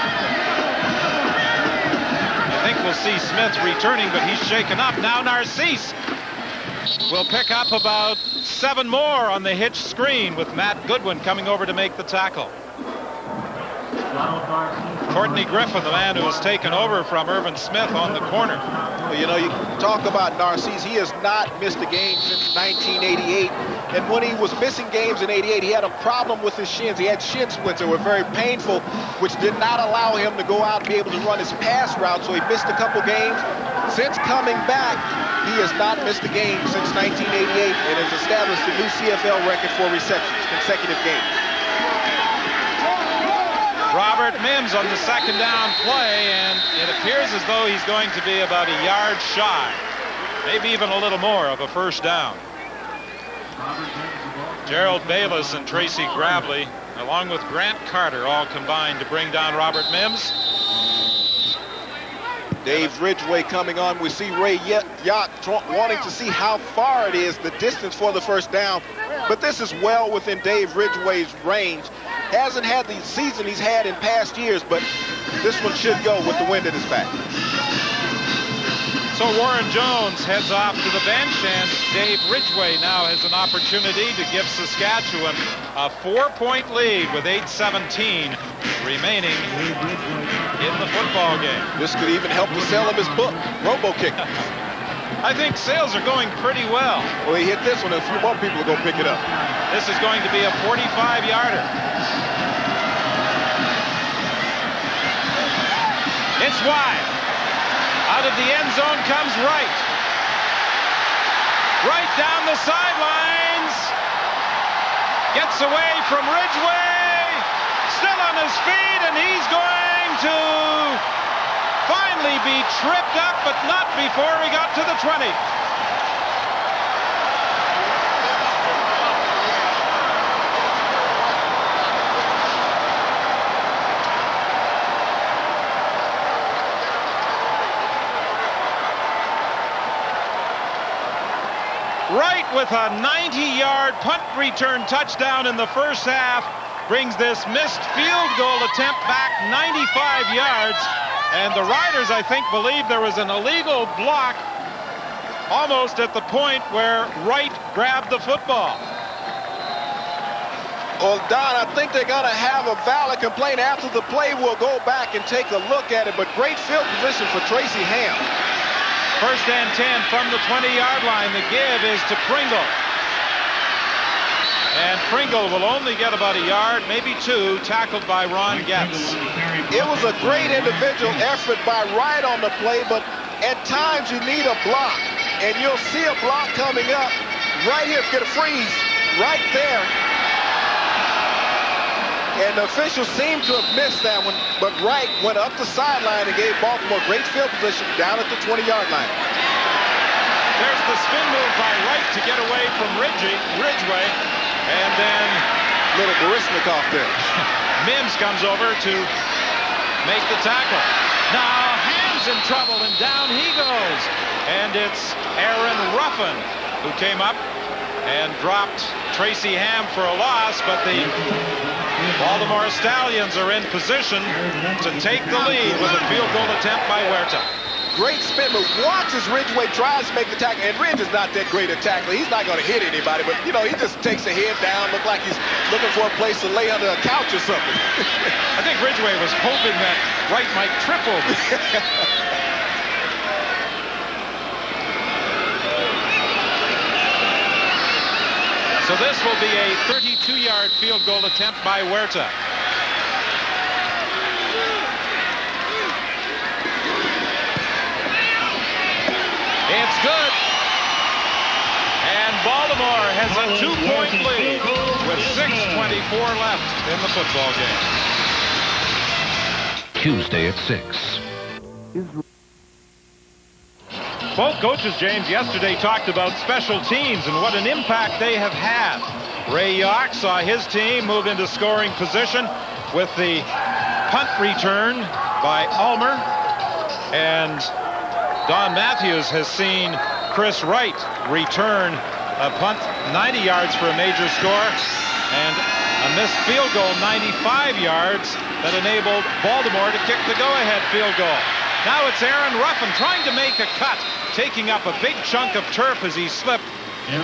Speaker 2: I think we'll see Smith returning, but he's shaken up. Now Narcisse will pick up about 7 more on the hitch screen with Matt Goodwin coming over to make the tackle. Courtney Griffin, the man who has taken over from Irvin Smith on the corner.
Speaker 1: Well, you know, you talk about Narcisse. He has not missed a game since 1988. And when he was missing games in 88, he had a problem with his shins. He had shin splints that were very painful, which did not allow him to go out and be able to run his pass route. So he missed a couple games. Since coming back, he has not missed a game since 1988 and has established a new CFL record for receptions, consecutive games.
Speaker 2: Robert Mims on the second down play, and it appears as though he's going to be about a yard shy, maybe even a little more of a first down. Gerald Bayless and Tracy Gravely, along with Grant Carter, all combined to bring down Robert Mims.
Speaker 1: Dave Ridgway coming on. We see Ray Yacht wanting to see how far it is, the distance for the first down. But this is well within Dave Ridgway's range. Hasn't had the season he's had in past years, but this one should go with the wind at his back.
Speaker 2: So Warren Jones heads off to the bench, and Dave Ridgway now has an opportunity to give Saskatchewan a 4-point lead with 8:17 remaining in the football game.
Speaker 1: This could even help to sell him his book, Robo-Kick.
Speaker 2: I think sales are going pretty well.
Speaker 1: Well, he hit this one, and a few more people will go pick it up.
Speaker 2: This is going to be a 45-yarder. It's wide. Out of the end zone comes Wright. Right down the sidelines. Gets away from Ridgway. Still on his feet, and he's going to finally be tripped up, but not before he got to the 20. Wright with a 90-yard punt return touchdown in the first half brings this missed field goal attempt back 95 yards. And the Riders, I think, believe there was an illegal block almost at the point where Wright grabbed the football.
Speaker 1: Well, Don, I think they're going to have a valid complaint after the play. We'll go back and take a look at it, but great field position for Tracy Ham.
Speaker 2: First and 10 from the 20-yard line. The give is to Pringle. And Pringle will only get about a yard, maybe 2, tackled by Ron Getz.
Speaker 1: It was a great individual effort by Wright on the play, but at times you need a block. And you'll see a block coming up right here. Get a freeze right there. And the officials seem to have missed that one, but Wright went up the sideline and gave Baltimore great field position down at the 20-yard line.
Speaker 2: There's the spin move by Wright to get away from Ridgway. And then
Speaker 1: little Baryshnikov there.
Speaker 2: Mims comes over to make the tackle. Now Ham's in trouble, and down he goes. And it's Aaron Ruffin who came up and dropped Tracy Ham for a loss, but the Baltimore Stallions are in position to take the lead with a field goal attempt by Huerta.
Speaker 1: great spin, but watch as Ridgway tries to make the tackle. And Ridge is not that great at tackling. He's not going to hit anybody, but, you know, he just takes a head down, look like he's looking for a place to lay under a couch or something.
Speaker 2: I think Ridgway was hoping that Wright might trip over. So this will be a 32-yard field goal attempt by Huerta. It's good. And Baltimore has a 2-point lead with 6:24 left in the football game.
Speaker 4: Tuesday at 6.
Speaker 2: Both coaches, James, yesterday talked about special teams and what an impact they have had. Ray Yawk saw his team move into scoring position with the punt return by Ulmer. And Don Matthews has seen Chris Wright return a punt 90 yards for a major score and a missed field goal 95 yards that enabled Baltimore to kick the go-ahead field goal. Now it's Aaron Ruffin trying to make a cut, taking up a big chunk of turf as he slipped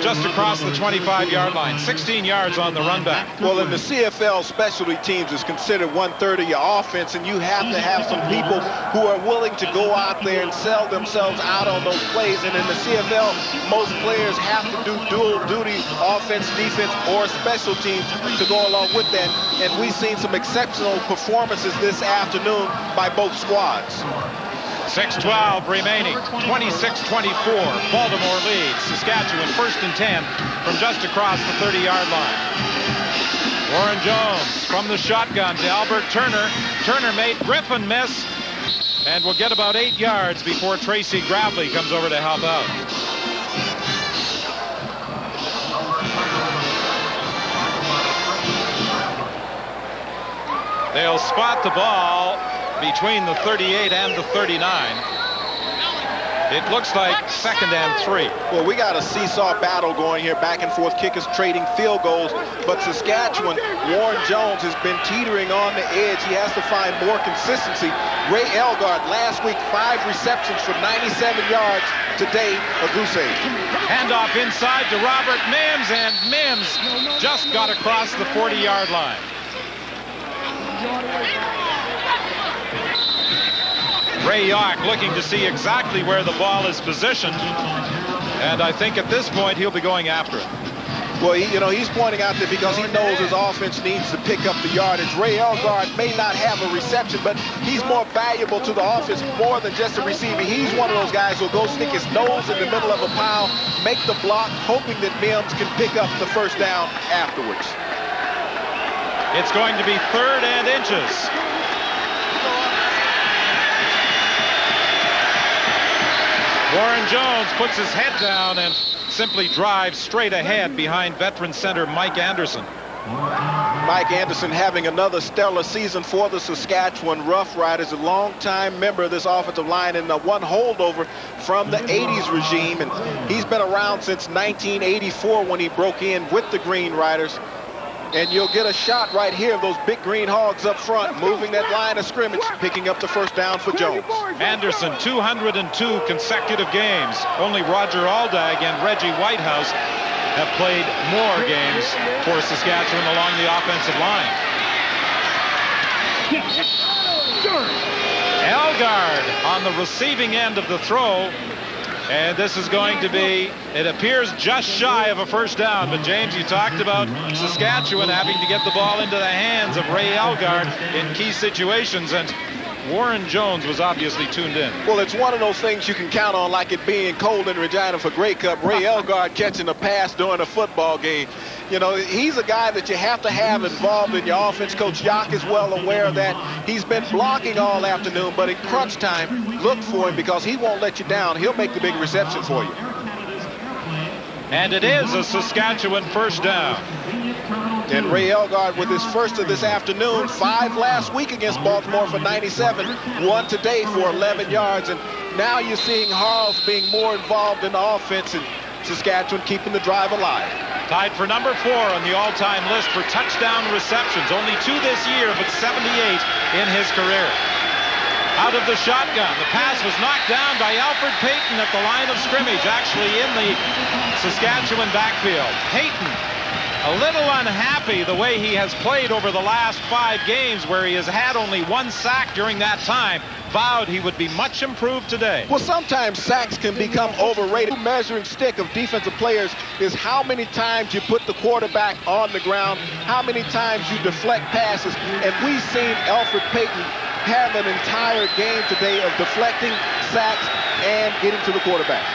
Speaker 2: just across the 25-yard line. 16 yards on the run back.
Speaker 1: Well, in the CFL, specialty teams is considered 1/3 of your offense, and you have to have some people who are willing to go out there and sell themselves out on those plays. And in the CFL, most players have to do dual duty, offense, defense, or special teams to go along with that. And we've seen some exceptional performances this afternoon by both squads.
Speaker 2: 6:12 remaining, 26-24. Baltimore leads. Saskatchewan 1st and 10 from just across the 30-yard line. Warren Jones from the shotgun to Albert Turner. Turner made Griffin miss and will get about 8 yards before Tracy Gravely comes over to help out. They'll spot the ball between the 38 and the 39. It looks like 2nd and 3.
Speaker 1: Well, we got a seesaw battle going here, back and forth kickers trading field goals, but Saskatchewan, Warren Jones has been teetering on the edge. He has to find more consistency. Ray Elgard last week, 5 receptions for 97 yards. Today, a goose egg.
Speaker 2: Handoff inside to Robert Mims, and Mims just got across the 40-yard line. Ray Yawk looking to see exactly where the ball is positioned, and I think at this point he'll be going after it.
Speaker 1: Well, he's pointing out that because he knows his offense needs to pick up the yardage. Ray Elgard may not have a reception, but he's more valuable to the offense more than just a receiver. He's one of those guys who'll go stick his nose in the middle of a pile, make the block, hoping that Mims can pick up the first down afterwards.
Speaker 2: It's going to be 3rd and inches. Warren Jones puts his head down and simply drives straight ahead behind veteran center Mike Anderson.
Speaker 1: Mike Anderson having another stellar season for the Saskatchewan Roughriders, a longtime member of this offensive line and one holdover from the 80s regime. And he's been around since 1984 when he broke in with the Green Riders. And you'll get a shot right here of those big green hogs up front, moving that line of scrimmage, picking up the first down for Jones.
Speaker 2: Anderson, 202 consecutive games. Only Roger Aldag and Reggie Whitehouse have played more games for Saskatchewan along the offensive line. Elgard on the receiving end of the throw. And this is going to be, it appears, just shy of a first down. But, James, you talked about Saskatchewan having to get the ball into the hands of Ray Elgard in key situations. And Warren Jones was obviously tuned in.
Speaker 1: Well, it's one of those things you can count on, like it being cold in Regina for Grey Cup. Ray Elgard catching a pass during a football game. You know, he's a guy that you have to have involved in your offense. Coach Yawk is well aware of that. He's been blocking all afternoon, but in crunch time, look for him because he won't let you down. He'll make the big reception for you.
Speaker 2: And it is a Saskatchewan first down.
Speaker 1: And Ray Elgard with his first of this afternoon, 5 last week against Baltimore for 97, 1 today for 11 yards. And now you're seeing Harles being more involved in the offense and Saskatchewan keeping the drive alive.
Speaker 2: Tied for number 4 on the all-time list for touchdown receptions. Only 2 this year, but 78 in his career. out of the shotgun. The pass was knocked down by Alfred Payton at the line of scrimmage, actually in the Saskatchewan backfield. Payton, a little unhappy the way he has played over the last 5 games, where he has had only 1 sack during that time. Vowed he would be much improved today.
Speaker 1: Well, sometimes sacks can become overrated. The measuring stick of defensive players is how many times you put the quarterback on the ground, how many times you deflect passes. And we've seen Alfred Payton have an entire game today of deflecting, sacks, and getting to the quarterback.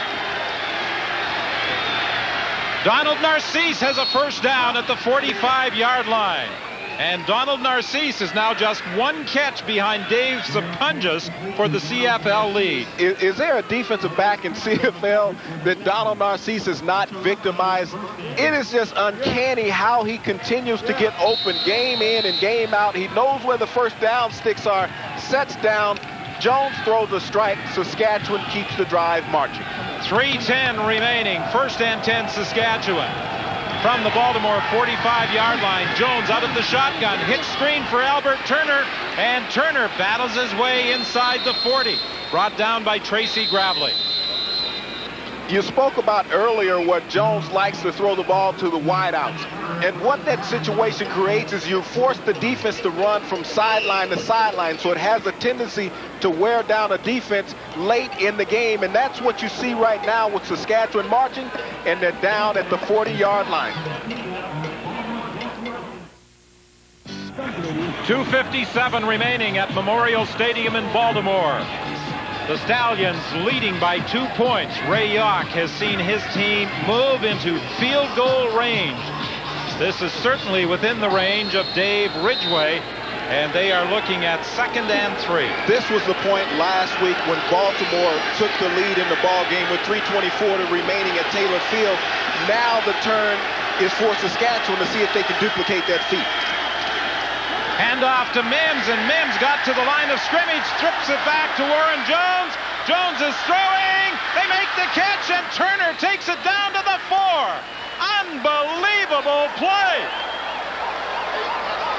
Speaker 2: Donald Narcisse has a first down at the 45-yard line. And Donald Narcisse is now just 1 catch behind Dave Sapunjas for the CFL lead.
Speaker 1: Is there a defensive back in CFL that Donald Narcisse is not victimized? It is just uncanny how he continues to get open game in and game out. He knows where the first down sticks are, sets down. Jones throws a strike. Saskatchewan keeps the drive marching.
Speaker 2: 3:10 remaining. First and 10 Saskatchewan. From the Baltimore 45-yard line, Jones out of the shotgun, hitch screen for Albert Turner, and Turner battles his way inside the 40, brought down by Tracy Gravely.
Speaker 1: You spoke about earlier what Jones likes to throw the ball to the wideouts. And what that situation creates is you force the defense to run from sideline to sideline, so it has a tendency to wear down a defense late in the game. And that's what you see right now with Saskatchewan marching, and they're down at the 40-yard line.
Speaker 2: 2:57 remaining at Memorial Stadium in Baltimore. The Stallions leading by 2 points. Ray Yawk has seen his team move into field goal range. This is certainly within the range of Dave Ridgway, and they are looking at 2nd and 3.
Speaker 1: This was the point last week when Baltimore took the lead in the ball game with 3:24 remaining at Taylor Field. Now the turn is for Saskatchewan to see if they can duplicate that feat.
Speaker 2: Handoff to Mims, and Mims got to the line of scrimmage, strips it back to Warren Jones. Jones is throwing. They make the catch, and Turner takes it down to the 4. Unbelievable play.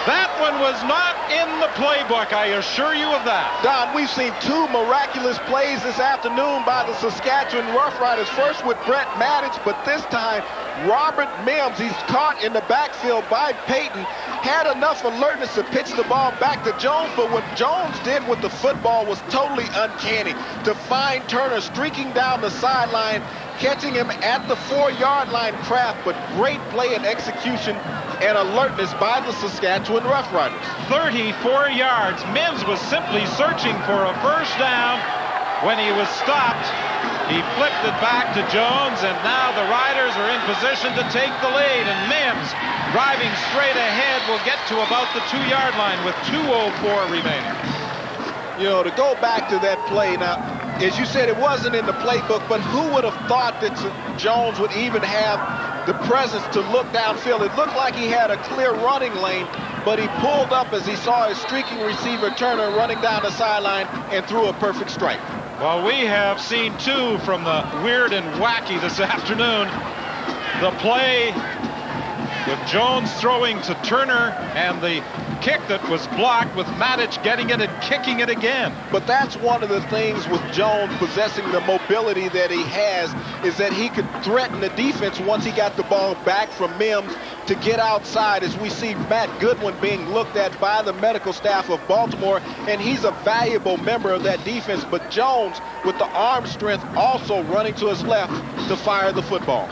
Speaker 2: That one was not in the playbook, I assure you of that.
Speaker 1: Don, we've seen 2 miraculous plays this afternoon by the Saskatchewan Roughriders. First with Brett Maddich, but this time Robert Mims, he's caught in the backfield by Payton, had enough alertness to pitch the ball back to Jones, but what Jones did with the football was totally uncanny. To find Turner streaking down the sideline, catching him at the 4-yard line, craft, but great play and execution and alertness by the Saskatchewan Roughriders.
Speaker 2: 34 yards. Mims was simply searching for a first down when he was stopped. He flipped it back to Jones, and now the Riders are in position to take the lead, and Mims, driving straight ahead, will get to about the 2-yard line with 2:04 remaining.
Speaker 1: You know, to go back to that play now, as you said, it wasn't in the playbook, but who would have thought that Jones would even have the presence to look downfield? It looked like he had a clear running lane, but he pulled up as he saw his streaking receiver Turner running down the sideline and threw a perfect strike.
Speaker 2: Well, we have seen 2 from the weird and wacky this afternoon. The play with Jones throwing to Turner, and the kick that was blocked with Maddich getting it and kicking it again.
Speaker 1: But that's one of the things with Jones possessing the mobility that he has, is that he could threaten the defense once he got the ball back from Mims to get outside, as we see Matt Goodwin being looked at by the medical staff of Baltimore, and he's a valuable member of that defense. But Jones, with the arm strength, also running to his left to fire the football.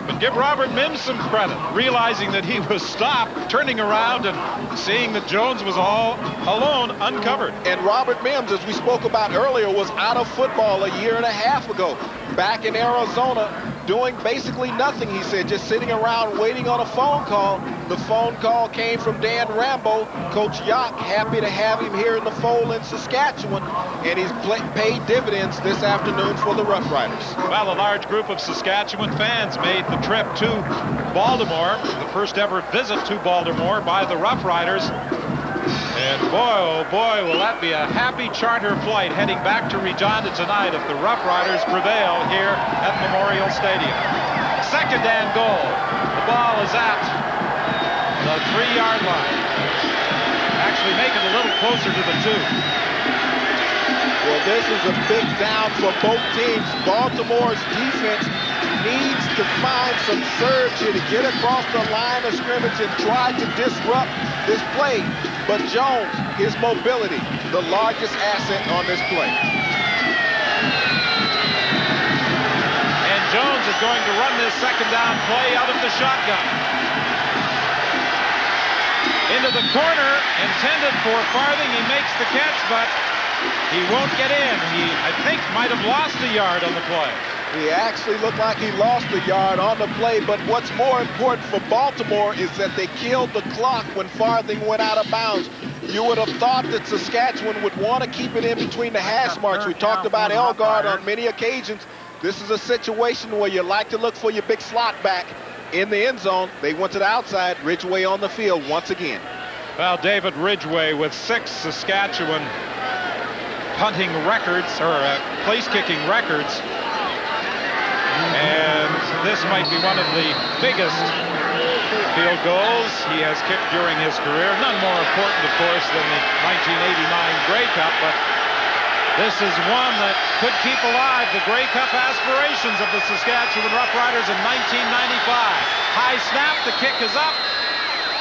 Speaker 2: But give Robert Mims some credit, realizing that he was stopped, turning around and seeing that Jones was all alone, uncovered.
Speaker 1: And Robert Mims, as we spoke about earlier, was out of football a year and a half ago, back in Arizona, doing basically nothing, he said, just sitting around waiting on a phone call. The phone call came from Dan Rambo. Coach Yawk, happy to have him here in the fold in Saskatchewan, and he's paid dividends this afternoon for the Roughriders.
Speaker 2: Well, a large group of Saskatchewan fans made the trip to Baltimore, the first ever visit to Baltimore by the Roughriders. And boy, oh boy, will that be a happy charter flight heading back to Regina tonight if the Roughriders prevail here at Memorial Stadium. 2nd and goal. The ball is at the 3-yard line. Actually make it a little closer to the 2.
Speaker 1: Well, this is a big down for both teams. Baltimore's defense needs to find some surge here to get across the line of scrimmage and try to disrupt this play. But Jones, his mobility, the largest asset on this play.
Speaker 2: And Jones is going to run this second down play out of the shotgun. Into the corner, intended for Farthing. He makes the catch, but he won't get in. He, I think, might have lost a yard on the play.
Speaker 1: He actually looked like he lost a yard on the play, but what's more important for Baltimore is that they killed the clock when Farthing went out of bounds. You would have thought that Saskatchewan would want to keep it in between the hash marks. We talked about Elgard on many occasions. This is a situation where you like to look for your big slot back in the end zone. They went to the outside. Ridgway on the field once again.
Speaker 2: Well, David Ridgway with 6 Saskatchewan punting records, or place-kicking records. And this might be one of the biggest field goals he has kicked during his career. None more important, of course, than the 1989 Grey Cup, but this is one that could keep alive the Grey Cup aspirations of the Saskatchewan Roughriders in 1995. High snap, the kick is up,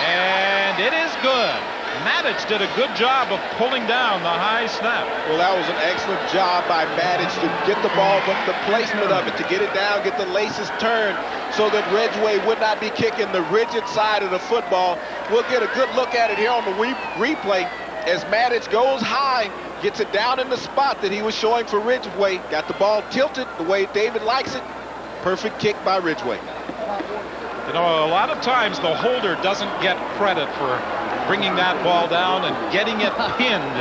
Speaker 2: and it is good. Matic did a good job of pulling down the high snap.
Speaker 1: Well, that was an excellent job by Matic to get the ball, but the placement of it, to get it down, get the laces turned so that Ridgway would not be kicking the rigid side of the football. We'll get a good look at it here on the replay as Matic goes high, gets it down in the spot that he was showing for Ridgway, got the ball tilted the way David likes it. Perfect kick by Ridgway.
Speaker 2: You know, a lot of times the holder doesn't get credit for bringing that ball down and getting it pinned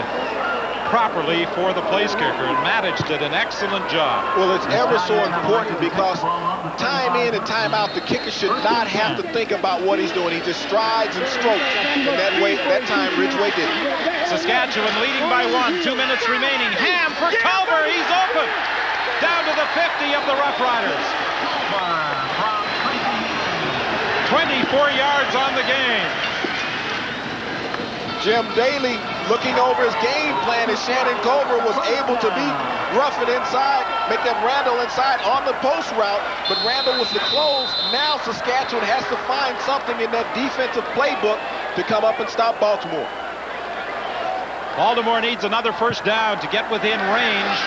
Speaker 2: properly for the place kicker, and Matic did an excellent job.
Speaker 1: Well, it's ever so important because time in and time out, the kicker should not have to think about what he's doing. He just strides and strokes, and that time Ridgway did.
Speaker 2: Saskatchewan leading by 1, 2 minutes remaining. Ham for Culver, he's open. Down to the 50 of the Roughriders. 24 yards on the game.
Speaker 1: Jim Daly looking over his game plan as Shannon Culver was able to beat Ruffin inside, make that Randall inside on the post route, but Randall was the close. Now Saskatchewan has to find something in that defensive playbook to come up and stop Baltimore.
Speaker 2: Baltimore needs another first down to get within range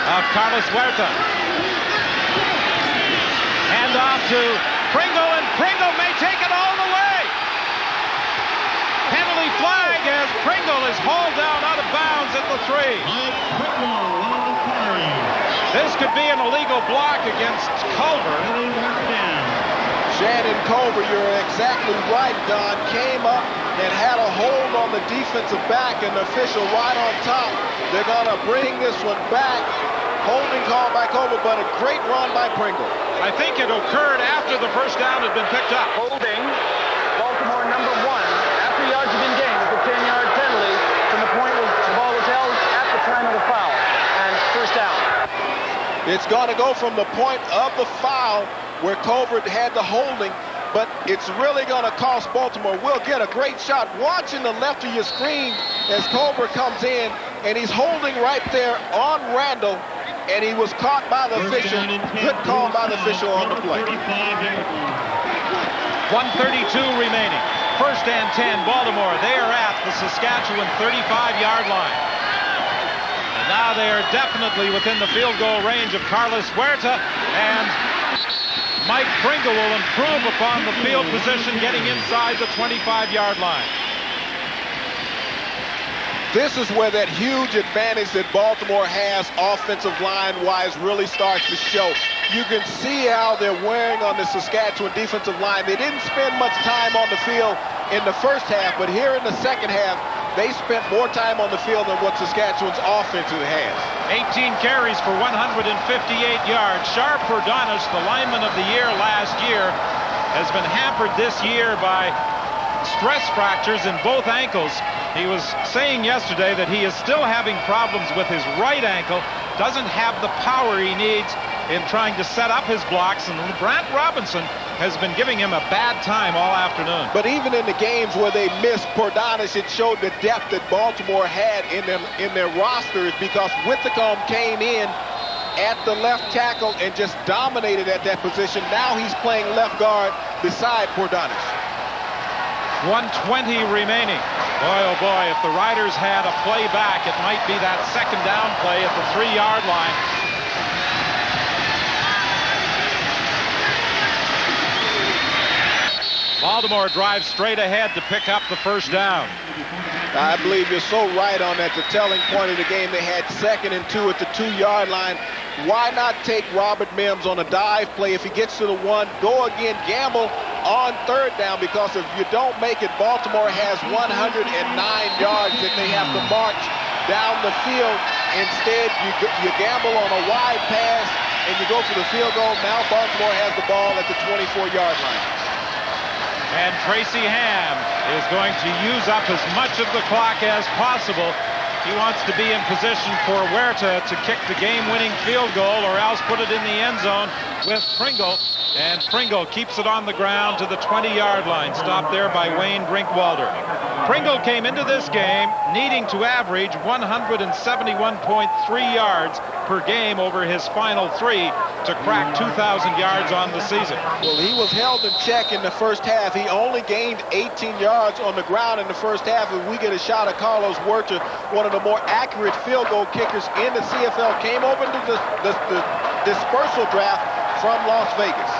Speaker 2: of Carlos Huerta. Hand off to Pringle, and Pringle may take it all the way. Penalty flag as Pringle is hauled down out of bounds at the 3. This could be an illegal block against Culver.
Speaker 1: Shannon Culver, you're exactly right, Don, came up and had a hold on the defensive back, and the official right on top. They're going to bring this one back. Holding call by Culver, but a great run by Pringle.
Speaker 2: I think it occurred after the first down had been picked up.
Speaker 5: Holding, Baltimore number 1. After yards have been gained, it's a 10-yard penalty from the point where the ball was held at the time of the foul. And first down.
Speaker 1: It's going to go from the point of the foul where Culver had the holding, but it's really going to cost Baltimore. We'll get a great shot watching the left of your screen as Culver comes in, and he's holding right there on Randall, and he was caught by the official. Good call by the official on the play.
Speaker 2: 1:32 remaining. First and 10, Baltimore. They are at the Saskatchewan 35-yard line. And now they are definitely within the field goal range of Carlos Huerta, and Mike Pringle will improve upon the field position, getting inside the 25-yard line.
Speaker 1: This is where that huge advantage that Baltimore has offensive line-wise really starts to show. You can see how they're wearing on the Saskatchewan defensive line. They didn't spend much time on the field in the first half, but here in the second half, they spent more time on the field than what Saskatchewan's offense has.
Speaker 2: 18 carries for 158 yards. Sharp Fordonis, the lineman of the year last year, has been hampered this year by stress fractures in both ankles. He was saying yesterday that he is still having problems with his right ankle, doesn't have the power he needs
Speaker 10: in trying to set up his blocks, and Brant Robinson has been giving him a bad time all afternoon.
Speaker 1: But even in the games where they missed Pordanis, it showed the depth that Baltimore had in their rosters, because Whitcomb came in at the left tackle and just dominated at that position. Now he's playing left guard beside Pordanis.
Speaker 10: 1:20 remaining. Boy, oh boy, if the Riders had a play back, it might be that second down play at the 3-yard line. Baltimore drives straight ahead to pick up the first down.
Speaker 1: I believe you're so right on that. The telling point of the game, they had 2nd and 2 at the 2-yard line. Why not take Robert Mims on a dive play? If he gets to the 1, go again, gamble on 3rd down, because if you don't make it, Baltimore has 109 yards that they have to march down the field. Instead, you gamble on a wide pass and you go for the field goal. Now Baltimore has the ball at the 24-yard line.
Speaker 10: And Tracy Ham is going to use up as much of the clock as possible. He wants to be in position for Huerta to kick the game-winning field goal, or else put it in the end zone with Pringle. And Pringle keeps it on the ground to the 20-yard line, stopped there by Wayne Drinkwalder. Pringle came into this game needing to average 171.3 yards per game over his final 3 to crack 2,000 yards on the season.
Speaker 1: Well, he was held in check in the first half. He only gained 18 yards on the ground in the first half. If we get a shot at Carlos Huerta, one of the more accurate field goal kickers in the CFL, came over to the dispersal draft from Las Vegas.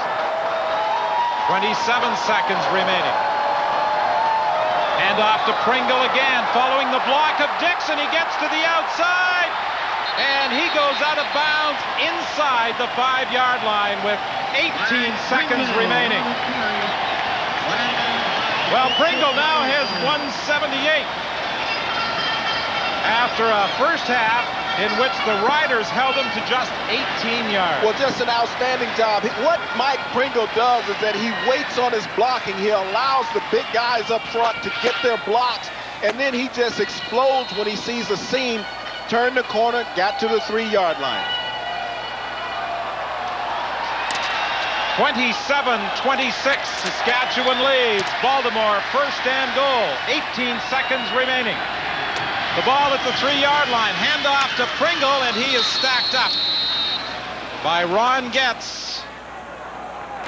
Speaker 10: 27 seconds remaining. Hand off to Pringle again, following the block of Dixon. He gets to the outside, and he goes out of bounds inside the 5-yard line with 18 seconds remaining. Well, Pringle now has 178 after a first half in which the Riders held him to just 18 yards.
Speaker 1: Well, just an outstanding job. What Mike Pringle does is that he waits on his blocking. He allows the big guys up front to get their blocks, and then he just explodes when he sees a seam, turned the corner, got to the 3-yard line.
Speaker 10: 27-26, Saskatchewan leads. Baltimore first and goal, 18 seconds remaining. The ball at the 3-yard line, handoff to Pringle, and he is stacked up by Ron Getz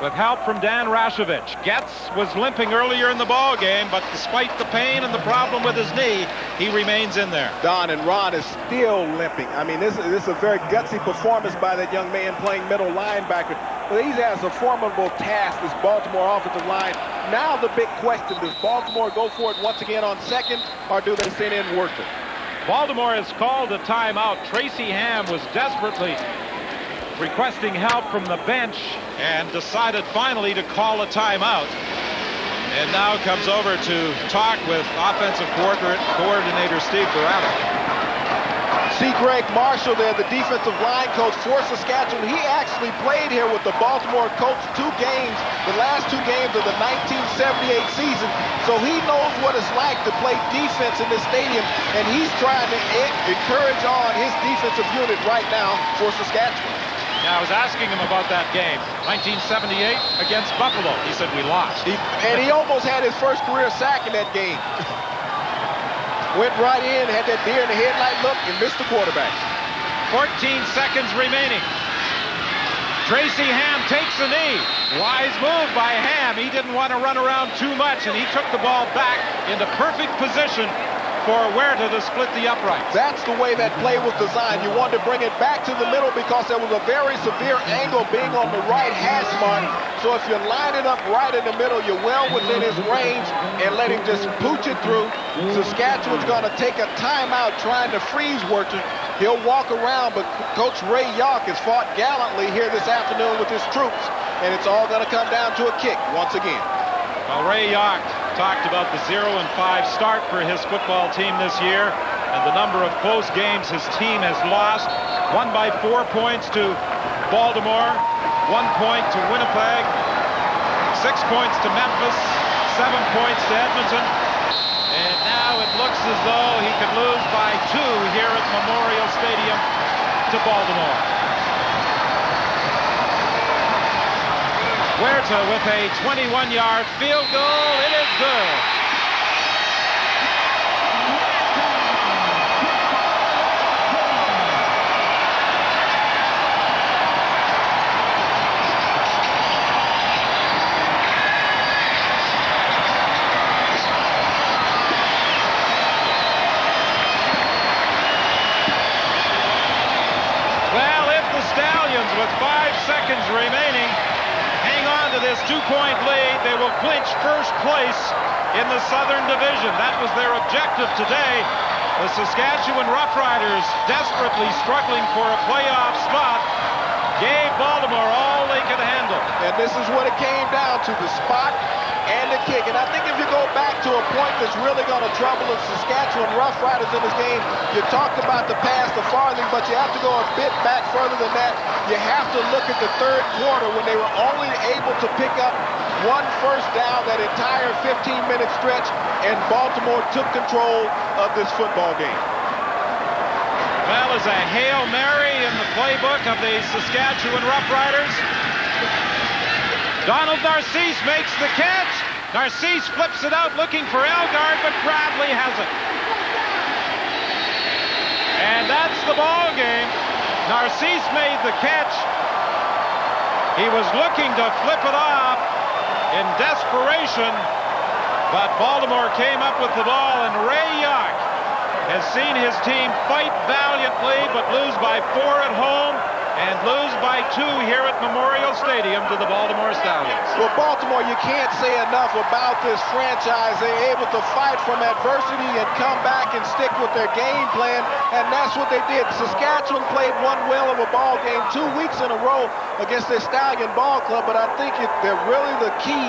Speaker 10: with help from Dan Rashovich. Getz was limping earlier in the ball game, but despite the pain and the problem with his knee, he remains in there.
Speaker 1: Don, and Ron is still limping. I mean, this is a very gutsy performance by that young man playing middle linebacker. But he has a formidable task, this Baltimore offensive line. Now the big question, does Baltimore go for it once again on 2nd, or do they send in Huerta?
Speaker 10: Baltimore has called a timeout. Tracy Ham was desperately requesting help from the bench and decided finally to call a timeout. And now comes over to talk with offensive coordinator Steve Barata.
Speaker 1: See Greg Marshall there, the defensive line coach for Saskatchewan. He actually played here with the Baltimore Colts 2 games, the last 2 games of the 1978 season. So he knows what it's like to play defense in this stadium, and he's trying to encourage on his defensive unit right now for Saskatchewan.
Speaker 10: Now, I was asking him about that game, 1978 against Buffalo. He said we lost.
Speaker 1: And he almost had his first career sack in that game. Went right in, had that deer in the headlight look, and missed the quarterback.
Speaker 10: 14 seconds remaining. Tracy Ham takes a knee. Wise move by Ham. He didn't want to run around too much, and he took the ball back into perfect position for Huerta to split the uprights.
Speaker 1: That's the way that play was designed. You wanted to bring it back to the middle because there was a very severe angle being on the right hash mark. So if you line it up right in the middle, you're well within his range and let him just pooch it through. Saskatchewan's going to take a timeout trying to freeze Huerta. He'll walk around, but Coach Ray York has fought gallantly here this afternoon with his troops, and it's all going to come down to a kick once again.
Speaker 10: Well, Ray York talked about the 0-5 start for his football team this year and the number of close games his team has lost. Won by 4 points to Baltimore, 1 point to Winnipeg, 6 points to Memphis, 7 points to Edmonton, and now it looks as though he could lose by 2 here at Memorial Stadium to Baltimore.
Speaker 2: Huerta with a 21-yard field goal. It is good. Stallions with 5 seconds remaining hang on to this 2-point lead. They will clinch first place in the Southern Division. That was their objective today. The Saskatchewan Roughriders, desperately struggling for a playoff spot, gave Baltimore all they could handle.
Speaker 1: And this is what it came down to, the spot and the kick. And I think if you go back to a point that's really going to trouble the Saskatchewan Roughriders in this game, you talked about the pass, the farthing, but you have to go a bit back further than that. You have to look at the third quarter when they were only able to pick up 1 first down that entire 15-minute stretch, and Baltimore took control of this football game.
Speaker 2: Well, as a Hail Mary in the playbook of the Saskatchewan Roughriders, Donald Narcisse makes the catch. Narcisse flips it out looking for Elgard, but Bradley has it. And that's the ball game. Narcisse made the catch. He was looking to flip it off in desperation, but Baltimore came up with the ball, and Ray Yark has seen his team fight valiantly, but lose by 4 at home and lose by 2 here at Memorial Stadium to the Baltimore Stallions.
Speaker 1: Well, Baltimore, you can't say enough about this franchise. They're able to fight from adversity and come back and stick with their game plan, and that's what they did. Saskatchewan played one whale of a ball game 2 weeks in a row against their Stallion ball club, but I think they're really the key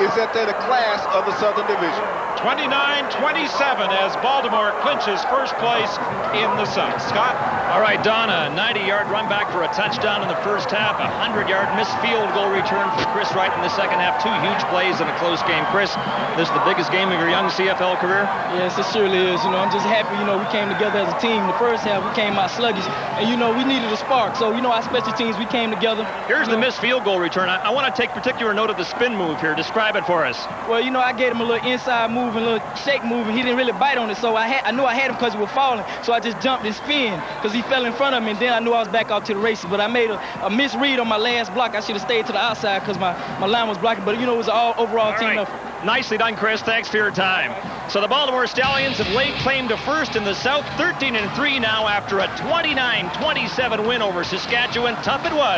Speaker 1: is that they're the class of the Southern Division.
Speaker 2: 29-27 as Baltimore clinches first place in the South. Scott?
Speaker 3: All right, Donna, 90-yard run back for a touchdown in the first half, a 100-yard missed field goal return for Chris Wright in the second half. 2 huge plays in a close game. Chris, this is the biggest game of your young CFL career?
Speaker 17: Yes, it surely is. I'm just happy, we came together as a team. The first half, we came out sluggish, and, we needed a spark. So, our special teams, we came together.
Speaker 3: Here's the missed field goal return. I want to take particular note of the spin move here. Describe it for us.
Speaker 17: Well, I gave him a little inside move and a little shake move, and he didn't really bite on it. So I knew I had him because he was falling. So I just jumped and spin because he fell in front of me, and then I knew I was back out to the races. But I made a misread on my last block. I should have stayed to the outside because my line was blocking. But, it was an overall team effort.
Speaker 3: Nicely done, Chris. Thanks for your time. So the Baltimore Stallions have laid claim to first in the South, 13-3 now after a 29-27 win over Saskatchewan. Tough it was.